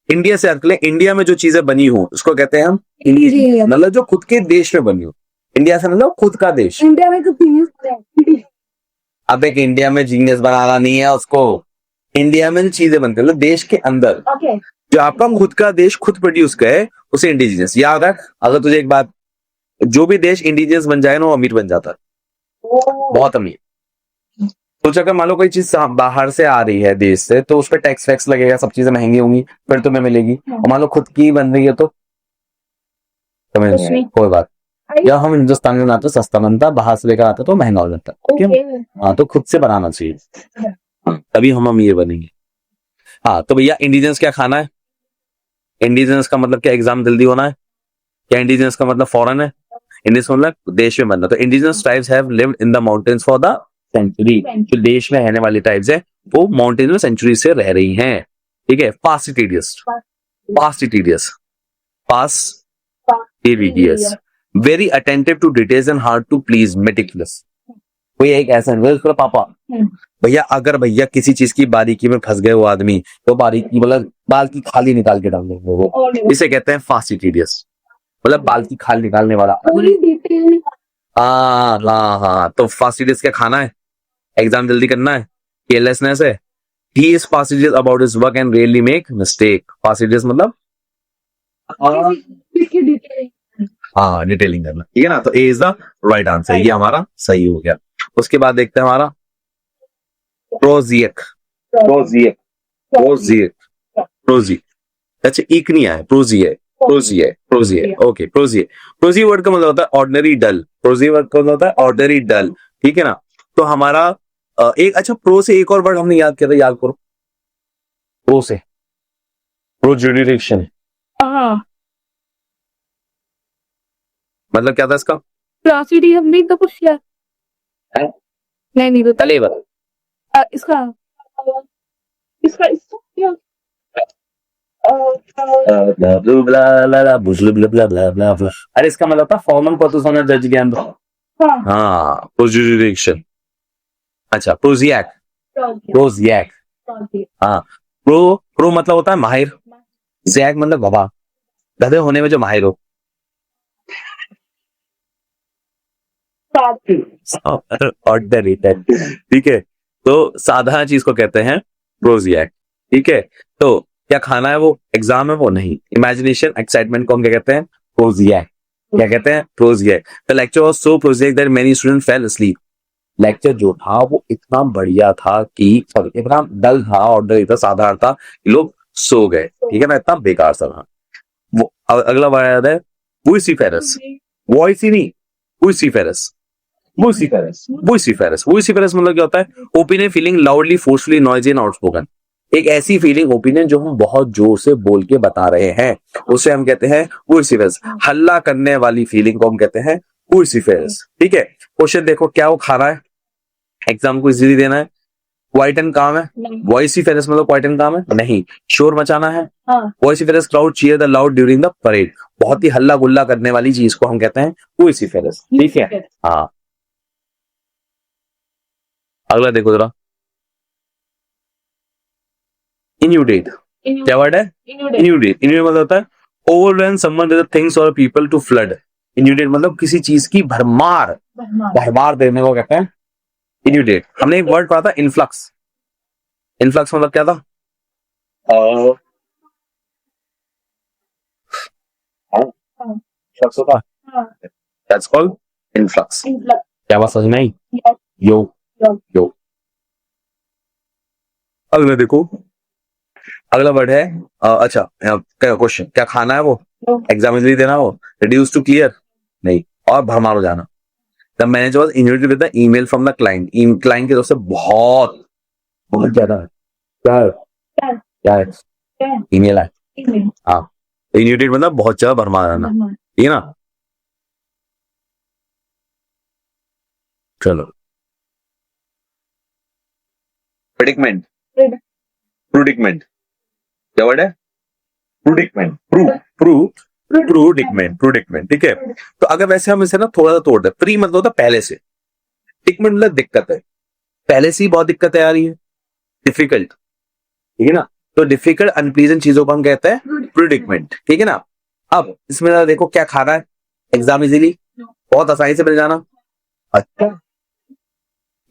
इंडिया से अर्थ ले, इंडिया में जो चीजें बनी हो उसको कहते हैं हम इंडिजीनियस, मतलब जो खुद के देश में बनी हो। इंडिया से मतलब खुद का देश। इंडिया में तो अब एक इंडिया में जीनियस बनाना नहीं है उसको, इंडिया में जो चीजें बनती है मतलब देश के अंदर, जो आपका खुद का देश खुद प्रोड्यूस करे उसे इंडिजीनियस। याद रख, अगर तुझे एक बात, जो भी देश इंडिजीनियस बन जाए ना वो अमीर बन जाता है, बहुत अमीर। तो अगर मान लो कोई चीज बाहर से आ रही है देश से, तो उस पर टैक्स वैक्स लगेगा, सब चीजें महंगी होंगी, फिर तुम्हें मिलेगी। और मान लो खुद की बन रही है तो समझ नहीं, कोई बात। या हम हिंदुस्तान में बनाते सस्ता बनता, बाहर से लेकर आता तो महंगा हो जाता, क्यों? हाँ, तो खुद से बनाना चाहिए, तभी हम अमीर बनेंगे। हाँ तो भैया इंडिजिनस क्या खाना है? इंडिजिनस का मतलब क्या? एग्जाम जल्दी होना है क्या? इंडिजिनस का मतलब फॉरेन है, इंडिजिनस मतलब देश में बनना। तो indigenous tribes have lived in the mountains for the century, जो देश में रहने वाली ट्राइब्स है वो माउंटेन में सेंचुरी से रह रही हैं, ठीक है। Fastidious, fastidious, fastidious, very attentive to details and hard to please, meticulous. कोई एक ऐसा है पापा, भैया अगर भैया किसी चीज की बारीकी में फंस गए वो आदमी, तो बारीकी मतलब बाल की खाली निकाल के डाल देंगे वो, इसे कहते हैं फास्टिटिडियस, मतलब बाल की खाल निकालने वाला। हाँ हाँ हाँ, तो फास्टिटियस क्या खाना है? एग्जाम जल्दी करना है, केयरलेसनेस है। He is fastidious about his work and rarely make mistake. Fastidious मतलब हाँ डिटेलिंग करना, ठीक है ना। तो A is the right answer, ये हमारा सही हो गया। उसके बाद देखते हैं हमारा प्रोजिएक, प्रोजिएक, प्रोजिएक, प्रोजी, अच्छा एक नहीं आया, प्रोजिए, प्रोजिए, प्रोजिए, ओके। प्रोजिए, प्रोजी वर्ड का मतलब होता है ऑर्डिनरी डल, प्रोजी वर्ड का मतलब होता है ऑर्डिनरी डल, ठीक है ना। तो हमारा एक अच्छा प्रो से एक और वर्ड हमने याद किया था, याद करो। प्रो से प्रोजुडिक्शन हाँ मतलब क्या था इसका? प्रोसीडी हमने तो कुछ किया है? नहीं नहीं बता पहले बता। इसका इसका इसका क्या अरे इसका मतलब था फॉर्मल पर्सन जज ज्ञान। हाँ हाँ प्रोजुडिक्शन। अच्छा प्रोजिएक। प्रोजिएक। हाँ प्रो मतलब होता है माहिर, जैक मतलब गवाह, गधे होने में जो माहिर हो। ऑर्डनरी ठीक है, तो साधारण चीज को कहते हैं प्रोजिएक। ठीक है, तो क्या खाना है वो, एग्जाम है वो नहीं, इमेजिनेशन एक्साइटमेंट को हम क्या कहते हैं? प्रोजिएक। क्या कहते हैं? Prosaic. The lecture was so prosaic that many student fell asleep। Lecture जो था वो इतना बढ़िया था कि इतना डल था, ऑर्डर इतना साधारण था कि लोग सो गए। ठीक है ना, इतना बेकार सा था वो। अगला वर्ड है वुइसिफेरस। वॉइस ही नहीं, वुइसिफेरस। वुइसिफेरस वुइसिफेरस वुइसिफेरस मतलब क्या होता है? Opinion feeling loudly forcefully noisy and outspoken. एक ऐसी फीलिंग, ओपिनियन जो हम बहुत जोर से बोल के बता रहे हैं, उसे हम कहते हैं वुइसिफेरस। हल्ला करने वाली फीलिंग को हम कहते हैं वुइसिफेरस। ठीक है, क्वेश्चन देखो, क्या वो खा रहा है? एग्जाम को इजीली देना है। क्वाइट एंड काम है? वॉइसिफेरस मतलब क्वाइट एंड काम है? नहीं। शोर मचाना है? Vociferous crowd cheer the loud during the parade. बहुत ही हल्ला गुल्ला करने वाली चीज को हम कहते हैं वॉइसिफेरस। ठीक है, हाँ। अगला देखो जरा, इन्यूडेट। क्या वर्ड है? इन्यूडेट। इन्यूडेट मतलब होता है ओवरवेलम समवन विद थिंग्स और पीपल टू फ्लड। इन्यूडेट मतलब किसी चीज की भरमार, भरमार देने को कहते हैं इन्यूडेट। हमने एक वर्ड पढ़ा था इनफ्लक्स। इनफ्लक्स मतलब क्या था? फ्लक्स होता है, दैट्स कॉल्ड इनफ्लक्स। क्या बात समझ में आई? यो यो। अगला देखो, अगला वर्ड है अच्छा क्वेश्चन, क्या खाना है वो, एग्जाम इजीली देना हो, रिड्यूस टू क्लियर नहीं, और भरमार हो जाना। The manager was invited with the email from the client. Client की तरफ से बहुत बहुत ज्यादा क्या है? क्या है? ईमेल है। हाँ, इन्वाइटेड मतलब बहुत ज्यादा भरमार आना, ठीक है ना। चलो, प्रेडिक्मेंट। प्रूडिक्मेंट क्या वर्ड है? प्रूडिक्मेंट। प्रूडिक्मेंट। ठीक है, तो अगर वैसे हम इसे ना थोड़ा सा तोड़ दे, प्री मतलब होता है पहले से, डिक्मेंट मतलब दिक्कत है, पहले से ही बहुत दिक्कतें आ रही है, डिफिकल्ट। ठीक है ना, तो डिफिकल्ट अनप्लीजेंट चीजों को हम कहते हैं प्रिडिक्मेंट। ठीक है ना। अब इसमें देखो, क्या खाना है, एग्जाम इजीली, बहुत आसानी से मिल जाना। अच्छा,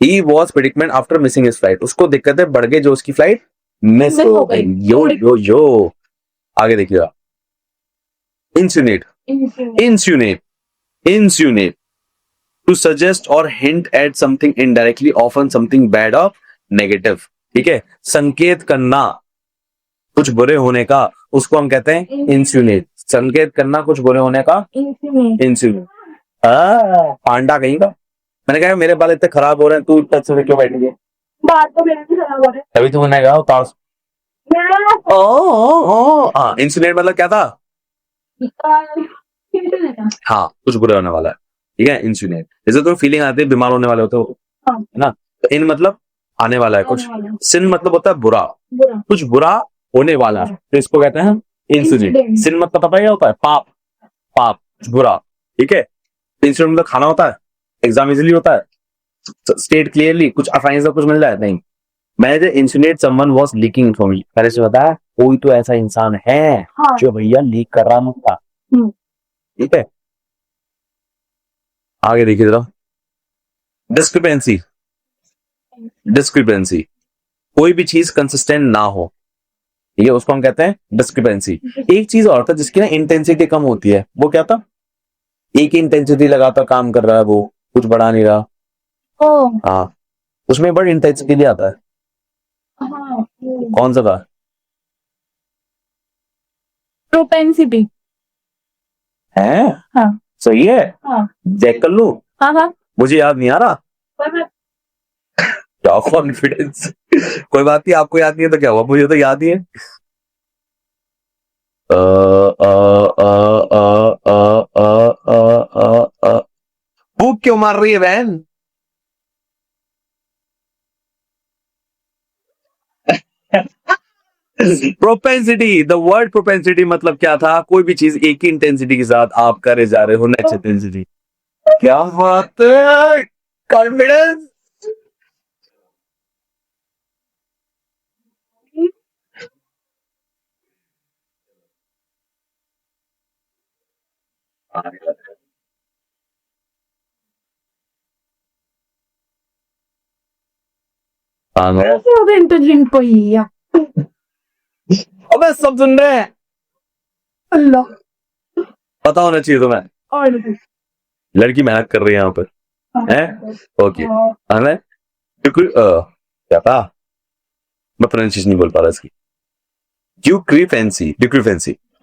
he was predicament after missing his flight. उसको दिक्कतें बढ़ गई जो उसकी फ्लाइट मिस हो गई। यो यो यो। आगे देखिएगा, इंसिनेट। इंसिनेट इंसिनेट टू सजेस्ट और hint eight something indirectly, often something bad और नेगेटिव। ठीक है, संकेत करना कुछ बुरे होने का, उसको हम कहते हैं इंसिनेट। संकेत करना कुछ बुरे होने का, इंसिनेट। पांडा कहीं का। मैंने कहा मेरे बाल इतने खराब हो रहे हैं, तू इतना अच्छे से क्यों बैठी है? बात तो मेरे भी खराब हो रहे तभी तो मैंने कहा उतार। हाँ, इंसिनेट मतलब क्या था? हाँ, कुछ बुरा होने वाला है। ठीक है, इंसिनेट। जैसे तो फीलिंग आती है बीमार होने वाले होते हो, है ना, तो इन मतलब आने वाला है कुछ। सिन मतलब होता है बुरा, कुछ बुरा होने वाला है, तो इसको कहते हैं इंसिडेंट। सिन मतलब पता क्या होता है? पाप, पाप कुछ बुरा। ठीक है, इंसिडेंट मतलब खाना होता है, एग्जाम इजीली होता है, स्टेट क्लियरली, कुछ आसानी से कुछ मिल जाए नहीं। मैंने जो इंसिनेट समवन वाज लीकिंग इन्फॉर्मेशन, पहले से बताया कोई तो ऐसा इंसान है जो भैया लीक कर रहा मुझका। ठीक है, आगे देखिए जरा, डिस्क्रिपेंसी। डिस्क्रिपेंसी, कोई भी चीज कंसिस्टेंट ना हो, ठीक है, उसको हम कहते हैं डिस्क्रिपेंसी। एक चीज और था जिसकी ना इंटेंसिटी कम होती है, वो क्या था? एक ही इंटेंसिटी लगातार काम कर रहा है, वो कुछ बढ़ा नहीं रहा। हाँ, उसमें बड़ी इंटेंसिटी नहीं आता है। कौन सा था? प्रोपेंसिटी है? हाँ। सही है, हाँ। चेक कर लूं? हाँ मुझे याद नहीं आ रहा। क्या कॉन्फिडेंस। कोई बात नहीं, आपको याद नहीं है तो क्या हुआ, मुझे तो याद ही है। भूख क्यों मार रही है बहन? प्रोपेंसिटी, द वर्ड प्रोपेंसिटी मतलब क्या था? कोई भी चीज एक ही इंटेंसिटी के साथ आप करे जा रहे हो, नेक्स्ट इंटेंसिटी। क्या बात है, कॉन्फिडेंस। Sono dentro gintoia. अबे सब सुन रहे हैं, Allah. पता होना चाहिए तुम्हें। All लड़की मेहनत कर रही है यहाँ पर, है? ओके, है क्या था? मैं प्रोनाउंसिएशन नहीं बोल पा रहा इसकी।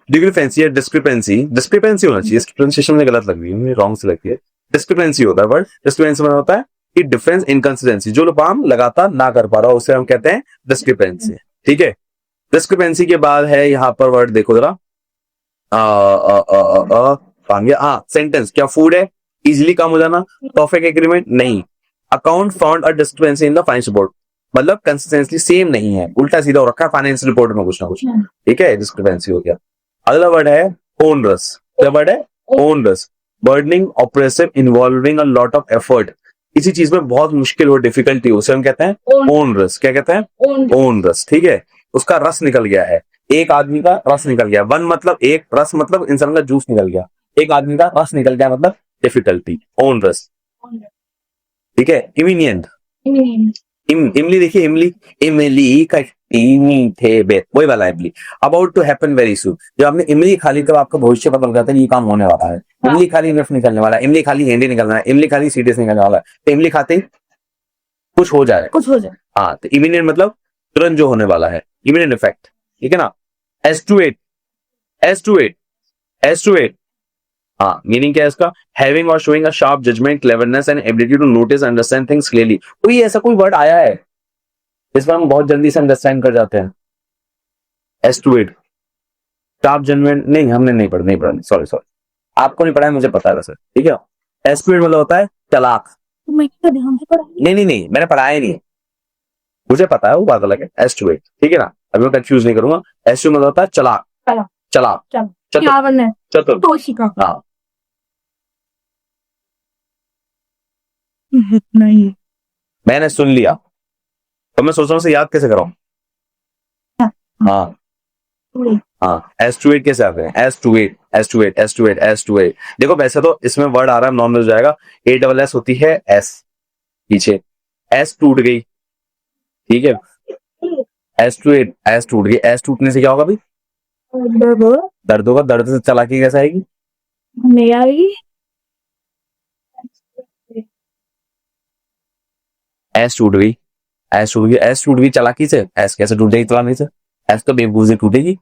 डिक्रीफेंसी या डिस्क्रिपेंसी होना चाहिए, इसकी प्रोनाउंसिएशन में गलत लग रही है, मुझे रॉन्ग से लगती है। डिस्क्रिपेंसी होता है वर्ड, डिस्क्रिपेंसी में होता है कि डिफरेंस, इनकंसिस्टेंसी, जो काम लगातार ना कर पा रहा हो उसे हम कहते हैं डिस्क्रिपेंसी। ठीक है, डिस्क्रिपेंसी के बाद है यहाँ पर वर्ड, देखो जरा, सेंटेंस। क्या फूड है? इजिली काम हो जाना। परफेक्ट एग्रीमेंट नहीं। Account found a discrepancy in the finance report, मतलब कंसिस्टेंसी सेम नहीं है, उल्टा सीधा हो रखा है फाइनेंस रिपोर्ट में कुछ ना कुछ। ठीक है, डिस्क्रिपेंसी हो गया। अगला वर्ड है ओनरस। क्या वर्ड है? Onerous. Burdening, oppressive, involving a lot of effort, किसी चीज में बहुत मुश्किल हो, डिफिकल्टी हो, उसे हम कहते हैं ओनरस। क्या कहते हैं? ओनरस। ठीक है, उसका रस निकल गया है, एक आदमी का रस निकल गया। वन मतलब एक, रस मतलब इंसान का जूस निकल गया, एक आदमी का रस निकल गया मतलब डिफिकल्टी, ओनरस। ठीक है, इमीनियंट, इमली, देखिए इमली, इमली खट्टी मीठे बेत, वही वाला इमली। About to happen very soon, जब आपने इमली खा ली तब आपका भविष्य पता लग जाता है ये काम होने वाला है। इमली खाली नफ निकलने वाला है, इमली खाली हेंडी निकलना है, इमली खाली सीरियस निकलने वाला है। तो इमली खाते ही कुछ हो जाए, हाँ, तो इमीनियंट मतलब तुरंत जो होने वाला है, इमीनियंट इफेक्ट। ठीक है ना? एस्टुएट, हाँ, मीनिंग क्या है इसका? हैविंग और showing a sharp judgement, cleverness and ability to notice, understand things clearly. कोई ऐसा कोई वर्ड आया है इस पर हम बहुत जल्दी से अंडरस्टैंड कर जाते हैं? एस्टुएट, शार्प जजमेंट, नहीं हमने नहीं पढ़ा, सॉरी, आपको नहीं पढ़ा है, मुझे पता है वैसे। ठीक है, एस्टुएट मतलब होता है चालाक। नहीं, मैंने पढ़ाया नहीं, मुझे पता है, वो बात अलग है। एस्टुएट, ठीक है ना, अभी मैं कंफ्यूज नहीं करूंगा। एस्टुएट मतलब होता है चालाक, चतुर। हाँ, नहीं। मैंने सुन लिया, तो मैं सोच रहा हूँ उसे याद कैसे कराऊं। हाँ, एस्टुएट कैसे आते हैं? एस्टुएट। देखो वैसे तो इसमें वर्ड आ रहा है, नॉन हो जाएगा, ASS होती है एस पीछे, एस टूट गई। ठीक है, एस टूट गई, एस टूटने से क्या होगा भाई? दर्द होगा। दर्द से चालाकी कैसे आएगी? नहीं आएगी। एस टूट गई चालाकी से। एस कैसे टूट जाएगी चलाने से? एस तो बेवकूफ से टूटेगी।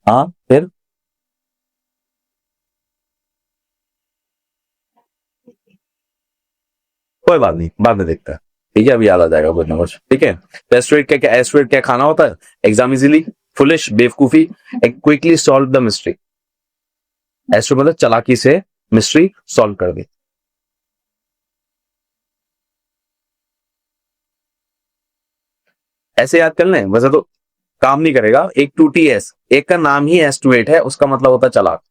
हाँ, फिर कोई बात नहीं, बाद में देखता है। ठीक है, अभी याद आ जाएगा कुछ ना कुछ। ठीक है, तो एस्टुएट क्या खाना होता है? एग्जाम इजीली, फुलिश बेवकूफी, क्विकली सॉल्व द मिस्ट्री। एस्टुएट मतलब चालाकी से मिस्ट्री सॉल्व कर दी। ऐसे याद कर लें, वैसे तो काम नहीं करेगा। एक 2TS, एक का नाम ही एस्टुएट है, उसका मतलब होता है चालाक।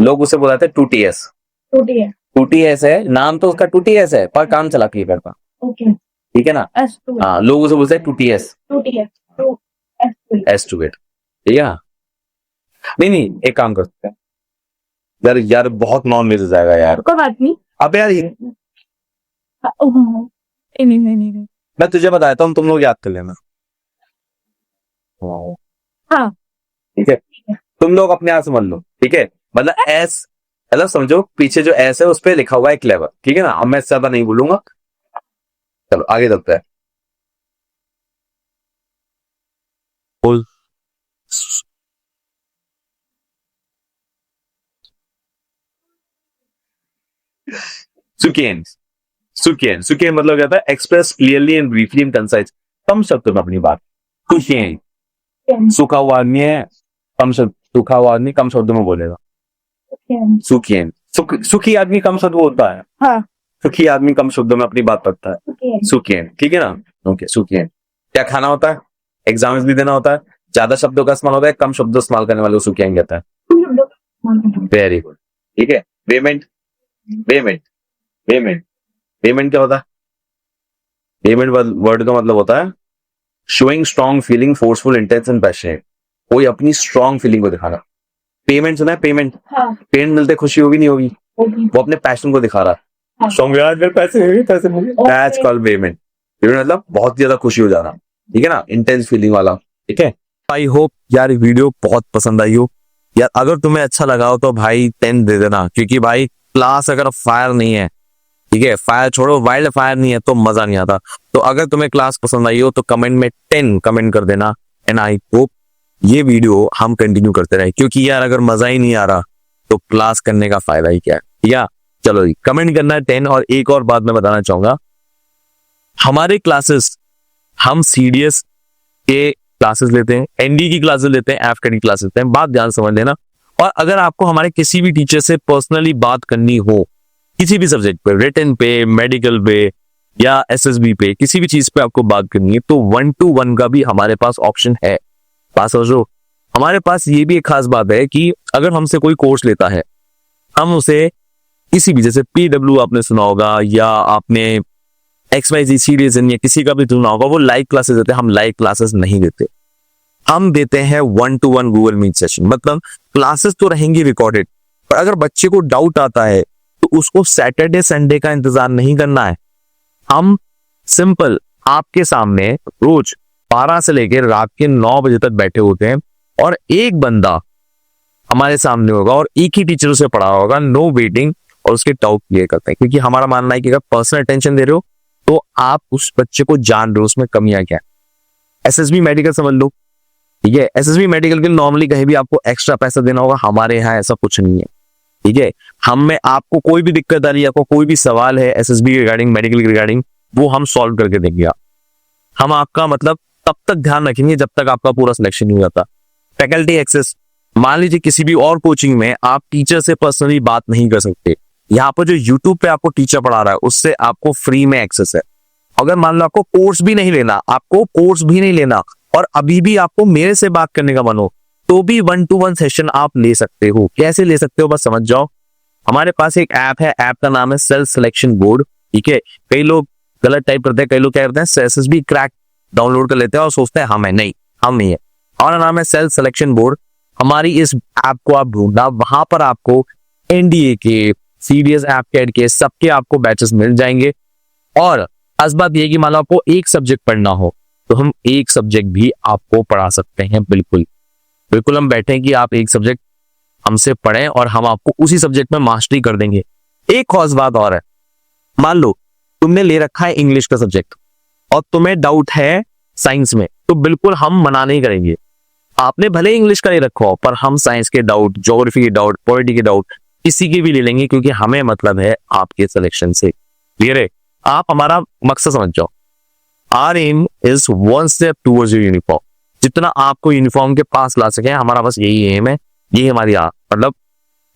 लोग उसे बुलाते हैं 2TS। 2TS है नाम, तो उसका 2TS है, पर काम चालाकी करता। ठीक है ना? हाँ, लोग उसे बोलते हैं 2TS, एस्टुएट। ठीक है, नहीं, एक काम करते हैं यार, बहुत नॉन मिल जाएगा यार। कोई बात नहीं। अब यार नहीं। मैं तुझे बताता हूँ, तुम लोग याद कर लेना। हाँ, ठीक है, तुम लोग अपने आप समझ लो। ठीक है, मतलब एस, मतलब समझो पीछे जो एस है उस पर लिखा हुआ है क्लेवर। ठीक है ना? अब मैं ज्यादा नहीं बोलूंगा, चलो आगे चलते हैं। बोल। सुकेन मतलब क्या था? Express clearly and briefly and concise, कम शब्दों में अपनी बात। सुकेन, सूखा हुआ आदमी है, कम शब्द, सूखा हुआ आदमी कम शब्दों में बोलेगा। सुखियन। सुखी आदमी कम शब्द बोलता है। हाँ। सुखी आदमी कम शब्दों में अपनी बात करता है। सुखियन, ठीक है ना? ओके, सुखियन। क्या खाना होता है? एग्जाम्स भी देना होता है। ज्यादा शब्दों का इस्तेमाल होता है, कम शब्दों इस्तेमाल करने वाले को सुखियन कहता है। वेरी गुड, ठीक है। पेमेंट, पेमेंट, पेमेंट, पेमेंट क्या होता है? पेमेंट वर्ड का मतलब होता है showing strong feeling, forceful, intense and passionate. कोई अपनी स्ट्रॉन्ग फीलिंग को दिखाना। पेमेंट सुना है? पेमेंट, पेमेंट मिलते खुशी होगी नहीं होगी? वो अपने पैशन को दिखा रहा है। स्ट्रॉन्ग यार मेरे पैसे मिले, दैट्स कॉल्ड पेमेंट। पेमेंट मतलब बहुत ज्यादा खुशी हो जाना, ठीक है ना? इंटेंस फीलिंग वाला, ठीक है। आई होप यार वीडियो बहुत पसंद आई हो यार। अगर तुम्हें अच्छा लगा हो तो भाई 10 दे देना, क्योंकि भाई क्लास अगर फायर नहीं है, ठीक है, फायर छोड़ो, वाइल्ड फायर नहीं है तो मजा नहीं आता। तो अगर तुम्हें क्लास पसंद आई हो तो कमेंट में 10 कमेंट कर देना। एंड आई होप ये वीडियो हम कंटिन्यू करते रहे, क्योंकि यार अगर मजा ही नहीं आ रहा तो क्लास करने का फायदा ही क्या है। या चलो जी, कमेंट करना है 10। और एक और बात मैं बताना चाहूंगा, हमारे क्लासेस हम सीडीएस के क्लासेस लेते हैं, एनडी की क्लासेस लेते हैं, एफकेडी की क्लासेस लेते हैं। बात ध्यान समझ लेना। और अगर आपको हमारे किसी भी टीचर से पर्सनली बात करनी हो, किसी भी सब्जेक्ट पे, रिटन पे, मेडिकल पे या एसएसबी पे, किसी भी चीज पे आपको बात करनी है तो 1-to-1 का भी हमारे पास ऑप्शन है। बात समझो। हमारे पास ये भी एक खास बात है कि अगर हमसे कोई कोर्स लेता है, हम उसे किसी भी, जैसे PW आपने सुना होगा या आपने XYZ सीरीज या किसी का भी सुना होगा, वो लाइव क्लासेस देते हैं। हम लाइव क्लासेस नहीं देते, हम देते हैं 1-to-1 गूगल मीट सेशन। मतलब क्लासेस तो रहेंगी रिकॉर्डेड, पर अगर बच्चे को डाउट आता है तो उसको सैटरडे संडे का इंतजार नहीं करना है। हम सिंपल आपके सामने रोज 12 से लेकर रात के 9 बजे तक बैठे होते हैं और एक बंदा हमारे सामने होगा और एक ही टीचर से पढ़ा होगा, नो वेटिंग, और उसके डाउट क्लियर करते हैं। क्योंकि हमारा मानना है कि अगर पर्सनल अटेंशन दे रहे हो तो आप उस बच्चे को जान रहे हो उसमें कमियां क्या है। एसएसबी मेडिकल समझ लो, ठीक है। एसएसबी मेडिकल के नॉर्मली कहीं भी आपको एक्स्ट्रा पैसा देना होगा, हमारे यहाँ ऐसा कुछ नहीं है, ठीक है। हम में आपको कोई भी दिक्कत आ रही है, आपको कोई भी सवाल है एसएसबी रिगार्डिंग, मेडिकल रिगार्डिंग, वो हम सॉल्व करके देंगे। हम आपका मतलब तब तक ध्यान रखेंगे जब तक आपका पूरा सिलेक्शन नहीं हो जाता। फैकल्टी एक्सेस, मान लीजिए किसी भी और कोचिंग में आप टीचर से पर्सनली बात नहीं कर सकते, यहाँ पर जो यूट्यूब पे आपको टीचर पढ़ा रहा है उससे आपको फ्री में एक्सेस है। अगर मान लो आपको कोर्स भी नहीं लेना, आपको कोर्स भी नहीं लेना और अभी भी आपको मेरे से बात करने का मन हो, तो भी 1-to-1 सेशन आप ले सकते हो। कैसे ले सकते हो बस समझ जाओ। हमारे पास एक ऐप है, ऐप का नाम है सेल्फ सिलेक्शन बोर्ड, ठीक है। कई लोग गलत टाइप करते हैं, कई लोग क्या करते हैं एसएसबी क्रैक डाउनलोड कर लेते हैं और सोचते हैं हम नहीं है। हमारा नाम है सेल्फ सिलेक्शन बोर्ड। हमारी इस ऐप को आप ढूंढना, वहां पर आपको एनडीए के, सीडीएस, एफकेड के सबके आपको बैचेस मिल जाएंगे। और खास बात यह कि मान लो आपको एक सब्जेक्ट पढ़ना हो तो हम एक सब्जेक्ट भी आपको पढ़ा सकते हैं। बिल्कुल बिल्कुल हम बैठे हैं कि आप एक सब्जेक्ट हमसे पढ़ें और हम आपको उसी सब्जेक्ट में मास्टरी कर देंगे। एक खास बात और है, मान लो तुमने ले रखा है इंग्लिश का सब्जेक्ट और तुम्हें डाउट है साइंस में, तो बिल्कुल हम मना नहीं करेंगे। आपने भले इंग्लिश का ले रखा हो पर हम साइंस के डाउट, ज्योग्राफी के डाउट, पॉलिटी के डाउट किसी के भी ले लेंगे, क्योंकि हमें मतलब है आपके सिलेक्शन से। क्लियर है? आप हमारा मकसद समझ जाओ। Our aim is 1 step towards your uniform. जितना आपको यूनिफॉर्म के पास ला सके, हमारा बस यही एम है, ये हमारी मतलब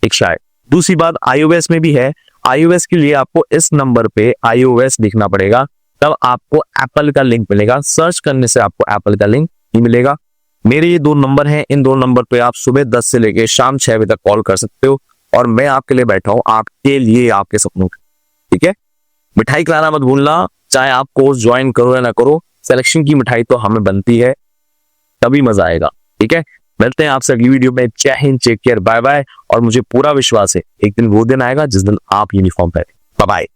इच्छा है। दूसरी बात iOS में भी है। iOS के लिए आपको इस नंबर पे iOS लिखना पड़ेगा, तब आपको एप्पल का लिंक मिलेगा। सर्च करने से आपको एप्पल का लिंक नहीं मिलेगा। मेरे ये 2 नंबर हैं, इन 2 नंबर पे आप सुबह 10 से लेके शाम 6 बजे तक कॉल कर सकते हो और मैं आपके लिए बैठा हूं, आपके लिए, आपके सपनों के, ठीक है। मिठाई खिलाना मत भूलना, चाहे आप कोर्स ज्वाइन करो या ना करो, सिलेक्शन की मिठाई तो हमें बनती है, तभी मजा आएगा, ठीक है। मिलते हैं आपसे अगली वीडियो में। जय हिंद, टेक केयर, बाय बाय। और मुझे पूरा विश्वास है एक दिन वो दिन आएगा जिस दिन आप यूनिफॉर्म पहने। Bye bye.